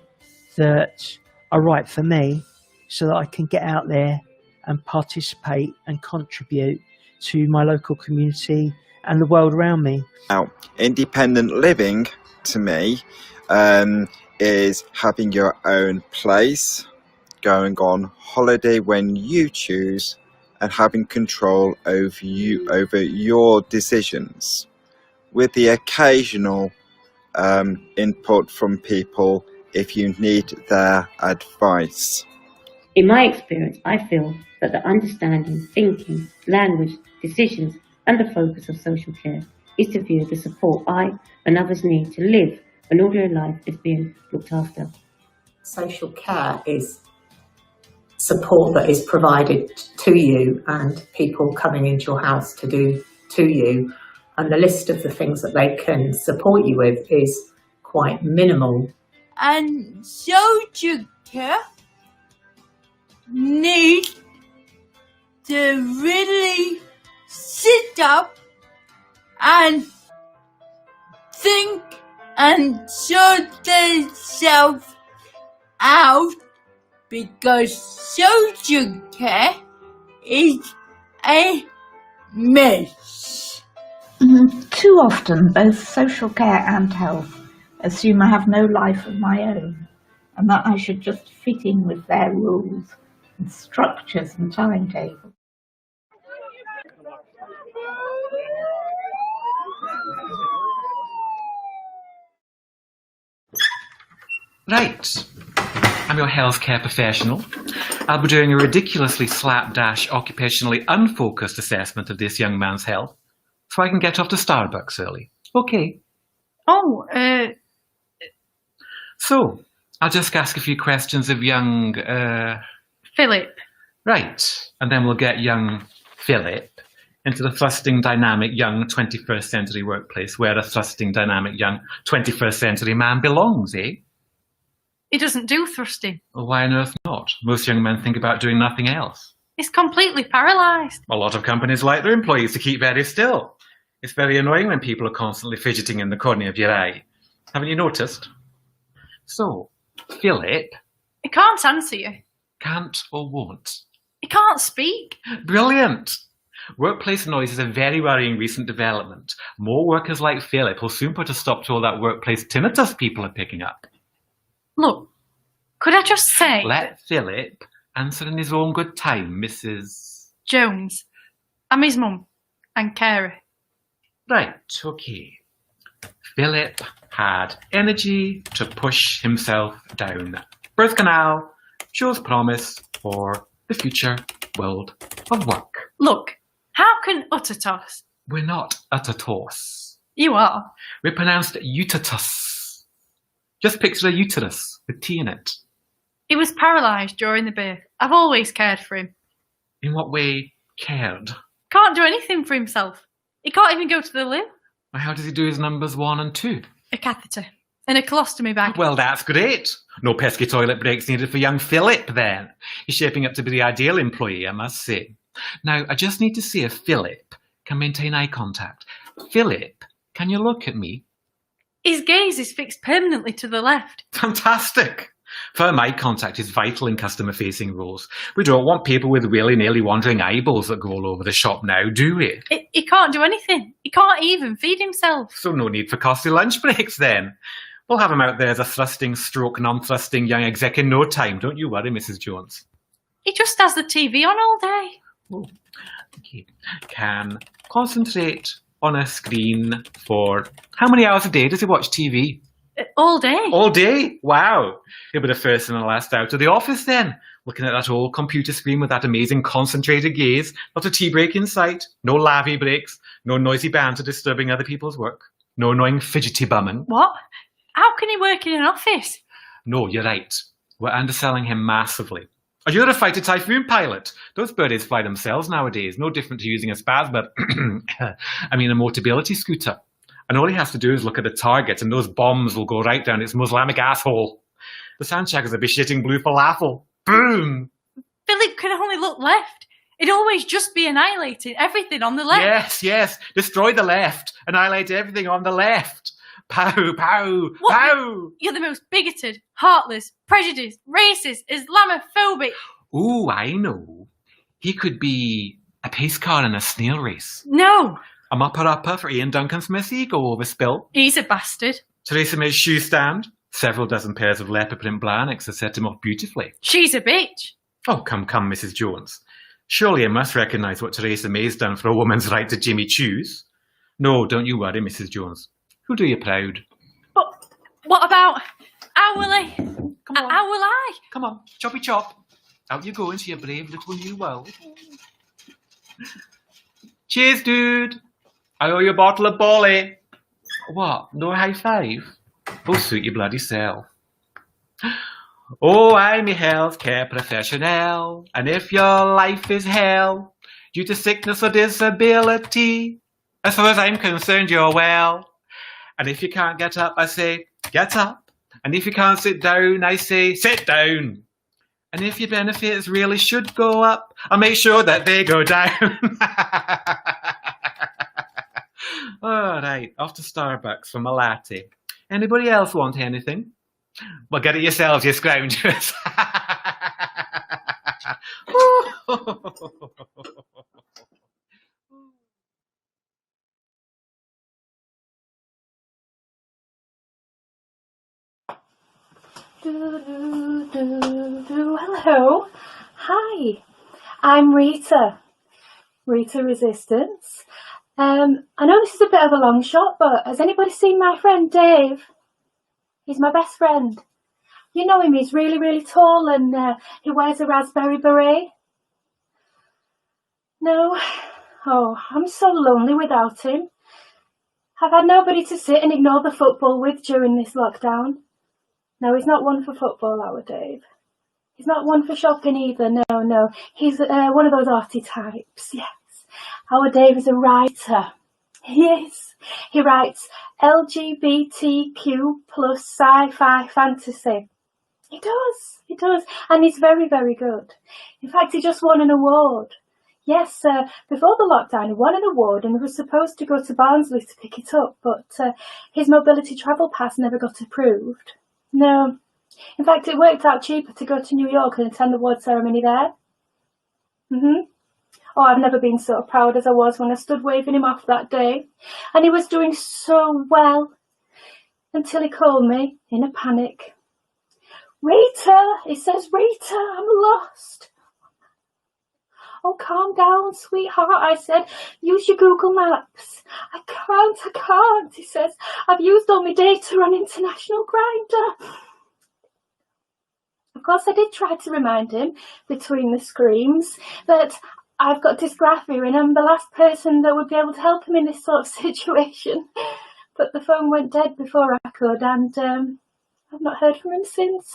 that are right for me so that I can get out there and participate and contribute to my local community and the world around me. Now, independent living to me is having your own place, going on holiday when you choose, and having control over your decisions, with the occasional input from people if you need their advice. In my experience, I feel that the understanding, thinking, language, decisions, and the focus of social care is to view the support I and others need to live an ordinary life is being looked after. Social care is support that is provided to you and people coming into your house to do to you, and the list of the things that they can support you with is quite minimal. And social care needs to really sit up and think and sort themselves out, because social care is a mess. Too often, both social care and health assume I have no life of my own, and that I should just fit in with their rules and structures and timetables. Right, I'm your healthcare professional. I'll be doing a ridiculously slapdash, occupationally unfocused assessment of this young man's health, so I can get off to Starbucks early. Okay. Oh, So, I'll just ask a few questions of young, Philip. Right, and then we'll get young Philip into the thrusting, dynamic, young 21st century workplace where a thrusting, dynamic, young 21st century man belongs, eh? He doesn't do thrusting. Well, why on earth not? Most young men think about doing nothing else. He's completely paralysed. A lot of companies like their employees to keep very still. It's very annoying when people are constantly fidgeting in the corner of your eye. Haven't you noticed? So, Philip... He can't answer you. Can't or won't? He can't speak. Brilliant! Workplace noise is a very worrying recent development. More workers like Philip will soon put a stop to all that workplace tinnitus people are picking up. Look, could I just say... Let Philip answer in his own good time, Mrs... Jones. I'm his mum and carer. Right, okay. Philip had energy to push himself down. Birth canal shows promise for the future world of work. Look, how can Utatos? We're not Utatos. You are. We're pronounced Utatus. Just picture a uterus with T in it. He was paralysed during the birth I've always cared for him. In what way cared? Can't do anything for himself. He can't even go to the loo. Well, how does he do his numbers 1 and 2? A catheter. And a colostomy bag. Well, that's great. No pesky toilet breaks needed for young Philip, then. He's shaping up to be the ideal employee, I must say. Now, I just need to see if Philip can maintain eye contact. Philip, can you look at me? His gaze is fixed permanently to the left. Fantastic. Firm eye contact is vital in customer-facing roles. We don't want people with willy-nilly wandering eyeballs that go all over the shop now, do we? He can't do anything. He can't even feed himself. So no need for costly lunch breaks, then. We'll have him out there as a thrusting, stroke, non-thrusting young exec in no time. Don't you worry, Mrs. Jones. He just has the TV on all day. Oh, okay. Can concentrate on a screen for... How many hours a day does he watch TV? All day. All day? Wow. He'll be the first and the last out of the office then. Looking at that old computer screen with that amazing concentrated gaze. Not a tea break in sight. No lavvy breaks. No noisy banter disturbing other people's work. No annoying fidgety bumming. What? How can he work in an office? No, you're right. We're underselling him massively. A Eurofighter Typhoon pilot. Those birdies fly themselves nowadays. No different to using a spaz, but I mean a mobility scooter. And all he has to do is look at the target and those bombs will go right down its Muslimic asshole. The sandshakers will be shitting blue falafel. Boom! Philip can only look left. It'd always just be annihilating everything on the left. Yes, yes. Destroy the left. Annihilate everything on the left. Pow, pow, What? pow! You're the most bigoted, heartless, prejudiced, racist, Islamophobic. Ooh, I know. He could be a pace car in a snail race. No, A mupper-upper for Ian Duncan Smith's ego over spill. he's a bastard. Theresa May's shoe stand. Several dozen pairs of leopard print Blahniks have set him off beautifully. She's a bitch. Oh, come, Mrs. Jones. Surely you must recognise what Theresa May's done for a woman's right to Jimmy Choos. No, don't you worry, Mrs. Jones. Who'll do you proud? But what about Owly? How will I? Come on, choppy chop. Out you go into your brave little new world. Cheers, dude. I owe you a bottle of Bolly. What? No high five? Oh, suit your bloody self. Oh, I'm a healthcare professional, and if your life is hell due to sickness or disability, as far as I'm concerned, you're well. And if you can't get up, I say, get up. And if you can't sit down, I say, sit down. And if your benefits really should go up, I'll make sure that they go down. All right, off to Starbucks for my latte. Anybody else want anything? Well, get it yourselves, you scroungers. Hello. Hi. I'm Rita. Rita Resistance. I know this is a bit of a long shot, but has anybody seen my friend Dave? He's my best friend. You know him, he's really, really tall and he wears a raspberry beret. No? Oh, I'm so lonely without him. I've had nobody to sit and ignore the football with during this lockdown. No, he's not one for football, our Dave. He's not one for shopping either, no. He's one of those arty types, yes. Our Dave is a writer. He is. He writes LGBTQ plus sci-fi fantasy. He does. And he's very, very good. In fact, he just won an award. Yes, before the lockdown, he won an award and was supposed to go to Barnsley to pick it up, but his mobility travel pass never got approved. No. In fact, it worked out cheaper to go to New York and attend the award ceremony there. Oh, I've never been so proud as I was when I stood waving him off that day. And he was doing so well. Until he called me in a panic. Rita! He says, Rita, I'm lost. Oh, calm down, sweetheart, I said. Use your Google Maps. I can't, he says. I've used all my data on International Grindr. Of course, I did try to remind him, between the screams, that I've got dysgraphia and I'm the last person that would be able to help him in this sort of situation. But the phone went dead before I could, and I've not heard from him since.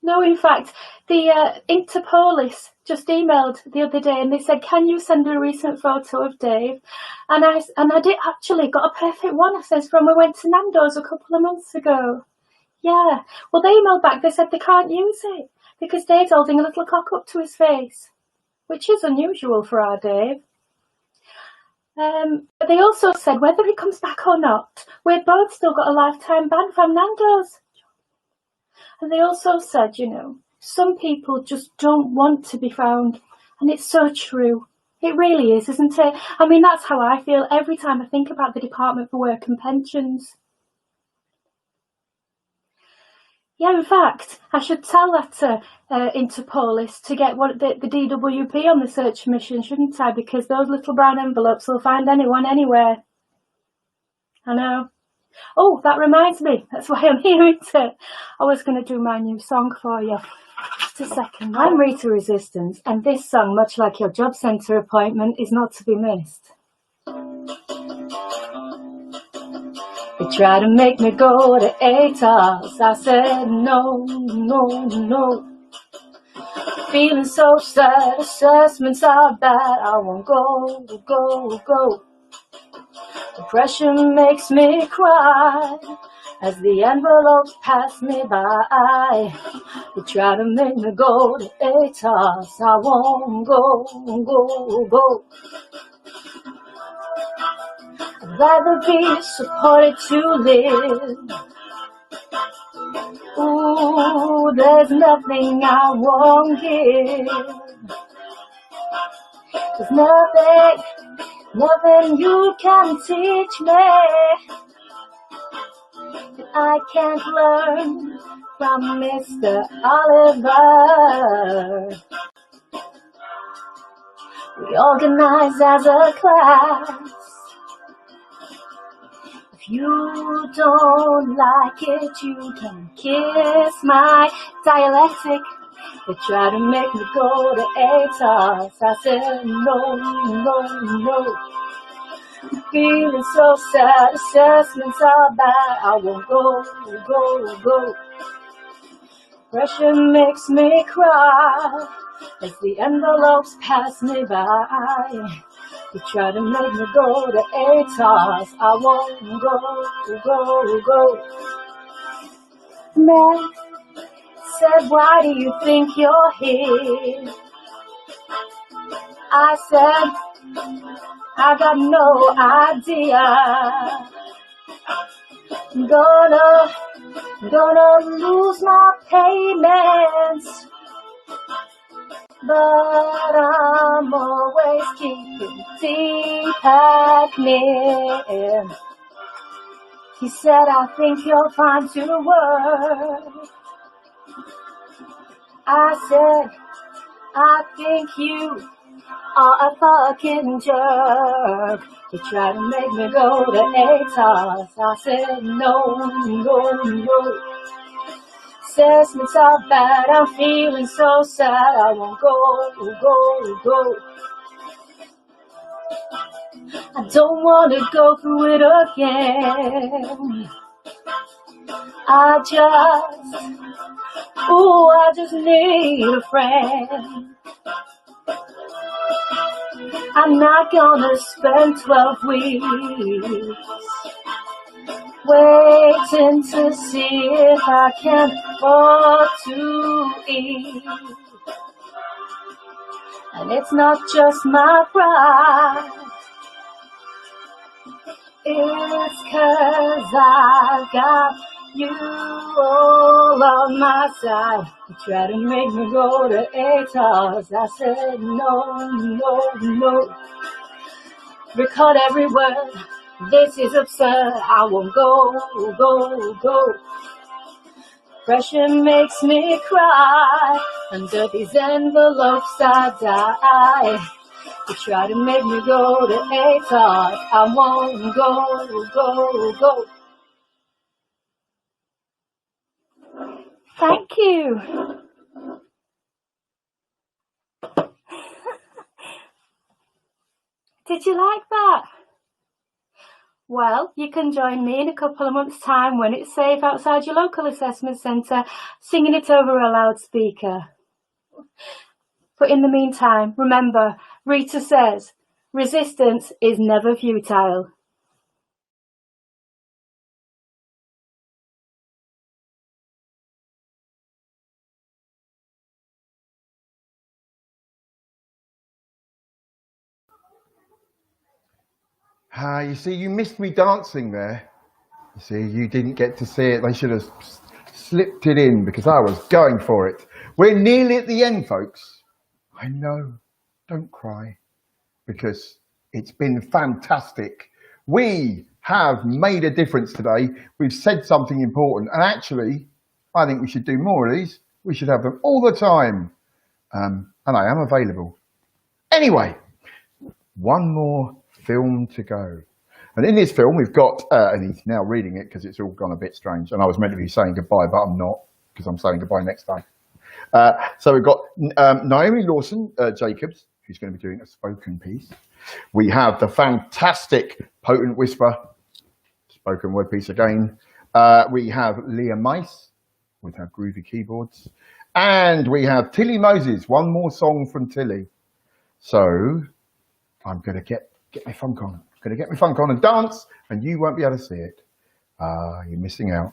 No, in fact, the Interpolis just emailed the other day and they said, can you send a recent photo of Dave? And I did actually got a perfect one. I says, from we went to Nando's a couple of months ago. Yeah. Well, they emailed back. They said they can't use it because Dave's holding a little cock up to his face, which is unusual for our Dave. But they also said whether he comes back or not, we've both still got a lifetime ban from Nando's. And they also said, you know, some people just don't want to be found. And it's so true. It really is, isn't it? I mean, that's how I feel every time I think about the Department for Work and Pensions. Yeah, in fact, I should tell that Interpolis to get the DWP on the search mission, shouldn't I? Because those little brown envelopes will find anyone, anywhere. I know. Oh, that reminds me. That's why I'm here, isn't it? I was going to do my new song for you. Just a second. I'm Rita Resistance, and this song, much like your job centre appointment, is not to be missed. They tried to make me go to ATAS. I said no, no, no. Feeling so sad, assessments are bad. I won't go, go, go. Depression makes me cry as the envelopes pass me by. They try to make me go to ATAS. I won't go, go, go. I'd rather be supported to live. Ooh, there's nothing I won't give. There's nothing you can teach me that I can't learn from Mr. Oliver. We organize as a class. If you don't like it, you can kiss my dialectic. They try to make me go to ATAS. I said no, no, no. I'm feeling so sad, assessments are bad. I won't go, go, go. Pressure makes me cry as the envelopes pass me by. They try to make me go to ATAS. I won't go, go, go. Man said, why do you think you're here? I said, I got no idea. Gonna lose my payments, but I'm always keeping Deepak near. He said, I think you'll find to work. I said, I think you are a fucking jerk. He tried to make me go to ATAS. I said no, no, no. Assessments are bad. I'm feeling so sad. I won't go, go, go. I don't want to go through it again. I just need a friend. I'm not gonna spend 12 weeks waiting to see if I can afford to eat. And it's not just my pride, it's 'cause I've got you all on my side. You try to make me go to ATAS. I said no, no, no. Record every word. This is absurd. I won't go, go, go. Pressure makes me cry. Under these envelopes I die. You try to make me go to ATAS. I won't go, go, go. Thank you. Did you like that? Well, you can join me in a couple of months' time when it's safe outside your local assessment centre, singing it over a loudspeaker. But in the meantime, remember, Rita says, resistance is never futile. You see, you missed me dancing there. You see, you didn't get to see it. They should have slipped it in because I was going for it. We're nearly at the end, folks. I know. Don't cry because it's been fantastic. We have made a difference today. We've said something important. And actually, I think we should do more of these. We should have them all the time. And I am available. Anyway, one more film to go. And in this film, we've got, and he's now reading it because it's all gone a bit strange. And I was meant to be saying goodbye, but I'm not because I'm saying goodbye next time. So we've got Naomi Lawson Jacobs, who's going to be doing a spoken piece. We have the fantastic Potent Whisper, spoken word piece again. We have Leah Mice with her groovy keyboards. And we have Tilly Moses, one more song from Tilly. So I'm going to get my funk on. I'm going to get my funk on and dance, and you won't be able to see it. You're missing out.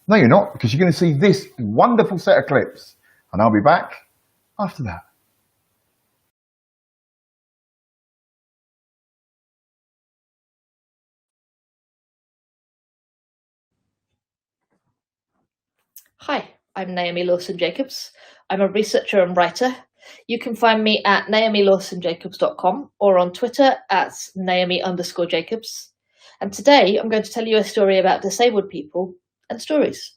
No, you're not, because you're going to see this wonderful set of clips, and I'll be back after that. Hi, I'm Naomi Lawson Jacobs. I'm a researcher and writer. You can find me at naomilawsonjacobs.com or on Twitter at Naomi_Jacobs. And today I'm going to tell you a story about disabled people and stories.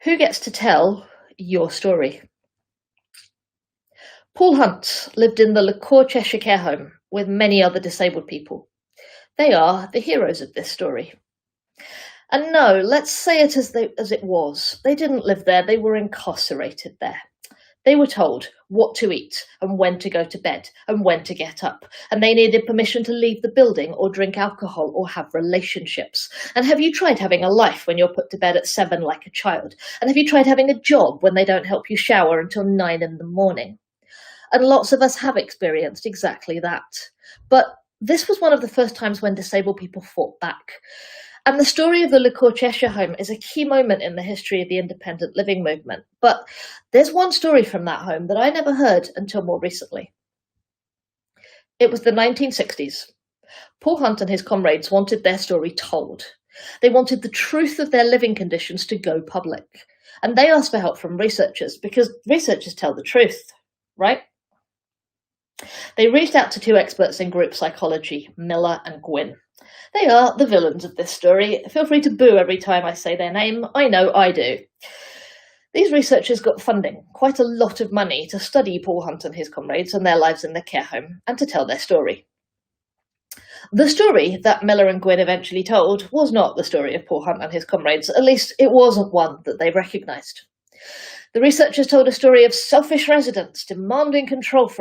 Who gets to tell your story? Paul Hunt lived in the Lacour Cheshire care home with many other disabled people. They are the heroes of this story. And no, let's say it as it was. They didn't live there, they were incarcerated there. They were told what to eat and when to go to bed and when to get up. And they needed permission to leave the building or drink alcohol or have relationships. And have you tried having a life when you're put to bed at 7 like a child? And have you tried having a job when they don't help you shower until 9 in the morning? And lots of us have experienced exactly that. But this was one of the first times when disabled people fought back. And the story of the Lacour Cheshire home is a key moment in the history of the independent living movement. But there's one story from that home that I never heard until more recently. It was the 1960s. Paul Hunt and his comrades wanted their story told. They wanted the truth of their living conditions to go public. And they asked for help from researchers because researchers tell the truth, right? They reached out to 2 experts in group psychology, Miller and Gwynn. They are the villains of this story. Feel free to boo every time I say their name. I know I do. These researchers got funding, quite a lot of money, to study Paul Hunt and his comrades and their lives in the care home, and to tell their story. The story that Miller and Gwynn eventually told was not the story of Paul Hunt and his comrades. At least it wasn't one that they recognised. The researchers told a story of selfish residents demanding control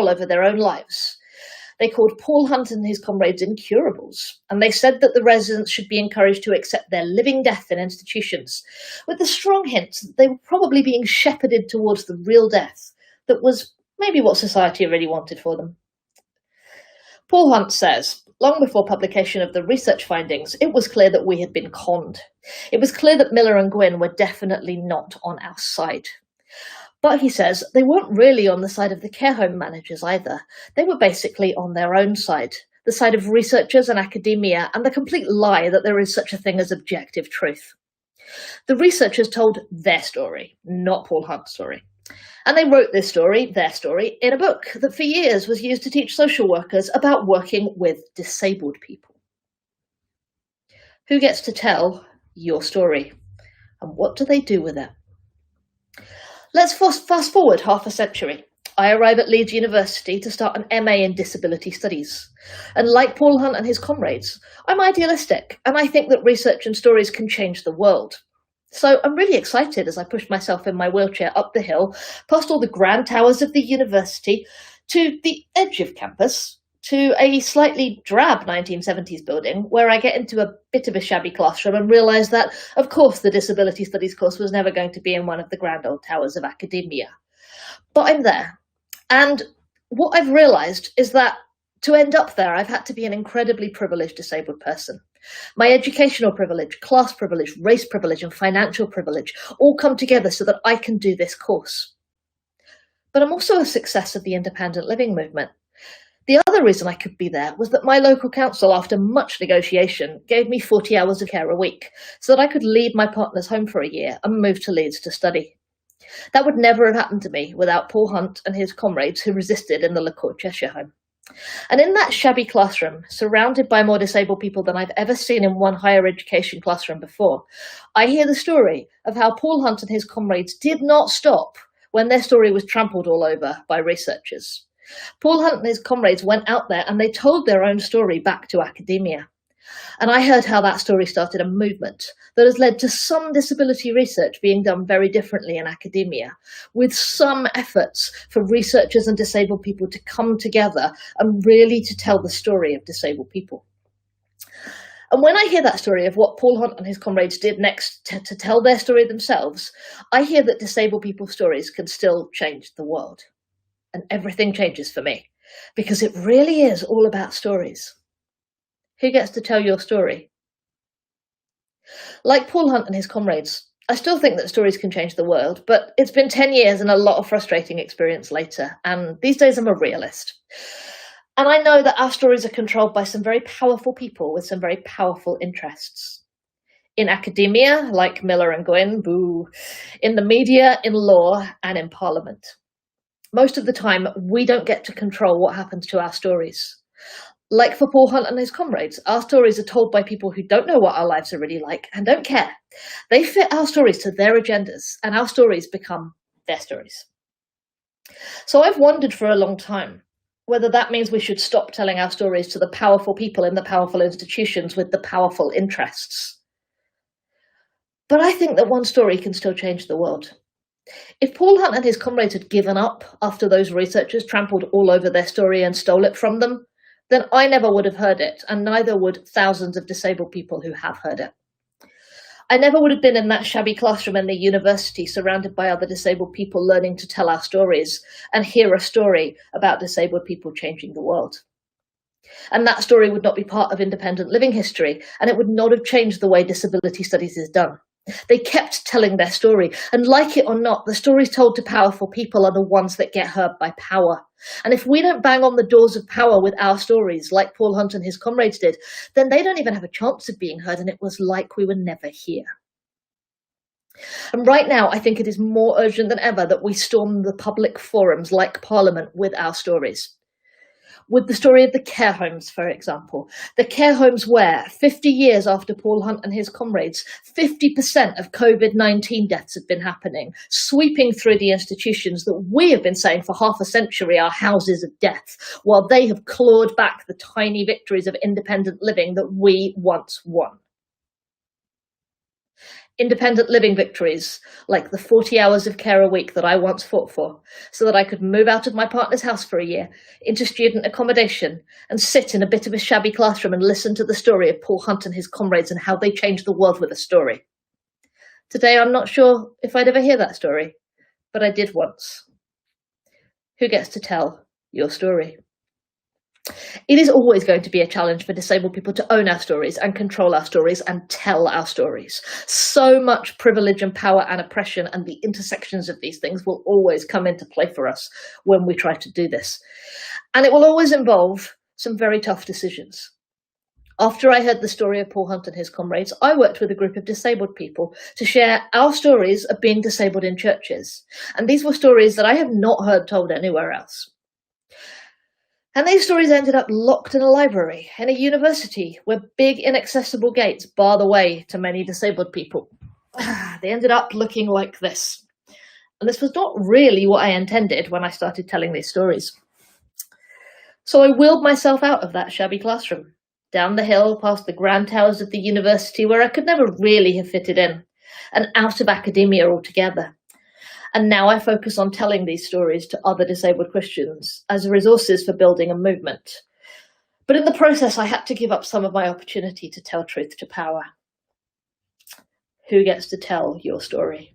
over their own lives. They called Paul Hunt and his comrades incurables, and they said that the residents should be encouraged to accept their living death in institutions, with the strong hint that they were probably being shepherded towards the real death that was maybe what society really wanted for them. Paul Hunt says, long before publication of the research findings, it was clear that we had been conned. It was clear that Miller and Gwynn were definitely not on our side. But he says they weren't really on the side of the care home managers either. They were basically on their own side, the side of researchers and academia, and the complete lie that there is such a thing as objective truth. The researchers told their story, not Paul Hunt's story. And they wrote this story, their story, in a book that for years was used to teach social workers about working with disabled people. Who gets to tell your story? And what do they do with it? Let's fast forward half a century. I arrive at Leeds University to start an MA in Disability Studies. And like Paul Hunt and his comrades, I'm idealistic, and I think that research and stories can change the world. So I'm really excited as I push myself in my wheelchair up the hill, past all the grand towers of the university, to the edge of campus, to a slightly drab 1970s building, where I get into a bit of a shabby classroom and realise that, of course, the Disability Studies course was never going to be in one of the grand old towers of academia. But I'm there. And what I've realised is that to end up there, I've had to be an incredibly privileged disabled person. My educational privilege, class privilege, race privilege, and financial privilege all come together so that I can do this course. But I'm also a success of the independent living movement. The other reason I could be there was that my local council, after much negotiation, gave me 40 hours of care a week so that I could leave my partner's home for a year and move to Leeds to study. That would never have happened to me without Paul Hunt and his comrades who resisted in the LaCour Cheshire home. And in that shabby classroom, surrounded by more disabled people than I've ever seen in one higher education classroom before, I hear the story of how Paul Hunt and his comrades did not stop when their story was trampled all over by researchers. Paul Hunt and his comrades went out there and they told their own story back to academia. And I heard how that story started a movement that has led to some disability research being done very differently in academia, with some efforts for researchers and disabled people to come together and really to tell the story of disabled people. And when I hear that story of what Paul Hunt and his comrades did next to tell their story themselves, I hear that disabled people's stories can still change the world. And everything changes for me, because it really is all about stories. Who gets to tell your story? Like Paul Hunt and his comrades, I still think that stories can change the world, but it's been 10 years and a lot of frustrating experience later, and these days I'm a realist. And I know that our stories are controlled by some very powerful people with some very powerful interests. In academia, like Miller and Gwynne, boo. In the media, in law, and in Parliament. Most of the time, we don't get to control what happens to our stories. Like for Paul Hunt and his comrades, our stories are told by people who don't know what our lives are really like and don't care. They fit our stories to their agendas, and our stories become their stories. So I've wondered for a long time whether that means we should stop telling our stories to the powerful people in the powerful institutions with the powerful interests. But I think that one story can still change the world. If Paul Hunt and his comrades had given up after those researchers trampled all over their story and stole it from them, then I never would have heard it, and neither would thousands of disabled people who have heard it. I never would have been in that shabby classroom in the university surrounded by other disabled people learning to tell our stories and hear a story about disabled people changing the world. And that story would not be part of independent living history, and it would not have changed the way disability studies is done. They kept telling their story, and like it or not, the stories told to powerful people are the ones that get heard by power. And if we don't bang on the doors of power with our stories, like Paul Hunt and his comrades did, then they don't even have a chance of being heard, and it was like we were never here. And right now, I think it is more urgent than ever that we storm the public forums like Parliament with our stories. With the story of the care homes, for example. The care homes where, 50 years after Paul Hunt and his comrades, 50% of COVID-19 deaths have been happening, sweeping through the institutions that we have been saying for half a century are houses of death, while they have clawed back the tiny victories of independent living that we once won. Independent living victories, like the 40 hours of care a week that I once fought for, so that I could move out of my partner's house for a year, into student accommodation, and sit in a bit of a shabby classroom and listen to the story of Paul Hunt and his comrades and how they changed the world with a story. Today, I'm not sure if I'd ever hear that story, but I did once. Who gets to tell your story? It is always going to be a challenge for disabled people to own our stories and control our stories and tell our stories. So much privilege and power and oppression and the intersections of these things will always come into play for us when we try to do this. And it will always involve some very tough decisions. After I heard the story of Paul Hunt and his comrades, I worked with a group of disabled people to share our stories of being disabled in churches. And these were stories that I have not heard told anywhere else. And these stories ended up locked in a library, in a university, where big inaccessible gates bar the way to many disabled people. They ended up looking like this. And this was not really what I intended when I started telling these stories. So I wheeled myself out of that shabby classroom, down the hill past the grand towers of the university where I could never really have fitted in, and out of academia altogether. And now I focus on telling these stories to other disabled Christians as resources for building a movement. But in the process, I had to give up some of my opportunity to tell truth to power. Who gets to tell your story?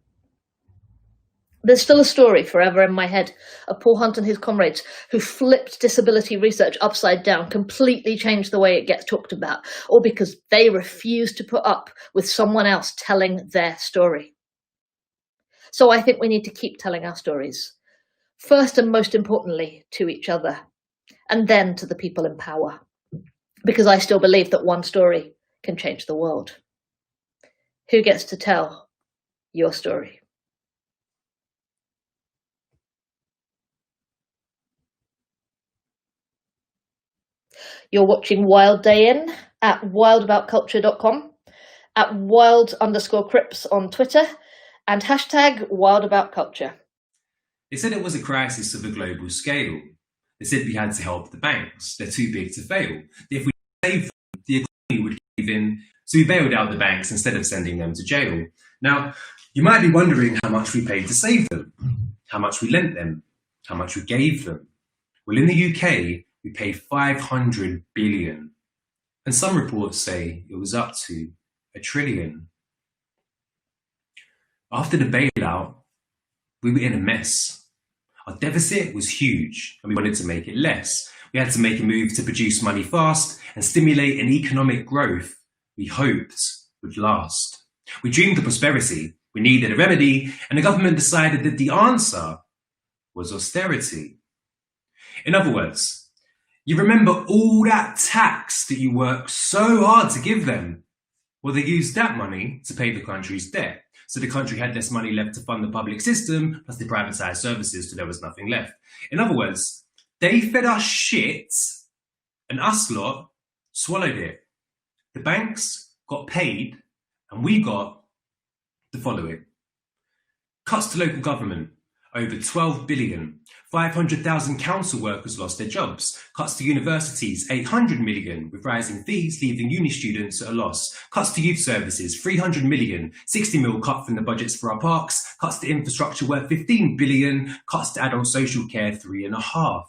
There's still a story forever in my head of Paul Hunt and his comrades who flipped disability research upside down, completely changed the way it gets talked about, all because they refused to put up with someone else telling their story. So I think we need to keep telling our stories, first and most importantly to each other, and then to the people in power, because I still believe that one story can change the world. Who gets to tell your story? You're watching Wild Day In at wildaboutculture.com, at wild_crips on Twitter, and hashtag wildaboutculture. They said it was a crisis of a global scale. They said we had to help the banks. They're too big to fail. If we saved them, the economy would cave in, so we bailed out the banks instead of sending them to jail. Now, you might be wondering how much we paid to save them, how much we lent them, how much we gave them. Well, in the UK, we paid 500 billion. And some reports say it was up to 1 trillion. After the bailout, we were in a mess. Our deficit was huge and we wanted to make it less. We had to make a move to produce money fast and stimulate an economic growth we hoped would last. We dreamed of prosperity. We needed a remedy, and the government decided that the answer was austerity. In other words, you remember all that tax that you worked so hard to give them? Well, they used that money to pay the country's debt. So the country had less money left to fund the public system, plus they privatised services till there was nothing left. In other words, they fed us shit and us lot swallowed it. The banks got paid and we got to follow it. Cuts to local government, over 12 billion. 500,000 council workers lost their jobs. Cuts to universities, 800 million, with rising fees leaving uni students at a loss. Cuts to youth services, 300 million. 60 mil cut from the budgets for our parks. Cuts to infrastructure worth 15 billion. Cuts to adult social care, 3.5.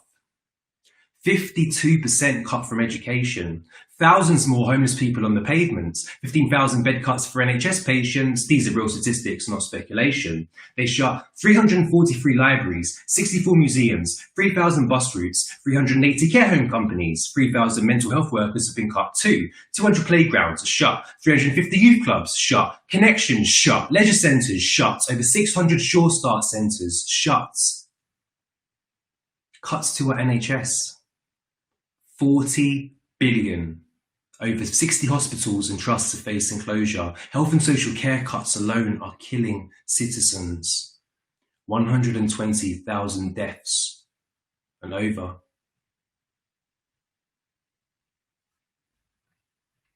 52% cut from education. Thousands more homeless people on the pavements. 15,000 bed cuts for NHS patients. These are real statistics, not speculation. They shut 343 libraries, 64 museums, 3,000 bus routes, 380 care home companies, 3,000 mental health workers have been cut too. 200 playgrounds are shut. 350 youth clubs shut. Connections shut. Leisure centres shut. Over 600 Sure Start centres shut. Cuts to our NHS. 40 billion. Over 60 hospitals and trusts are facing closure. Health and social care cuts alone are killing citizens. 120,000 deaths and over.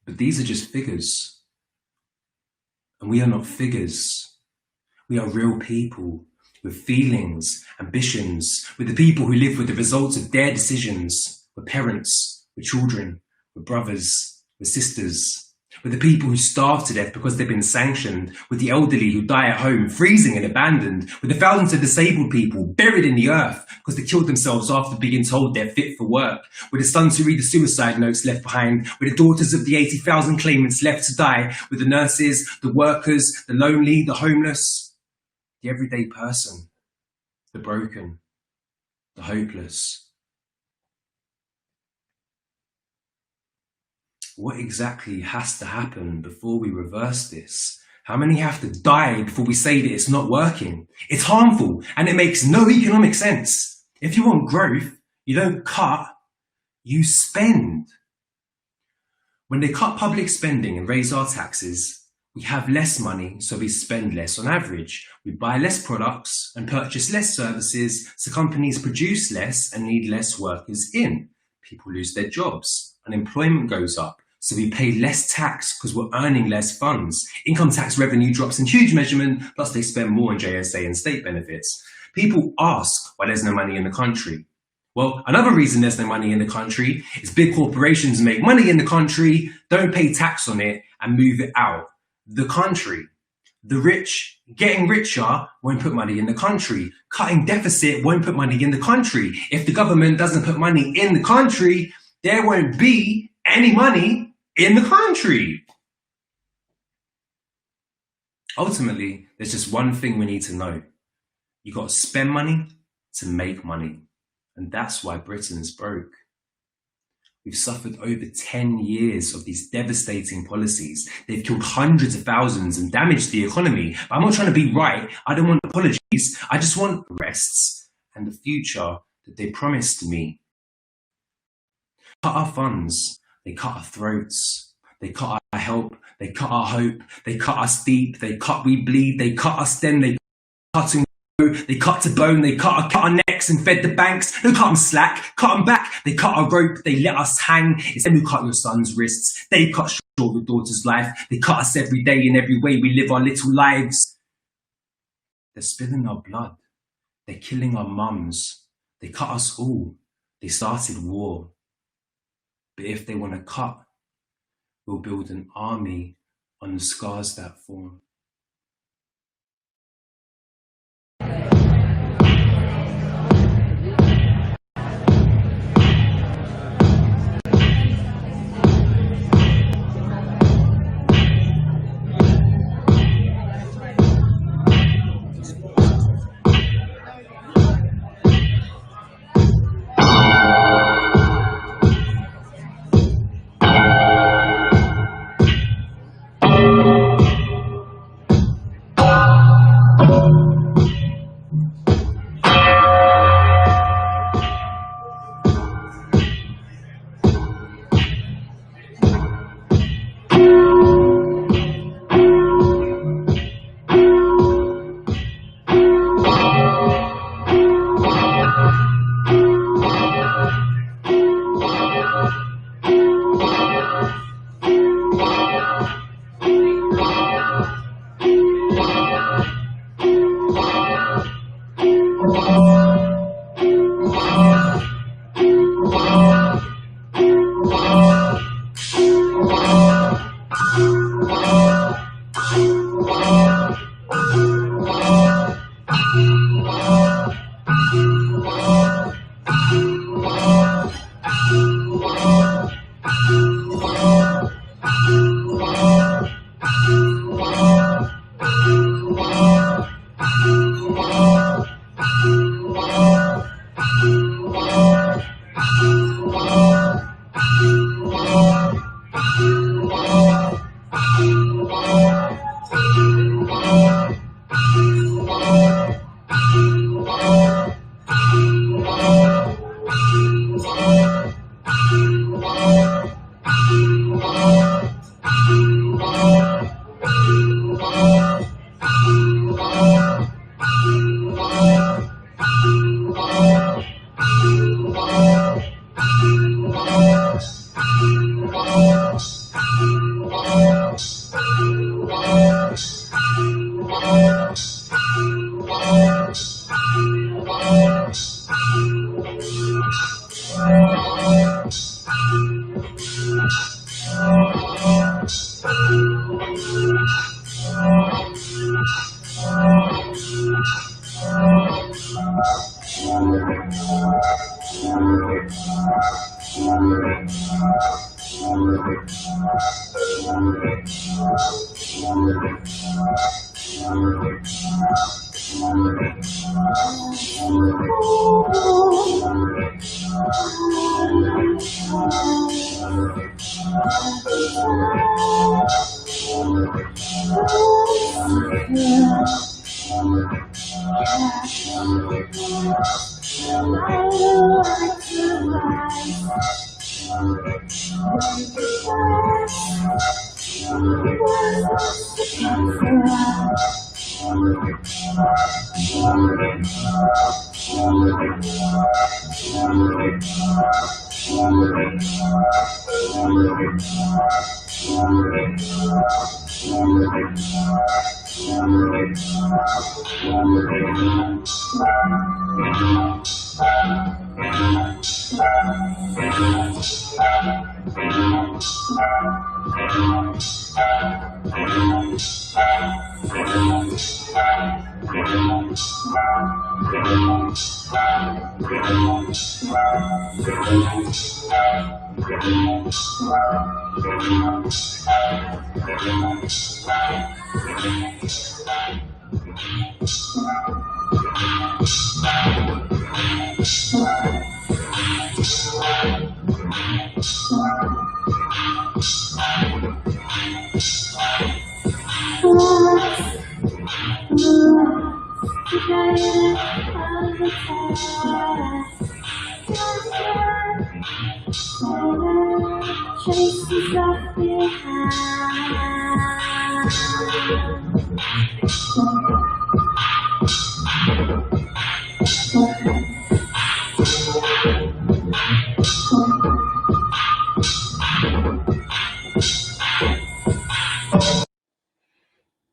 But these are just figures. And we are not figures. We are real people with feelings, ambitions, with the people who live with the results of their decisions. We're parents, we're children, we're brothers, we're sisters. We're the people who starve to death because they've been sanctioned. With the elderly who die at home, freezing and abandoned. With the thousands of disabled people buried in the earth because they killed themselves after being told they're fit for work. With the sons who read the suicide notes left behind. With the daughters of the 80,000 claimants left to die. With the nurses, the workers, the lonely, the homeless. The everyday person. The broken. The hopeless. What exactly has to happen before we reverse this? How many have to die before we say that it's not working? It's harmful and it makes no economic sense. If you want growth, you don't cut, you spend. When they cut public spending and raise our taxes, we have less money, so we spend less on average. We buy less products and purchase less services, so companies produce less and need less workers in. People lose their jobs, unemployment goes up. So we pay less tax because we're earning less funds. Income tax revenue drops in huge measurement, plus they spend more on JSA and state benefits. People ask why there's no money in the country. Well, another reason there's no money in the country is big corporations make money in the country, don't pay tax on it, and move it out the country. The rich getting richer won't put money in the country. Cutting deficit won't put money in the country. If the government doesn't put money in the country, there won't be any money in the country. Ultimately, there's just one thing we need to know. You got to spend money to make money. And that's why Britain's broke. We've suffered over 10 years of these devastating policies. They've killed hundreds of thousands and damaged the economy. But I'm not trying to be right. I don't want apologies. I just want arrests and the future that they promised me. Cut our funds. They cut our throats. They cut our help. They cut our hope. They cut us deep. They cut we bleed. They cut us then. They cut and they cut to bone, they cut our necks and fed the banks. They cut them slack, cut them back. They cut our rope, they let us hang. It's them who cut your son's wrists. They cut short your daughter's life. They cut us every day in every way we live our little lives. They're spilling our blood. They're killing our mums. They cut us all. They started war. But if they want to cut, we'll build an army on the scars that form.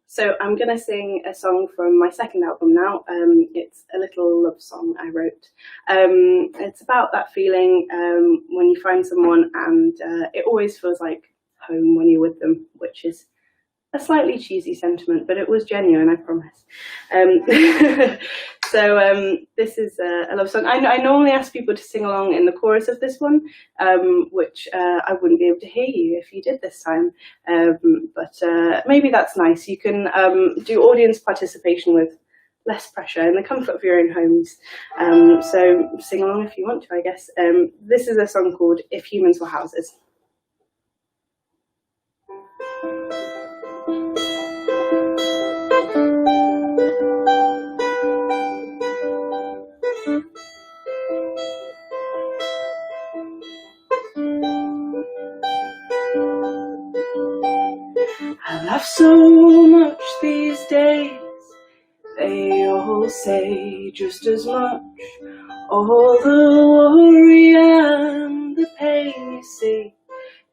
So I'm going to sing a song from my second album now. It's a little love song I wrote. It's about that feeling when you find someone and it always feels like home when you're with them, which is a slightly cheesy sentiment, but it was genuine, I promise. This is a love song. I normally ask people to sing along in the chorus of this one, which I wouldn't be able to hear you if you did this time, but maybe that's nice. You can do audience participation with less pressure in the comfort of your own homes. So sing along if you want to, I guess. This is a song called If Humans Were Houses. I laugh so much these days, they all say just as much. All the worry and the pain you see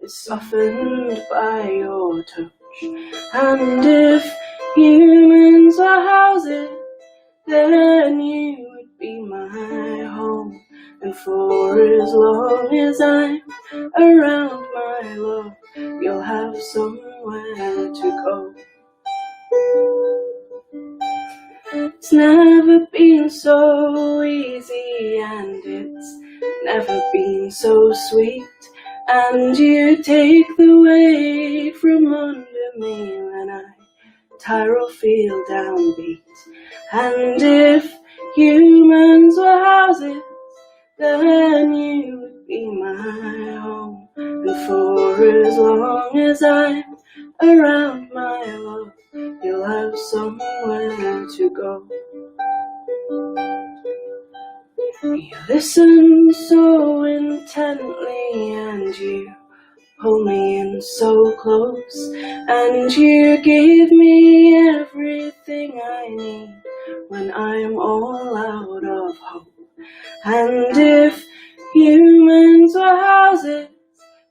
is softened by your touch. And if humans were houses, then you would be my home. And for as long as I'm around, my love, you'll have somewhere to go. It's never been so easy, and it's never been so sweet. And you take the weight from under me when I tire or feel downbeat. And if humans were houses, then you would be my home. And for as long as I'm around, my love, you'll have somewhere to go. You listen so intently and you pull me in so close, and you give me everything I need when I'm all out of hope. And if humans were houses,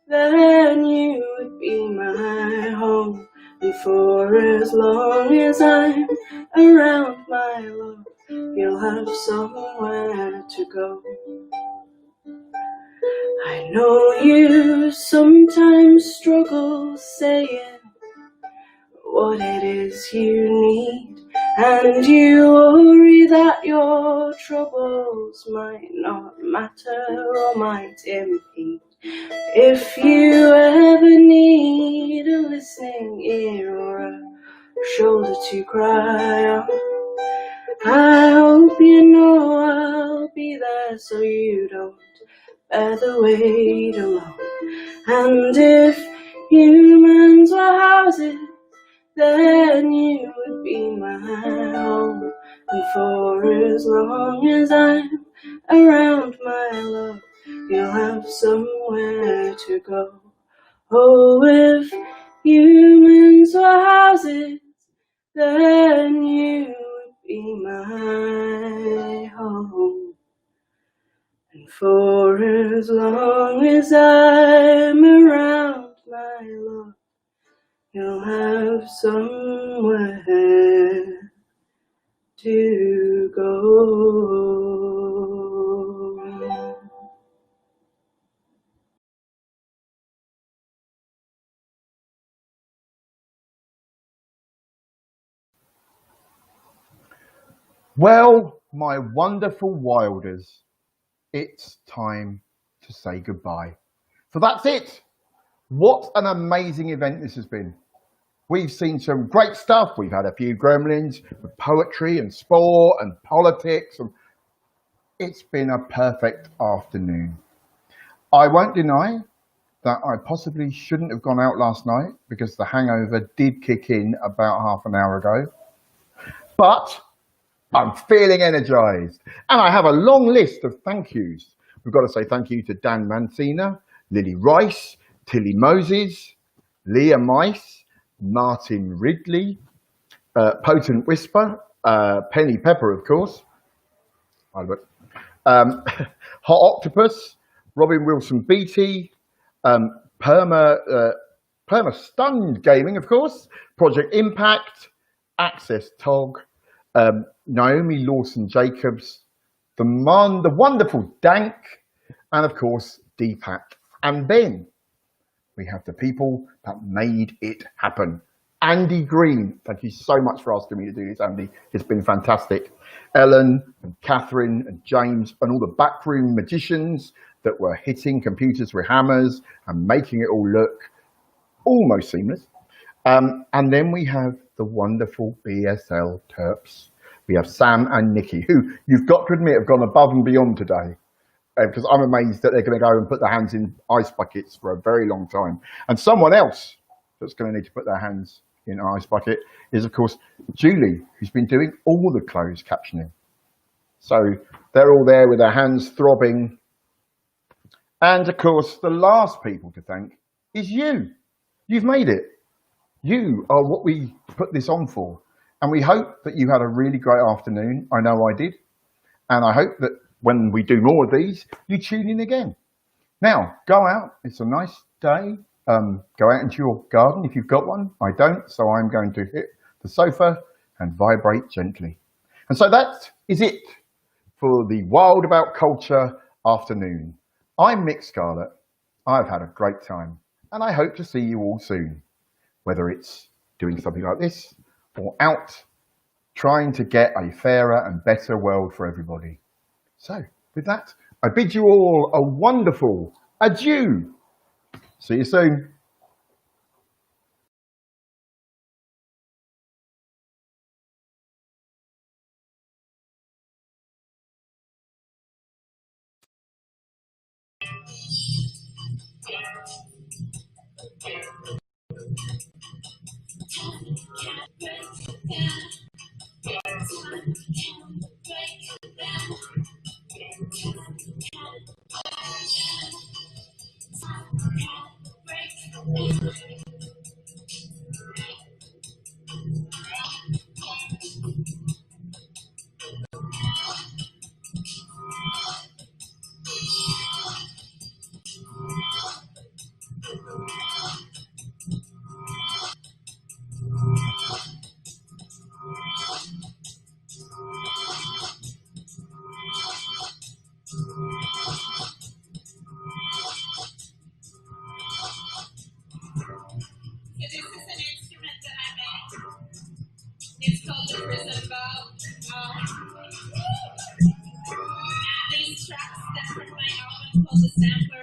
then you would be my home. And for as long as I'm around, my love, you'll have somewhere to go. I know you sometimes struggle saying what it is you need, and you worry that your troubles might not matter or might impede. If you ever need a listening ear or a shoulder to cry on, I hope you know I'll be there so you don't bear the weight alone. And if humans were houses, then you would be my home. And for as long as I'm around, my love, you'll have somewhere to go. Oh, if humans were houses, then you would be my home. And for as long as I'm around, my love, you'll have somewhere to go. Well, my wonderful wilders, it's time to say goodbye. So that's it. What an amazing event this has been. We've seen some great stuff. We've had a few gremlins with poetry and sport and politics. And it's been a perfect afternoon. I won't deny that I possibly shouldn't have gone out last night because the hangover did kick in about half an hour ago. But I'm feeling energized. And I have a long list of thank yous. We've got to say thank you to Dan Mancina, Lily Rice, Tilly Moses, Leah Mice, Martin Ridley, Potent Whisper, Penny Pepper, of course, Albert, Hot Octopus, Robin Wilson Beatty, Perma Stunned Gaming, of course, Project Impact, Access Tog, Naomi Lawson Jacobs, the wonderful Dank, and of course Deepak. And then we have the people that made it happen. Andy Green, thank you so much for asking me to do this, Andy. It's been fantastic. Ellen and Catherine and James and all the backroom magicians that were hitting computers with hammers and making it all look almost seamless. And then we have the wonderful BSL Terps. We have Sam and Nikki, who you've got to admit have gone above and beyond today. Because I'm amazed that they're going to go and put their hands in ice buckets for a very long time. And someone else that's going to need to put their hands in an ice bucket is, of course, Julie, who's been doing all the closed captioning. So they're all there with their hands throbbing. And, of course, the last people to thank is you. You've made it. You are what we put this on for. And we hope that you had a really great afternoon. I know I did. And I hope that when we do more of these, you tune in again. Now, go out. It's a nice day. Go out into your garden if you've got one. I don't, so I'm going to hit the sofa and vibrate gently. And so that is it for the Wild About Culture afternoon. I'm Mick Scarlett. I've had a great time, and I hope to see you all soon, whether it's doing something like this or out trying to get a fairer and better world for everybody. So, with that, I bid you all a wonderful adieu. See you soon. This is an instrument that I made. It's called the prison bow. These tracks that from my album called The Sampler